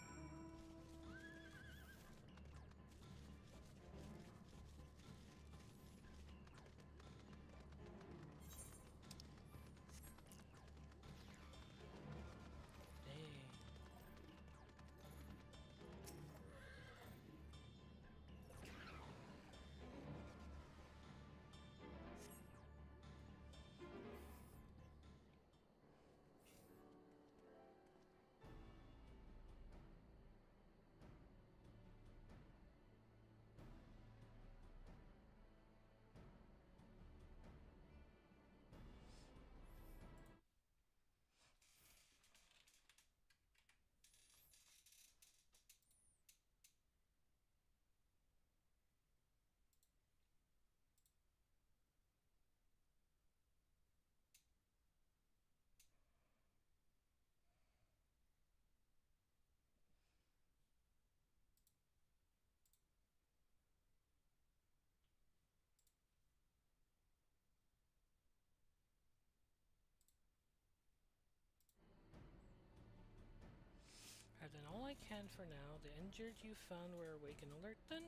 I've done all I can for now. The injured you found were awake and alert then?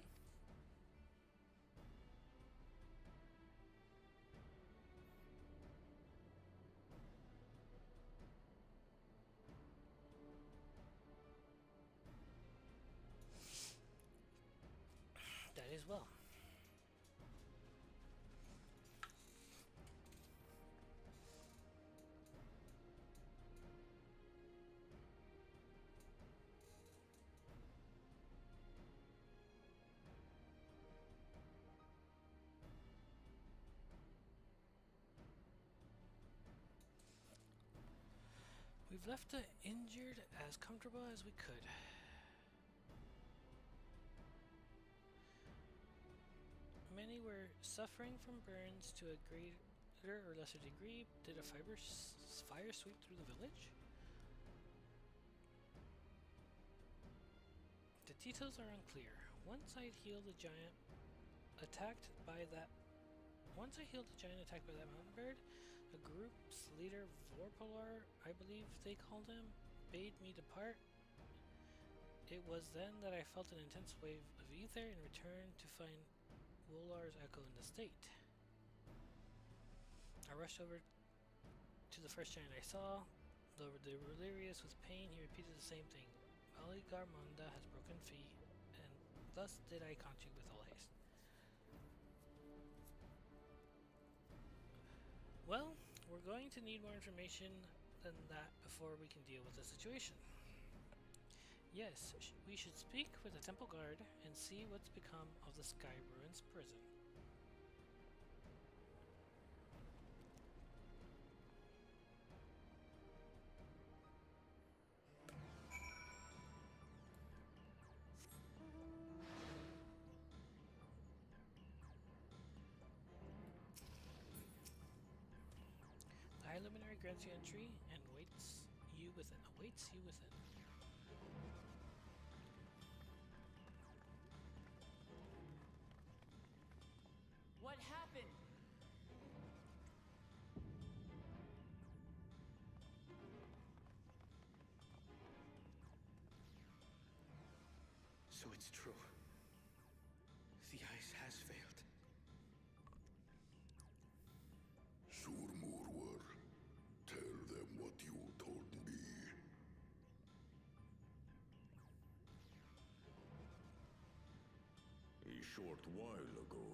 That is well. We've left the injured as comfortable as we could. Many were suffering from burns to a greater or lesser degree. Did a fire sweep through the village? The details are unclear. Once I healed the giant attacked by that mountain bird, the group's leader, Vorpolar, I believe they called him, bade me depart. It was then that I felt an intense wave of ether and returned to find Wolar's echo in the state. I rushed over to the first giant I saw. Though delirious with pain, he repeated the same thing. Valigarmonda has broken fee, and thus did I conjure with all haste. Well, we're going to need more information than that before we can deal with the situation. Yes, we should speak with the temple guard and see what's become of the Sky Ruins prison. grants you entry and awaits you within. Awaits you within. What happened? So it's true. The ice has failed. Surmurwar, tell them what you told me. A short while ago,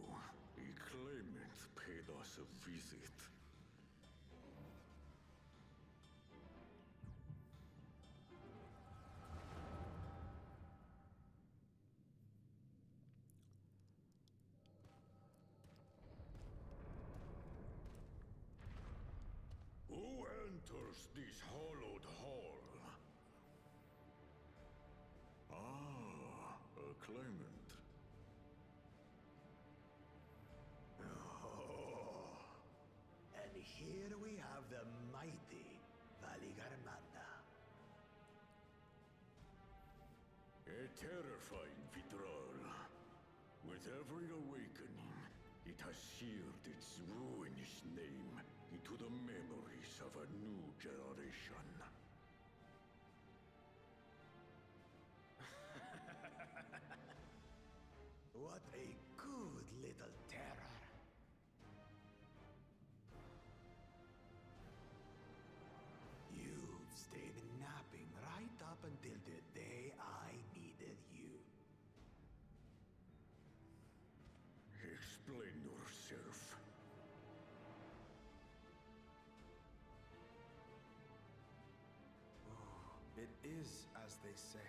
a claimant paid us a visit. Who enters this hallowed hall? Ah, a claimant. Oh, and here we have the mighty Valigarmanda. A terrifying Vitral. With every awakening, it has seared its ruinous name into the memories of a new generation. What a good little terror. You've stayed napping right up until the day I needed you. Explain yourself. It is as they say.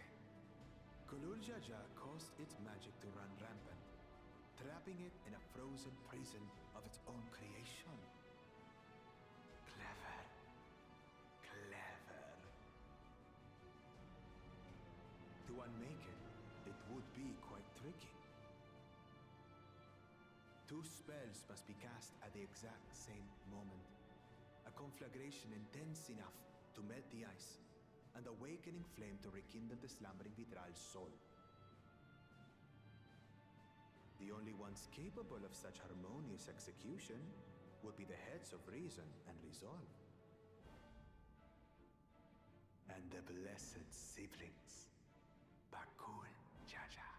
Kulul Jaja caused its magic to run rampant, trapping it in a frozen prison of its own creation. Clever. Clever. To unmake it, it would be quite tricky. Two spells must be cast at the exact same moment. A conflagration intense enough to melt the ice, and awakening flame to rekindle the slumbering Vitral's soul. The only ones capable of such harmonious execution would be the heads of reason and resolve. And the blessed siblings, Bakul Jaja.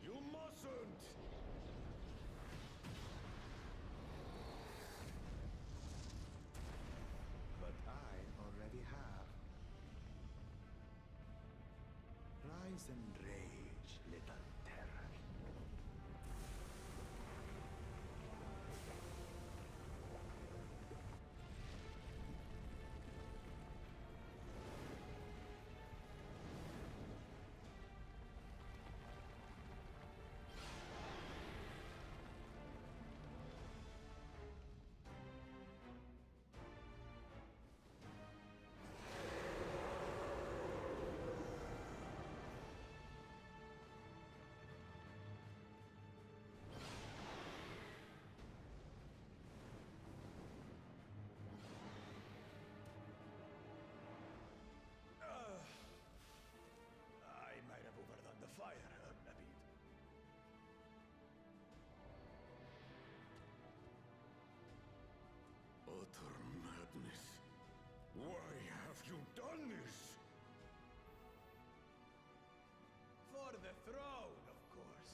You mustn't! But I already have. Rise and rage, little terror. I might have overdone the fire a bit. Utter madness. Why have you done this? For the throne, of course.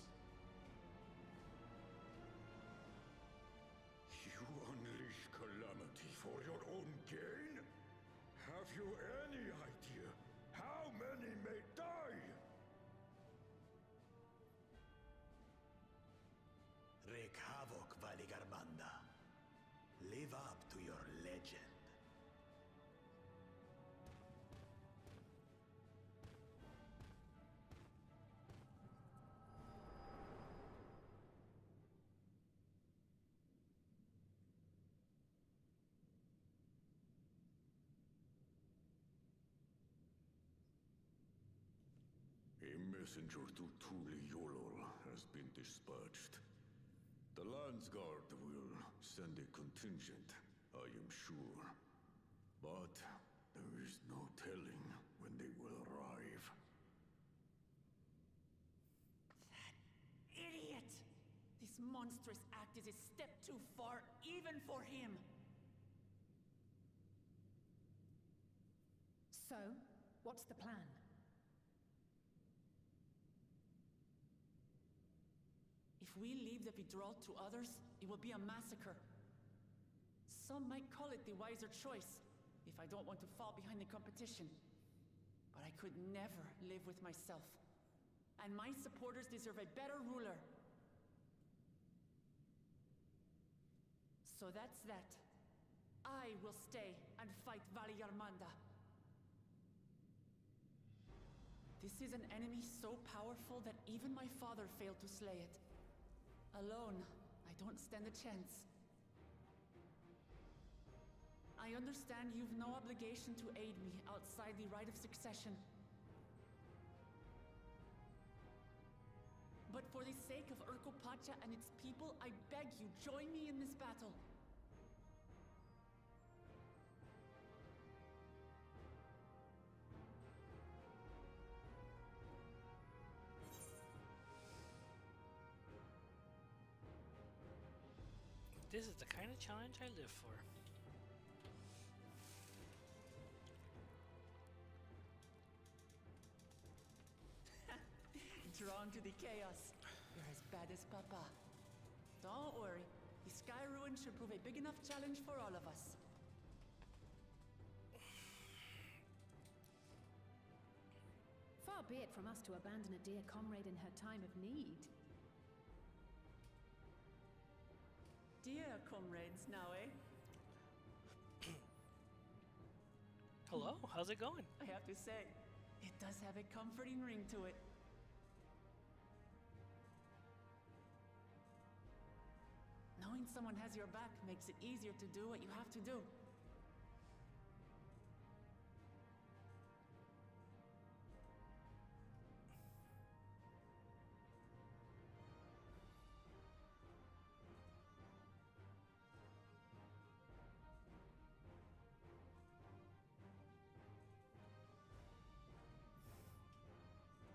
You unleash calamity for your own gain? Have you any idea how many may die? Wreak havoc, Valigarmanda. Live up to your legend. messenger to Tuli Yolol has been dispatched. The Landsguard will send a contingent, I am sure. But there is no telling when they will arrive. Idiot! This monstrous act is a step too far, even for him. So, what's the plan? If we leave the Vidral to others, it will be a massacre. Some might call it the wiser choice, if I don't want to fall behind the competition. But I could never live with myself. And my supporters deserve a better ruler. So that's that. I will stay and fight Valigarmanda. This is an enemy so powerful that even my father failed to slay it. Alone, I don't stand a chance. I understand you've no obligation to aid me outside the rite of succession. But for the sake of Urkopacha and its people, I beg you, join me in this battle. This is the kind of challenge I live for. Drawn to the chaos. You're as bad as Papa. Don't worry. The Sky Ruin should prove a big enough challenge for all of us. Far be it from us to abandon a dear comrade in her time of need. Dear comrades now, eh? Hello, how's it going? I have to say, it does have a comforting ring to it. Knowing someone has your back makes it easier to do what you have to do.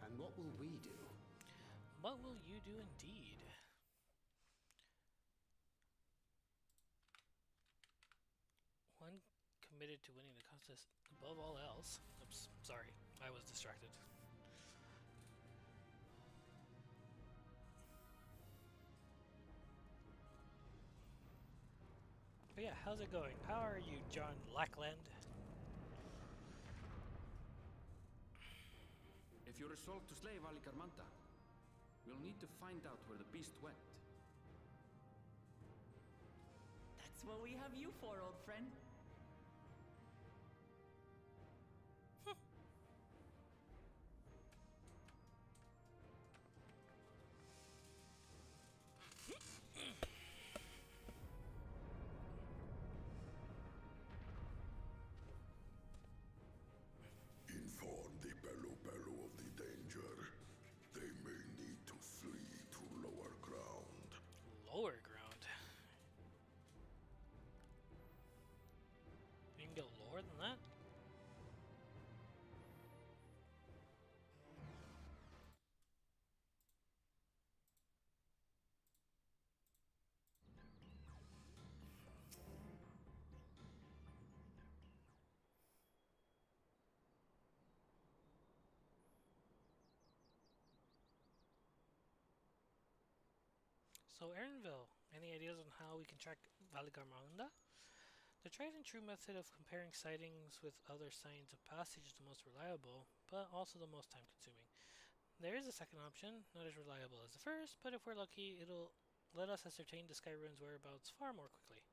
And what will we do? What will you do indeed? One committed to winning the contest above all else. Oops, sorry, I was distracted. But yeah, how's it going? How are you, John Lackland? If you resolve to slay Valigarmanda, we'll need to find out where the beast went. That's what we have you for, old friend. Inform the Bello Bello of the danger. They may need to flee to lower ground. Lower ground? You can go lower than that? So Erinville, any ideas on how we can track Valigarmanda? The tried and true method of comparing sightings with other signs of passage is the most reliable, but also the most time consuming. There is a second option, not as reliable as the first, but if we're lucky, it'll let us ascertain the Sky Ruin's whereabouts far more quickly.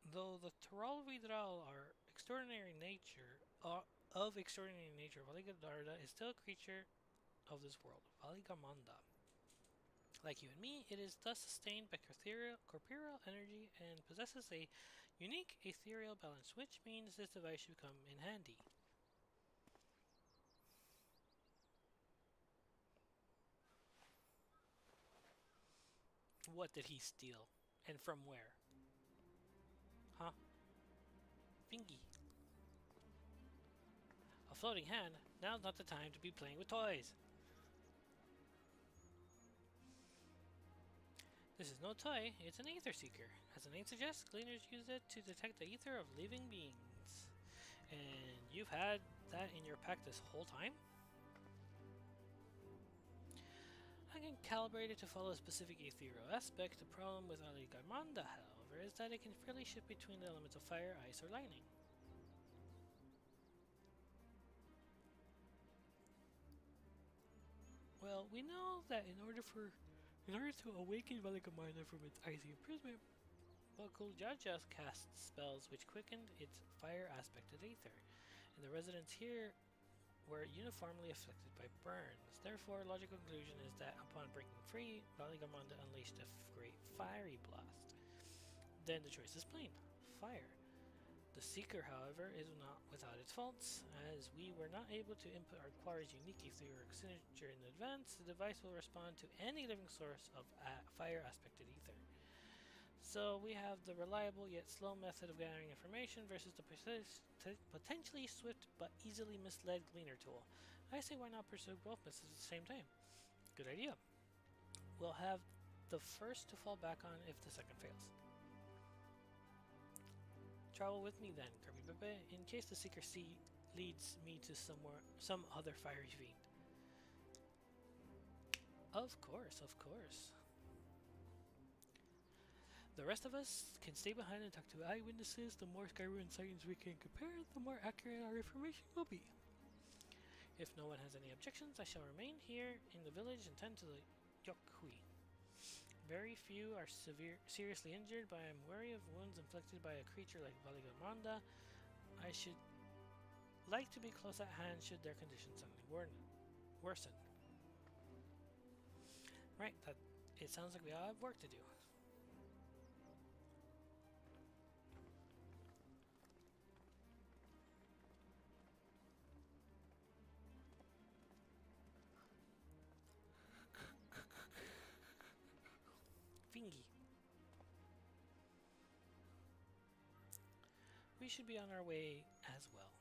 Though the Taral Vidral are extraordinary nature, Valigarmanda is still a creature of this world, Valigarmanda. Like you and me, it is thus sustained by corporeal energy and possesses a unique ethereal balance, which means this device should come in handy. What did he steal? And from where? Huh? Fingy. A floating hand? Now's not the time to be playing with toys. This is no toy, it's an ether seeker. As the name suggests, gleaners use it to detect the ether of living beings. And you've had that in your pack this whole time? I can calibrate it to follow a specific ethereal aspect. The problem with Aligarmanda, however, is that it can freely shift between the elements of fire, ice, or lightning. Well, we know that in order to awaken Aligarmanda from its icy imprisonment, Bakul Jaja casts spells which quickened its fire aspected ether, and the residents here were uniformly afflicted by burns. Therefore, logical conclusion is that upon breaking free, Aligarmanda unleashed a great fiery blast. Then the choice is plain: fire. The Seeker, however, is not without its faults. As we were not able to input our Quarry's unique etheric signature in advance, the device will respond to any living source of fire-aspected ether. So we have the reliable yet slow method of gathering information versus the potentially swift but easily misled Gleaner tool. I say why not pursue both methods at the same time? Good idea. We'll have the first to fall back on if the second fails. Travel with me then, Kirby Pepe, in case the Seeker Sea leads me to some other fiery fiend. Of course, of course. The rest of us can stay behind and talk to eyewitnesses. The more Skyruin sightings we can compare, the more accurate our information will be. If no one has any objections, I shall remain here in the village and tend to the Yokhui. Very few are seriously injured, but I am wary of wounds inflicted by a creature like Aligarmanda. I should like to be close at hand should their condition suddenly worsen. Right, it sounds like we all have work to do. Fingy. We should be on our way as well.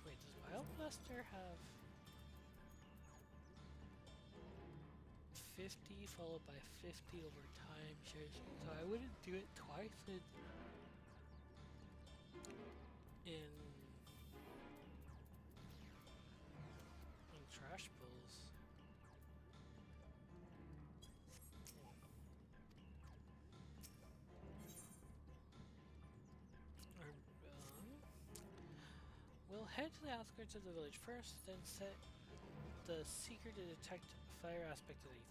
Wait, does Wildblaster have 50 followed by 50 over time? So I wouldn't do it twice in trash pulls. We'll head to the outskirts of the village first, then set the Seeker to detect fire aspected ether.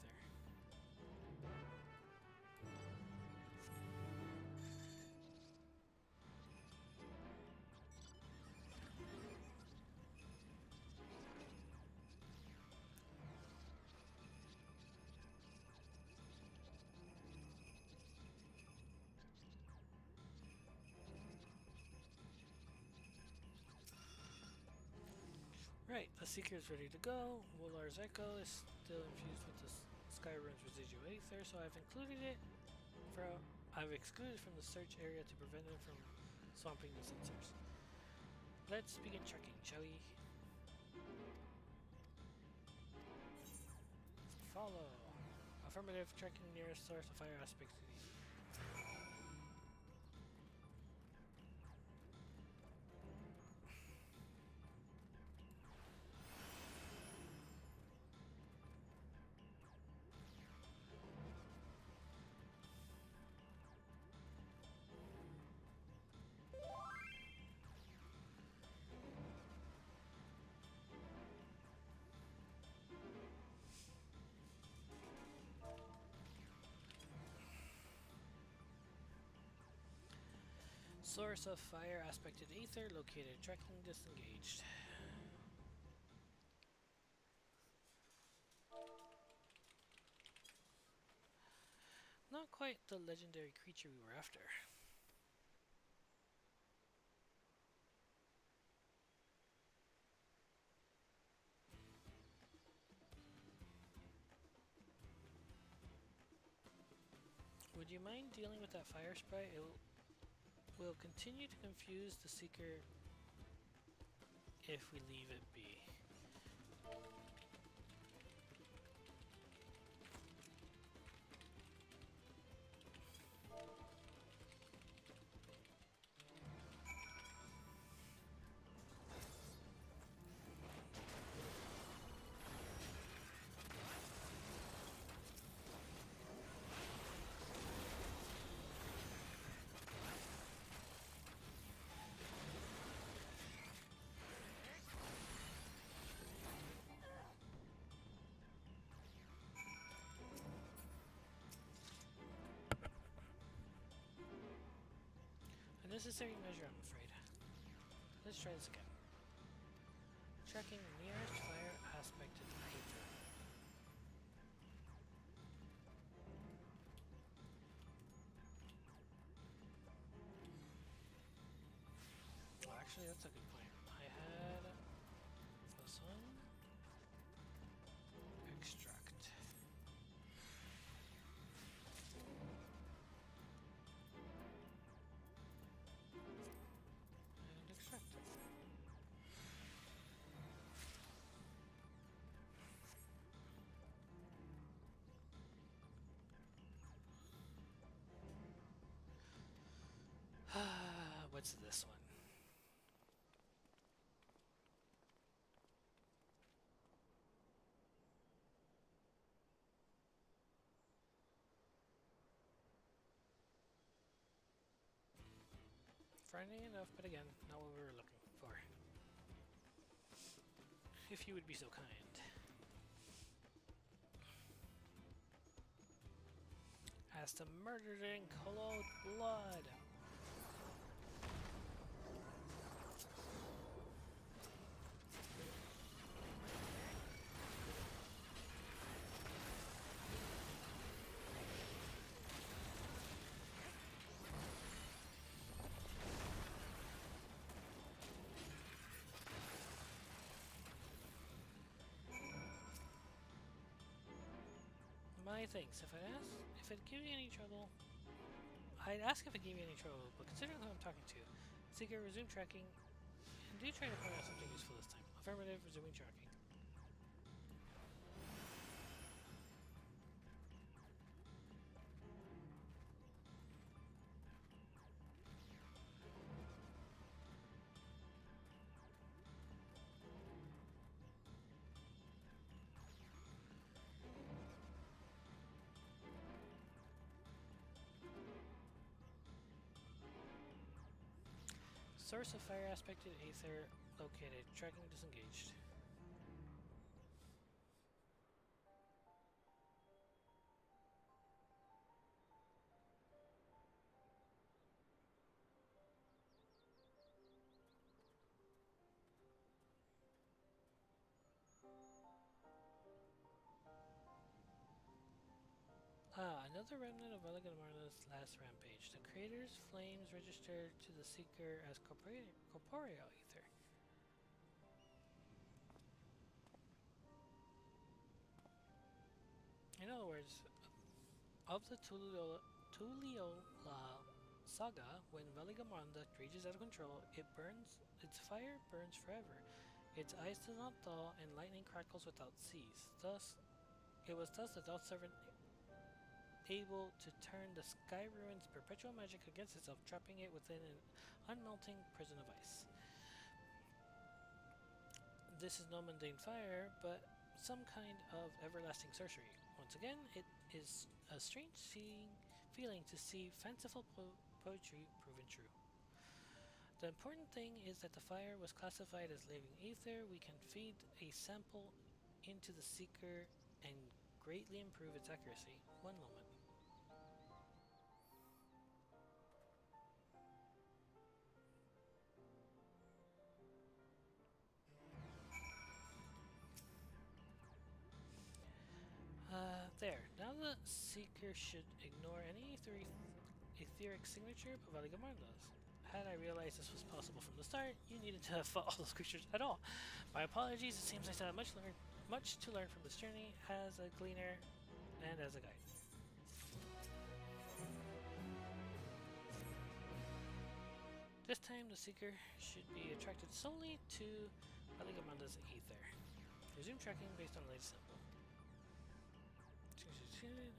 Right, the Seeker is ready to go. Wolar's Echo is still infused with the Skyruin's residual ether, so I've excluded from the search area to prevent them from swamping the sensors. Let's begin checking, shall we? Follow. Affirmative, tracking nearest source of fire aspects to the Source of fire aspected ether located. Tracking disengaged. Not quite the legendary creature we were after. Would you mind dealing with that fire sprite? It will continue to confuse the seeker if we leave it be. Unnecessary measure, I'm afraid. Let's try this again. Tracking nearest fire aspected ether. Well, actually, that's a good point. I had this one. Extract. And extract it. What's this one? Frightening enough, but again, not what we were looking for. If you would be so kind. As to murdered in cold blood. My thanks. If it gives you any trouble, I'd ask if it gave you any trouble, but considering who I'm talking to, Seeker, resume tracking, and do try to point out something useful this time. Affirmative, resuming tracking. Source of fire aspected ether located. Tracking disengaged. Another remnant of Veligamarna's last rampage. The crater's flames registered to the Seeker as corporeal ether. In other words, of the Tuliola saga, when Veligamarna rages out of control, its fire burns forever. Its ice does not thaw, and lightning crackles without cease. It was thus the Dawn Servant able to turn the Sky Ruin's perpetual magic against itself, trapping it within an unmelting prison of ice. This is no mundane fire, but some kind of everlasting sorcery. Once again, it is a strange feeling to see fanciful poetry proven true. The important thing is that the fire was classified as living ether. We can feed a sample into the Seeker and greatly improve its accuracy. One moment. Seeker should ignore any etheric signature of Valigamarda's. Had I realized this was possible from the start, you needed to have fought all those creatures at all. My apologies, it seems I still have much to learn from this journey as a gleaner and as a guide. This time, the Seeker should be attracted solely to Valigamanda's ether. Resume tracking based on the latest symbol.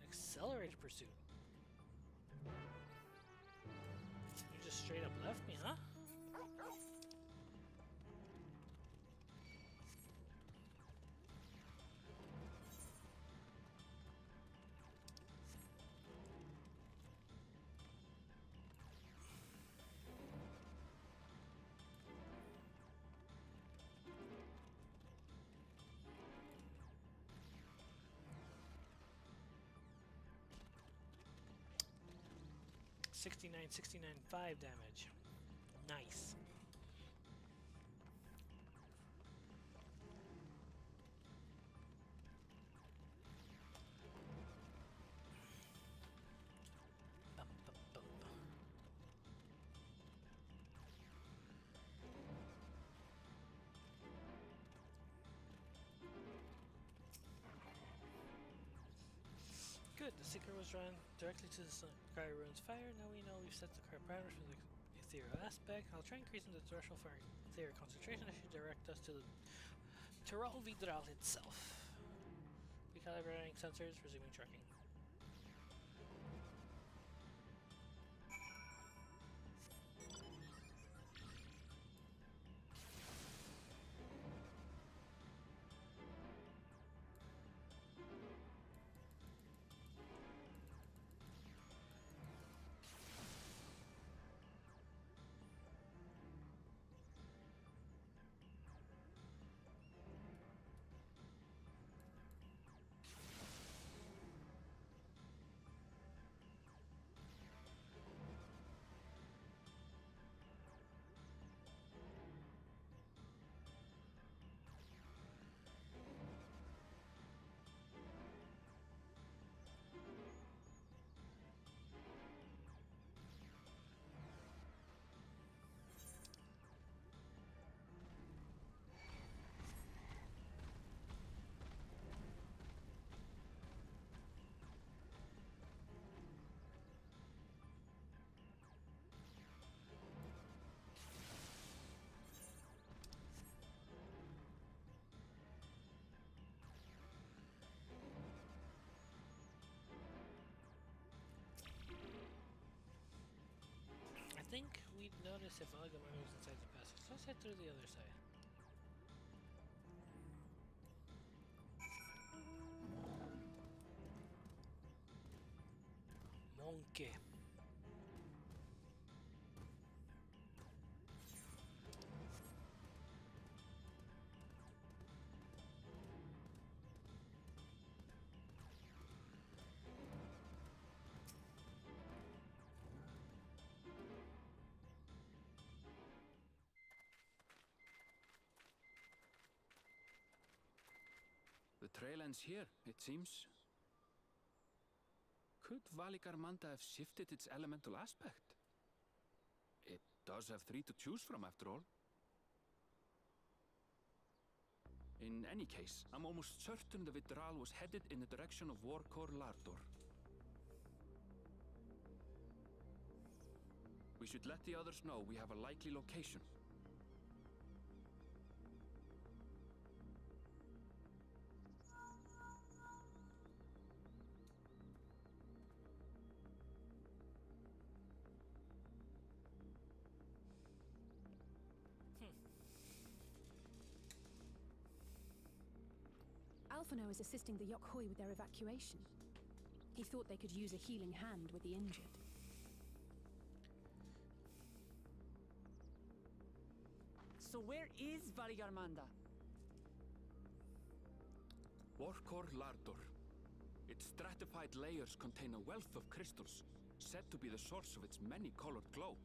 Accelerated pursuit. You just straight up left me, huh? 5 damage. Nice. Good, the Seeker was drawn directly to the Sky Rune's fire. Now we know we've set the correct parameters for the ethereal aspect. I'll try increasing the threshold for ethereal concentration. That should direct us to the Tyral Vidral itself. Recalibrating sensors, resuming tracking. I think we'd notice if Valigamar was inside the passage. Let's head through the other side. Monkey. The trail ends here, it seems. Could Valigarmanda have shifted its elemental aspect? It does have 3 to choose from, after all. In any case, I'm almost certain the Vidral was headed in the direction of Warkor Lardor. We should let the others know we have a likely location. Alphino is assisting the Yokhoi with their evacuation. He thought they could use a healing hand with the injured. So where is Valigarmanda? Warkor Lardor. Its stratified layers contain a wealth of crystals, said to be the source of its many-colored glow.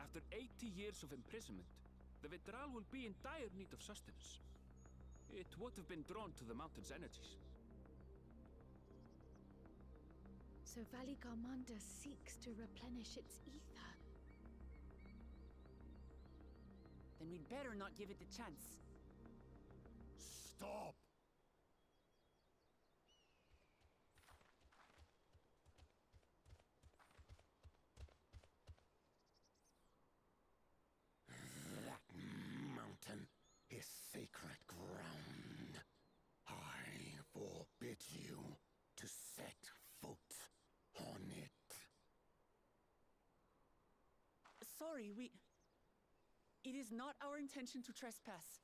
After 80 years of imprisonment, the Vidral will be in dire need of sustenance. It would have been drawn to the mountain's energies. So Valley Garmanda seeks to replenish its ether. Then we'd better not give it the chance. Stop! That mountain is sacred ground. I forbid you to set foot on it. Sorry, it is not our intention to trespass.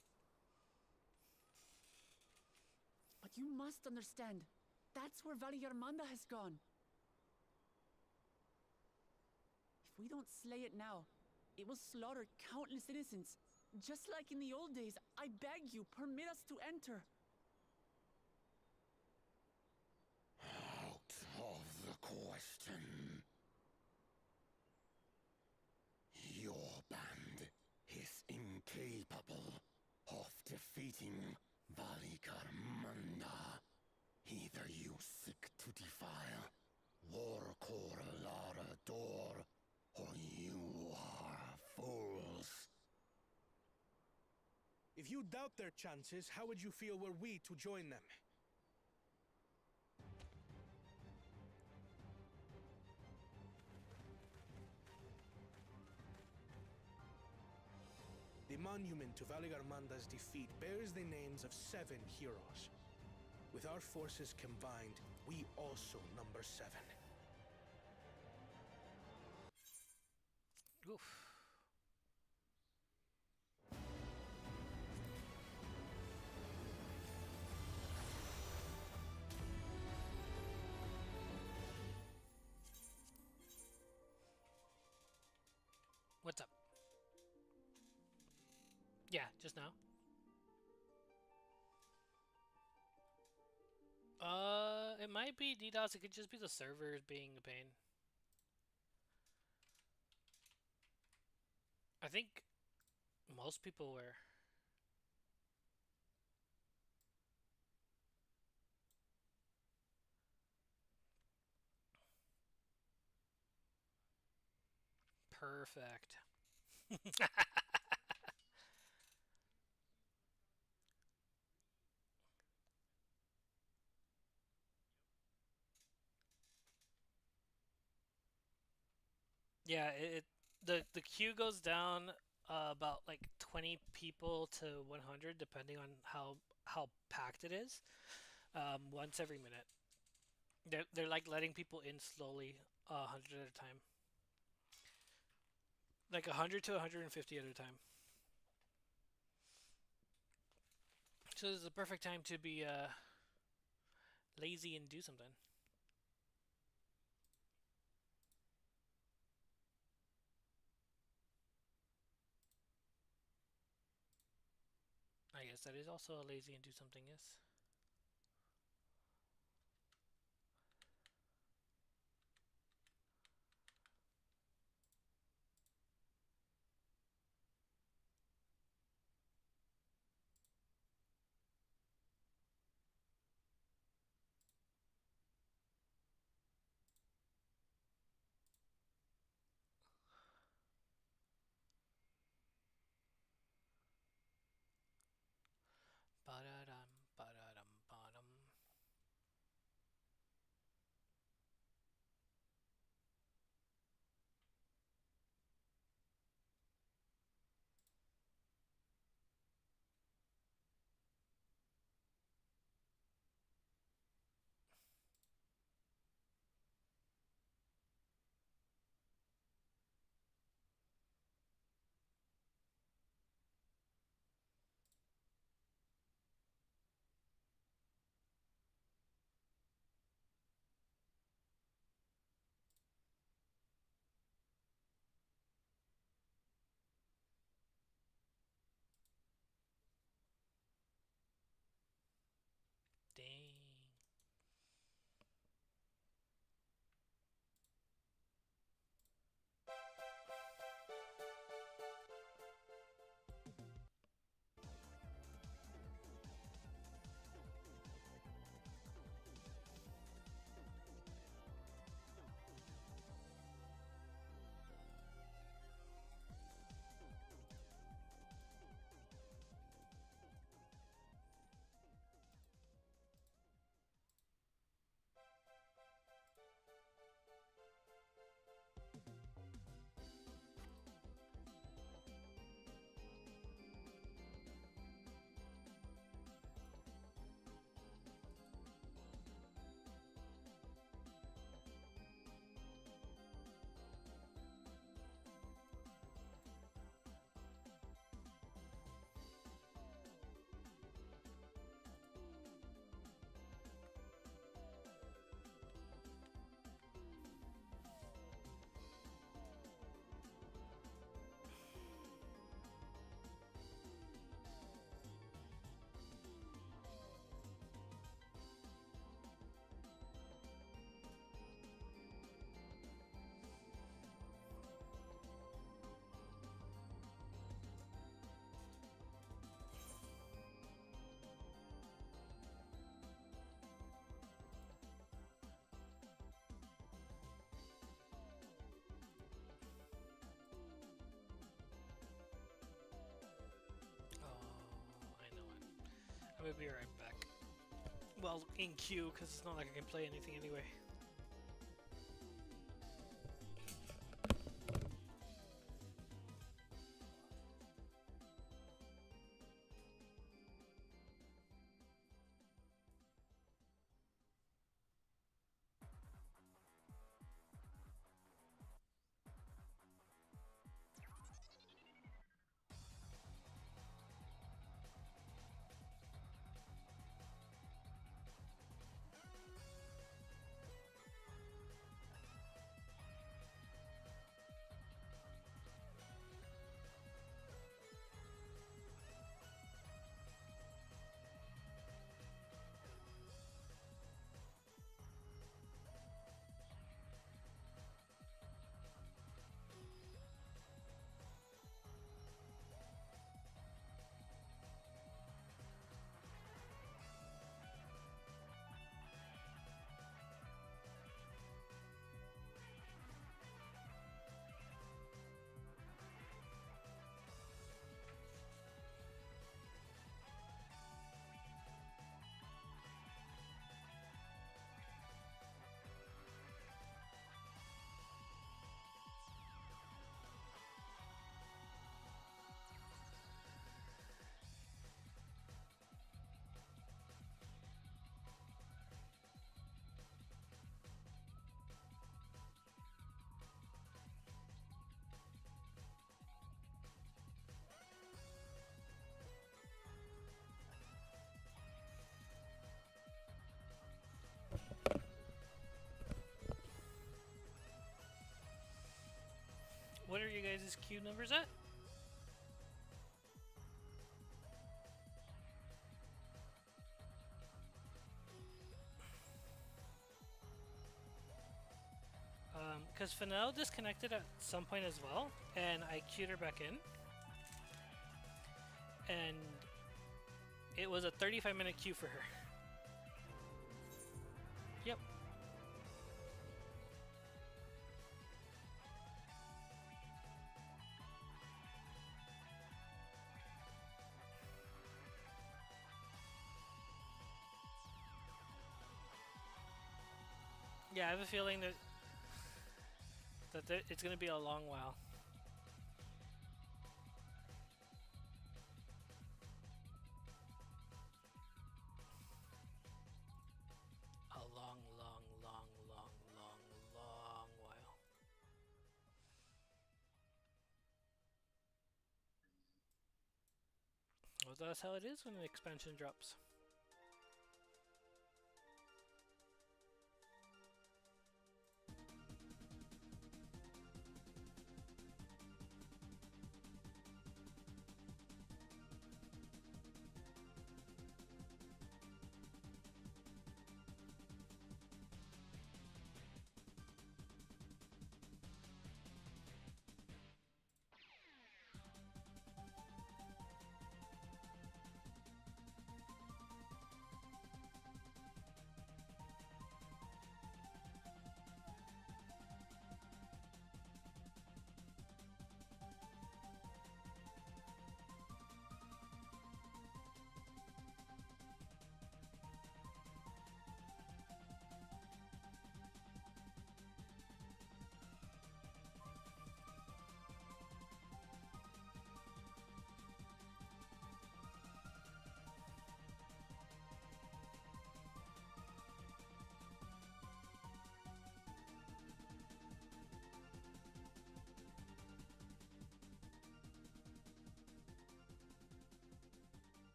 But you must understand, that's where Valley Armanda has gone. If we don't slay it now, it will slaughter countless innocents. Just like in the old days, I beg you, permit us to enter. Out of the question. Your band is incapable of defeating Valikarmanda. Either you seek to defile Warkor Lara Dor, or you are fools. If you doubt their chances, how would you feel were we to join them? The monument to Valigarmanda's defeat bears the names of 7 heroes. With our forces combined, we also number 7. Oof. What's up? Yeah, just now. It might be DDoS. It could just be the servers being a pain. I think most people were. Perfect. Yeah, the queue goes down about like 20 people to 100 depending on how packed it is. Once every minute. They're like letting people in slowly, 100 at a time. Like 100 to 150 at a time. So this is the perfect time to be lazy and do something. I guess that is also a lazy and do something, yes. Ba-da-dum, ba-da. We'll be right back. Well, in queue, because it's not like I can play anything anyway. What are you guys' queue numbers at? Because Fennel disconnected at some point as well, and I queued her back in. And it was a 35-minute queue for her. Yep. Yeah, I have a feeling that it's going to be a long while. A long, long, long, long, long, long while. Well, that's how it is when an expansion drops.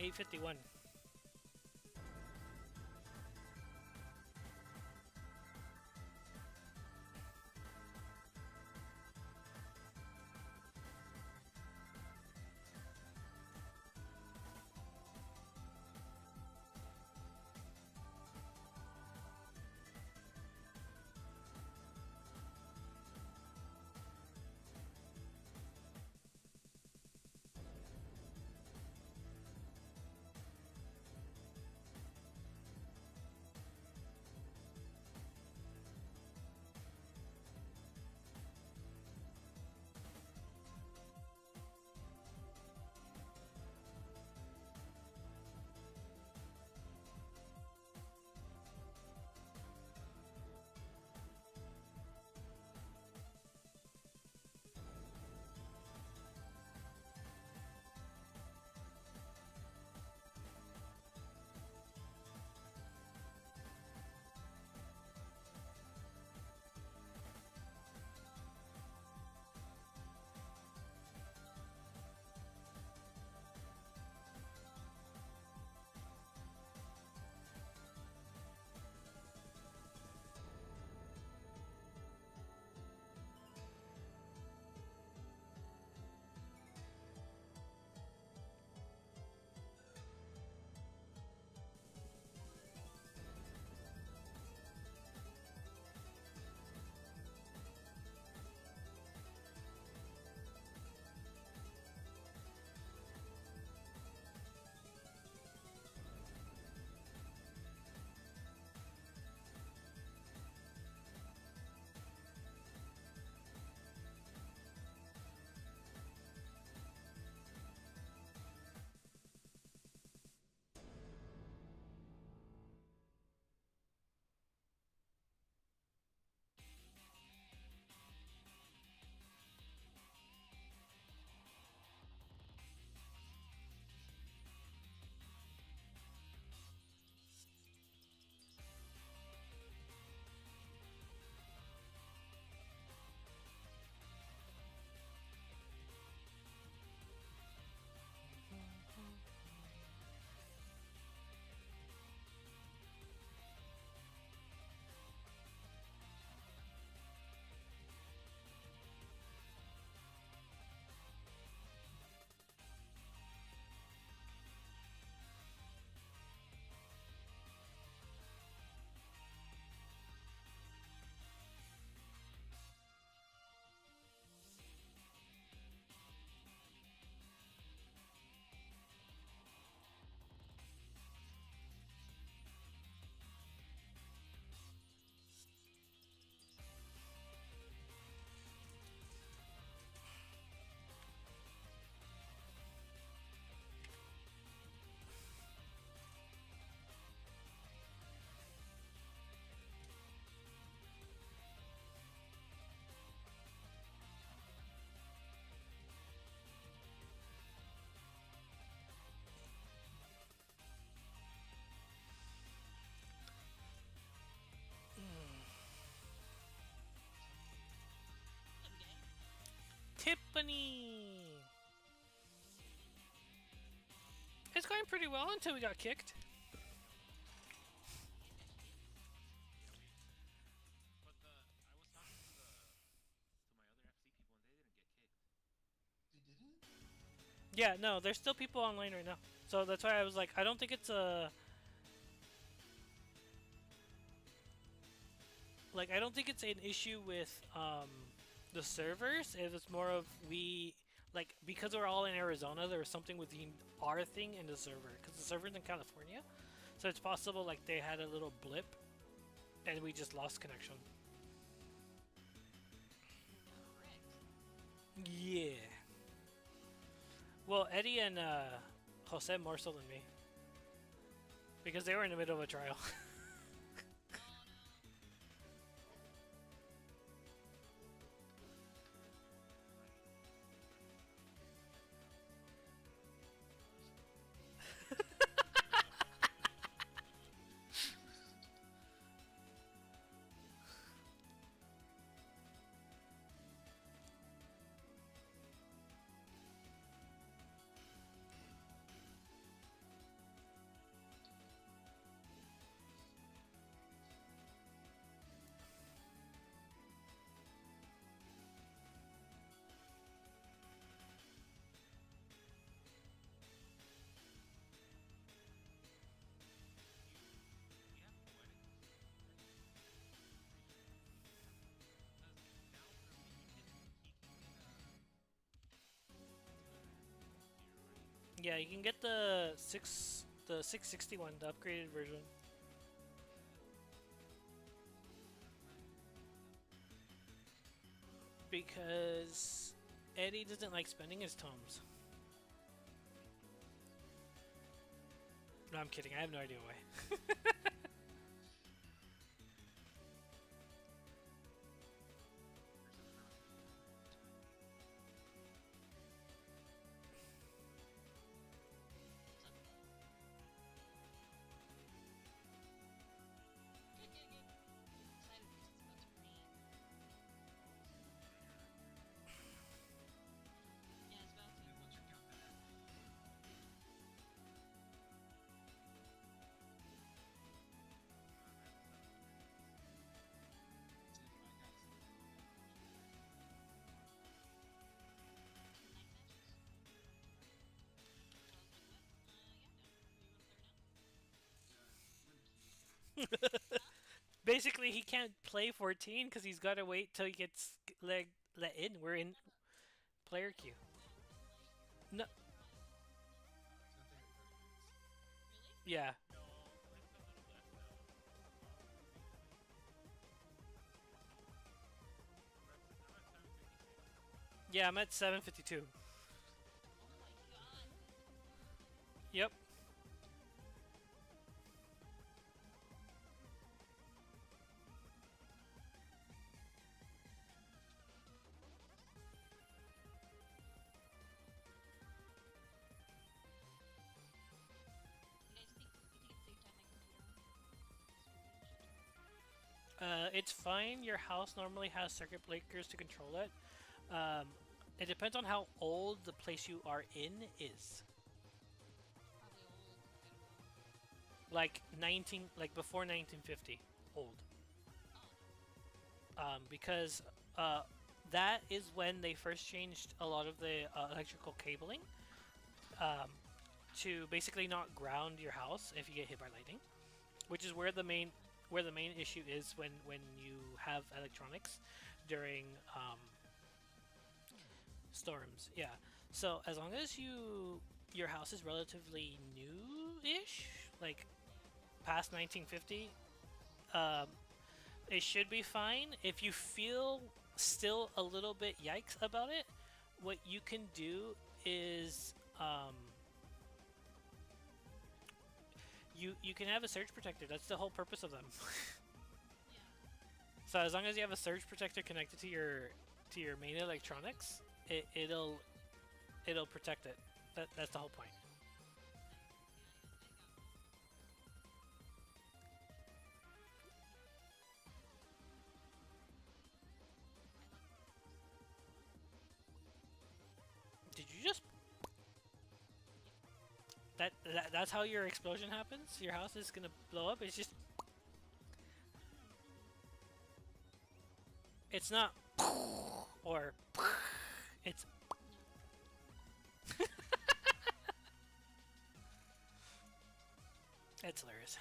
8:51. Tiffany! It's going pretty well until we got kicked. Yeah, no, there's still people online right now. So that's why I was like, I don't think it's a... Like, I don't think it's an issue with the servers. It was more of like, because we're all in Arizona, there was something with our thing in the server. Because the server's in California. So it's possible, like, they had a little blip. And we just lost connection. Yeah. Well, Eddie and Jose more so than me. Because they were in the middle of a trial. Yeah, you can get the 661, the upgraded version. Because Eddie doesn't like spending his tomes. No, I'm kidding. I have no idea why. Basically, he can't play 14 because he's got to wait till he gets let in. We're in player queue. No. Yeah. Yeah, I'm at 752. Yep. It's fine. Your house normally has circuit breakers to control it. It depends on how old the place you are in is. Like before 1950, old. Because that is when they first changed a lot of the electrical cabling to basically not ground your house if you get hit by lightning, which is where the main issue is when you have electronics during storms. Yeah. So as long as your house is relatively new-ish, like past 1950, it should be fine. If you feel still a little bit yikes about it, what you can do is you can have a surge protector. That's the whole purpose of them. So as long as you have a surge protector connected to your main electronics, it'll protect it. That's the whole point. Did you just that's how your explosion happens? Your house is gonna blow up? It's just it's not or it's it's hilarious.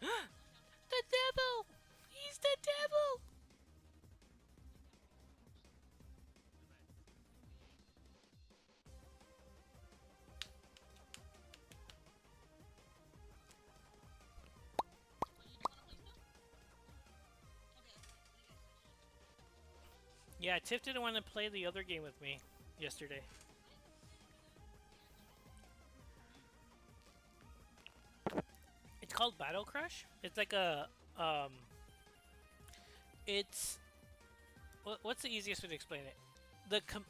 The devil! He's the devil! Yeah, Tiff didn't want to play the other game with me yesterday. It's called Battle Crush. It's like a it's what's the easiest way to explain it?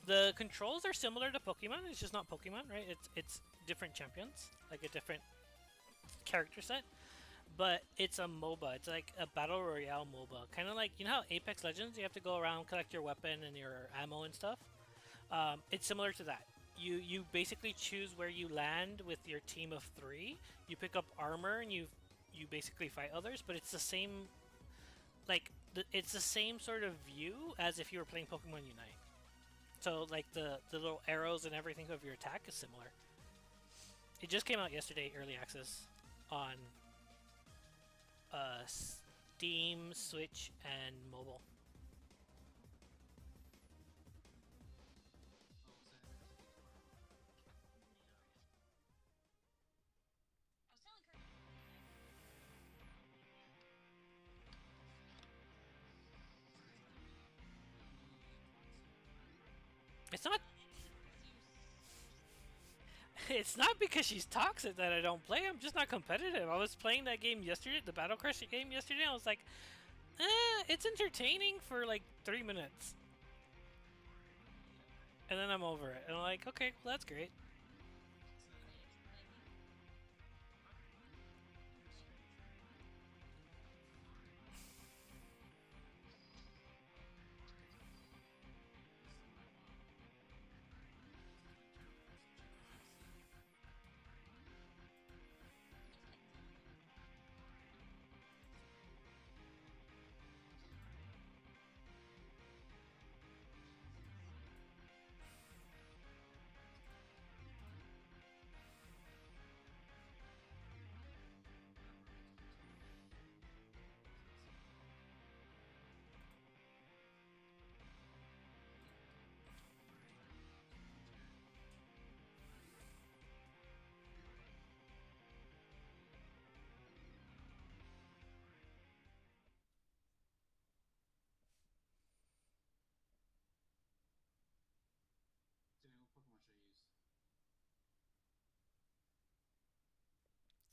The controls are similar to Pokemon. It's just not Pokemon, right? It's different champions, like a different character set. But it's a MOBA. It's like a battle royale MOBA. Kind of like, you know how Apex Legends, you have to go around, collect your weapon and your ammo and stuff? It's similar to that. You basically choose where you land with your team of 3. You pick up armor and you basically fight others, but it's the same, like, it's the same sort of view as if you were playing Pokemon Unite. So, like, the little arrows and everything of your attack is similar. It just came out yesterday, early access, on Steam, Switch, and mobile. It's not. It's not because she's toxic that I don't play. I'm just not competitive. I was playing that game yesterday, the Battle Crush game yesterday. I was like, it's entertaining for like 3 minutes, and then I'm over it. And I'm like, okay, well, that's great. What Pokemon should I use?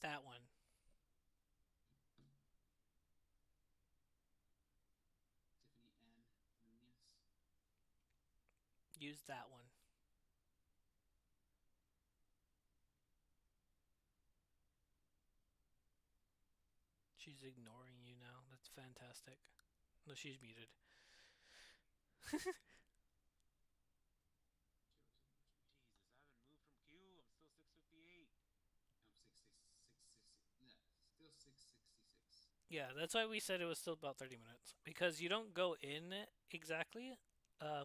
That one. Tiffany N. Nunez. Use that one. She's ignoring you now. That's fantastic. No, she's muted. Jesus, I haven't moved from Q. I'm still 658. I'm 666. Yeah, still 666. Yeah, that's why we said it was still about 30 minutes. Because you don't go in exactly,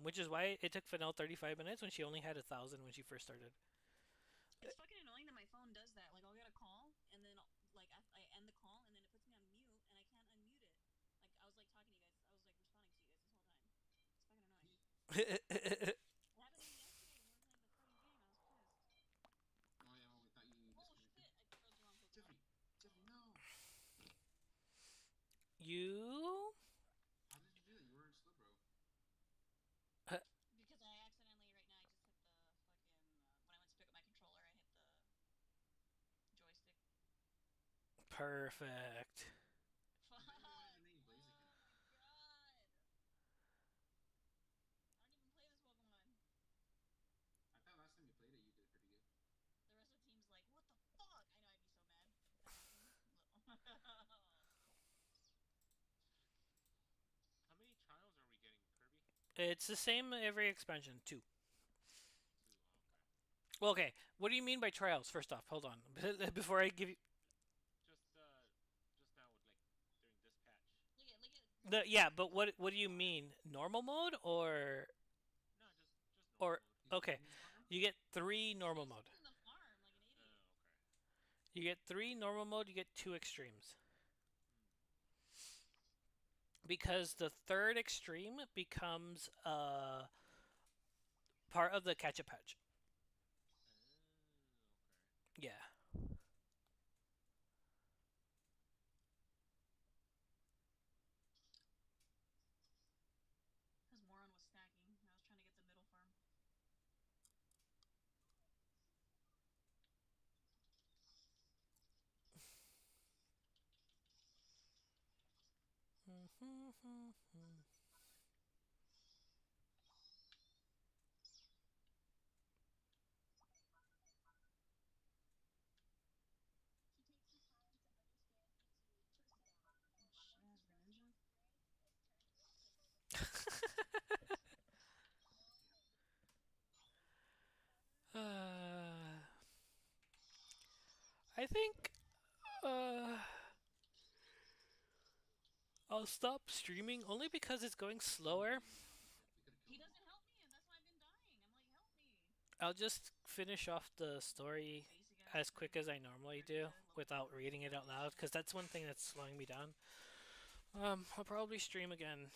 which is why it took Fennel 35 minutes when she only had 1,000 when she first started. It's fucking annoying that my phone does that. Like, I'll get a call, and then, like, I end the call, and then it puts me on mute, and I can't unmute it. Like, I was, like, talking to you guys. I was, like, responding to you guys this whole time. It's fucking annoying. It happened to me yesterday when we were playing the fucking game. I was pissed. Oh, yeah, well, we thought you disconnected. Shit, I killed the wrong Pokemon. Tiffany, no! You? How did you do that? You were in Slowbro. Because I accidentally, right now, I just hit the fucking, when I went to pick up my controller, I hit the joystick. Perfect. Fuck! Oh my god! I don't even play this Pokemon. I thought last time you played it, you did pretty good. The rest of the team's like, what the fuck? I know, I'd be so mad. How many trials are we getting, Kirby? It's the same every expansion, 2. 2, okay. Well, okay, what do you mean by trials? First off, hold on. Before I give you... Just now with, like, during this patch. Yeah, but what do you mean? Normal mode or... No, just normal mode. Okay, you get 3 normal mode. Okay. You get 3 normal mode, you get 2 extremes. Because the 3rd extreme becomes part of the catch a patch. Okay. Yeah. Because Moron was stacking. I was trying to get the middle farm. I think I'll stop streaming only because it's going slower. He doesn't help me, and that's why I've been dying. I'm like, help me. I'll just finish off the story as quick as I normally do without reading it out loud, because that's one thing that's slowing me down. I'll probably stream again,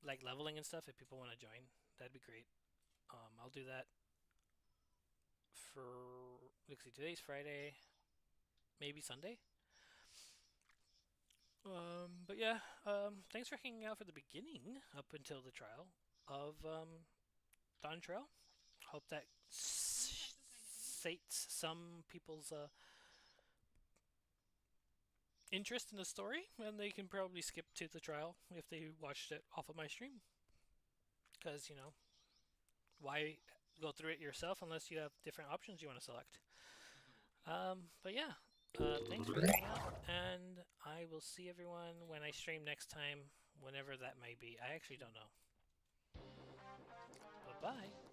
like leveling and stuff if people want to join. That'd be great. I'll do that for, let's see, today's Friday, maybe Sunday. But yeah, thanks for hanging out for the beginning up until the trial of Dawntrail. Hope that sates some people's interest in the story, and they can probably skip to the trial if they watched it off of my stream. Because, you know, why go through it yourself unless you have different options you want to select? But yeah, thanks for hanging out, and I will see everyone when I stream next time, whenever that may be. I actually don't know. Bye-bye.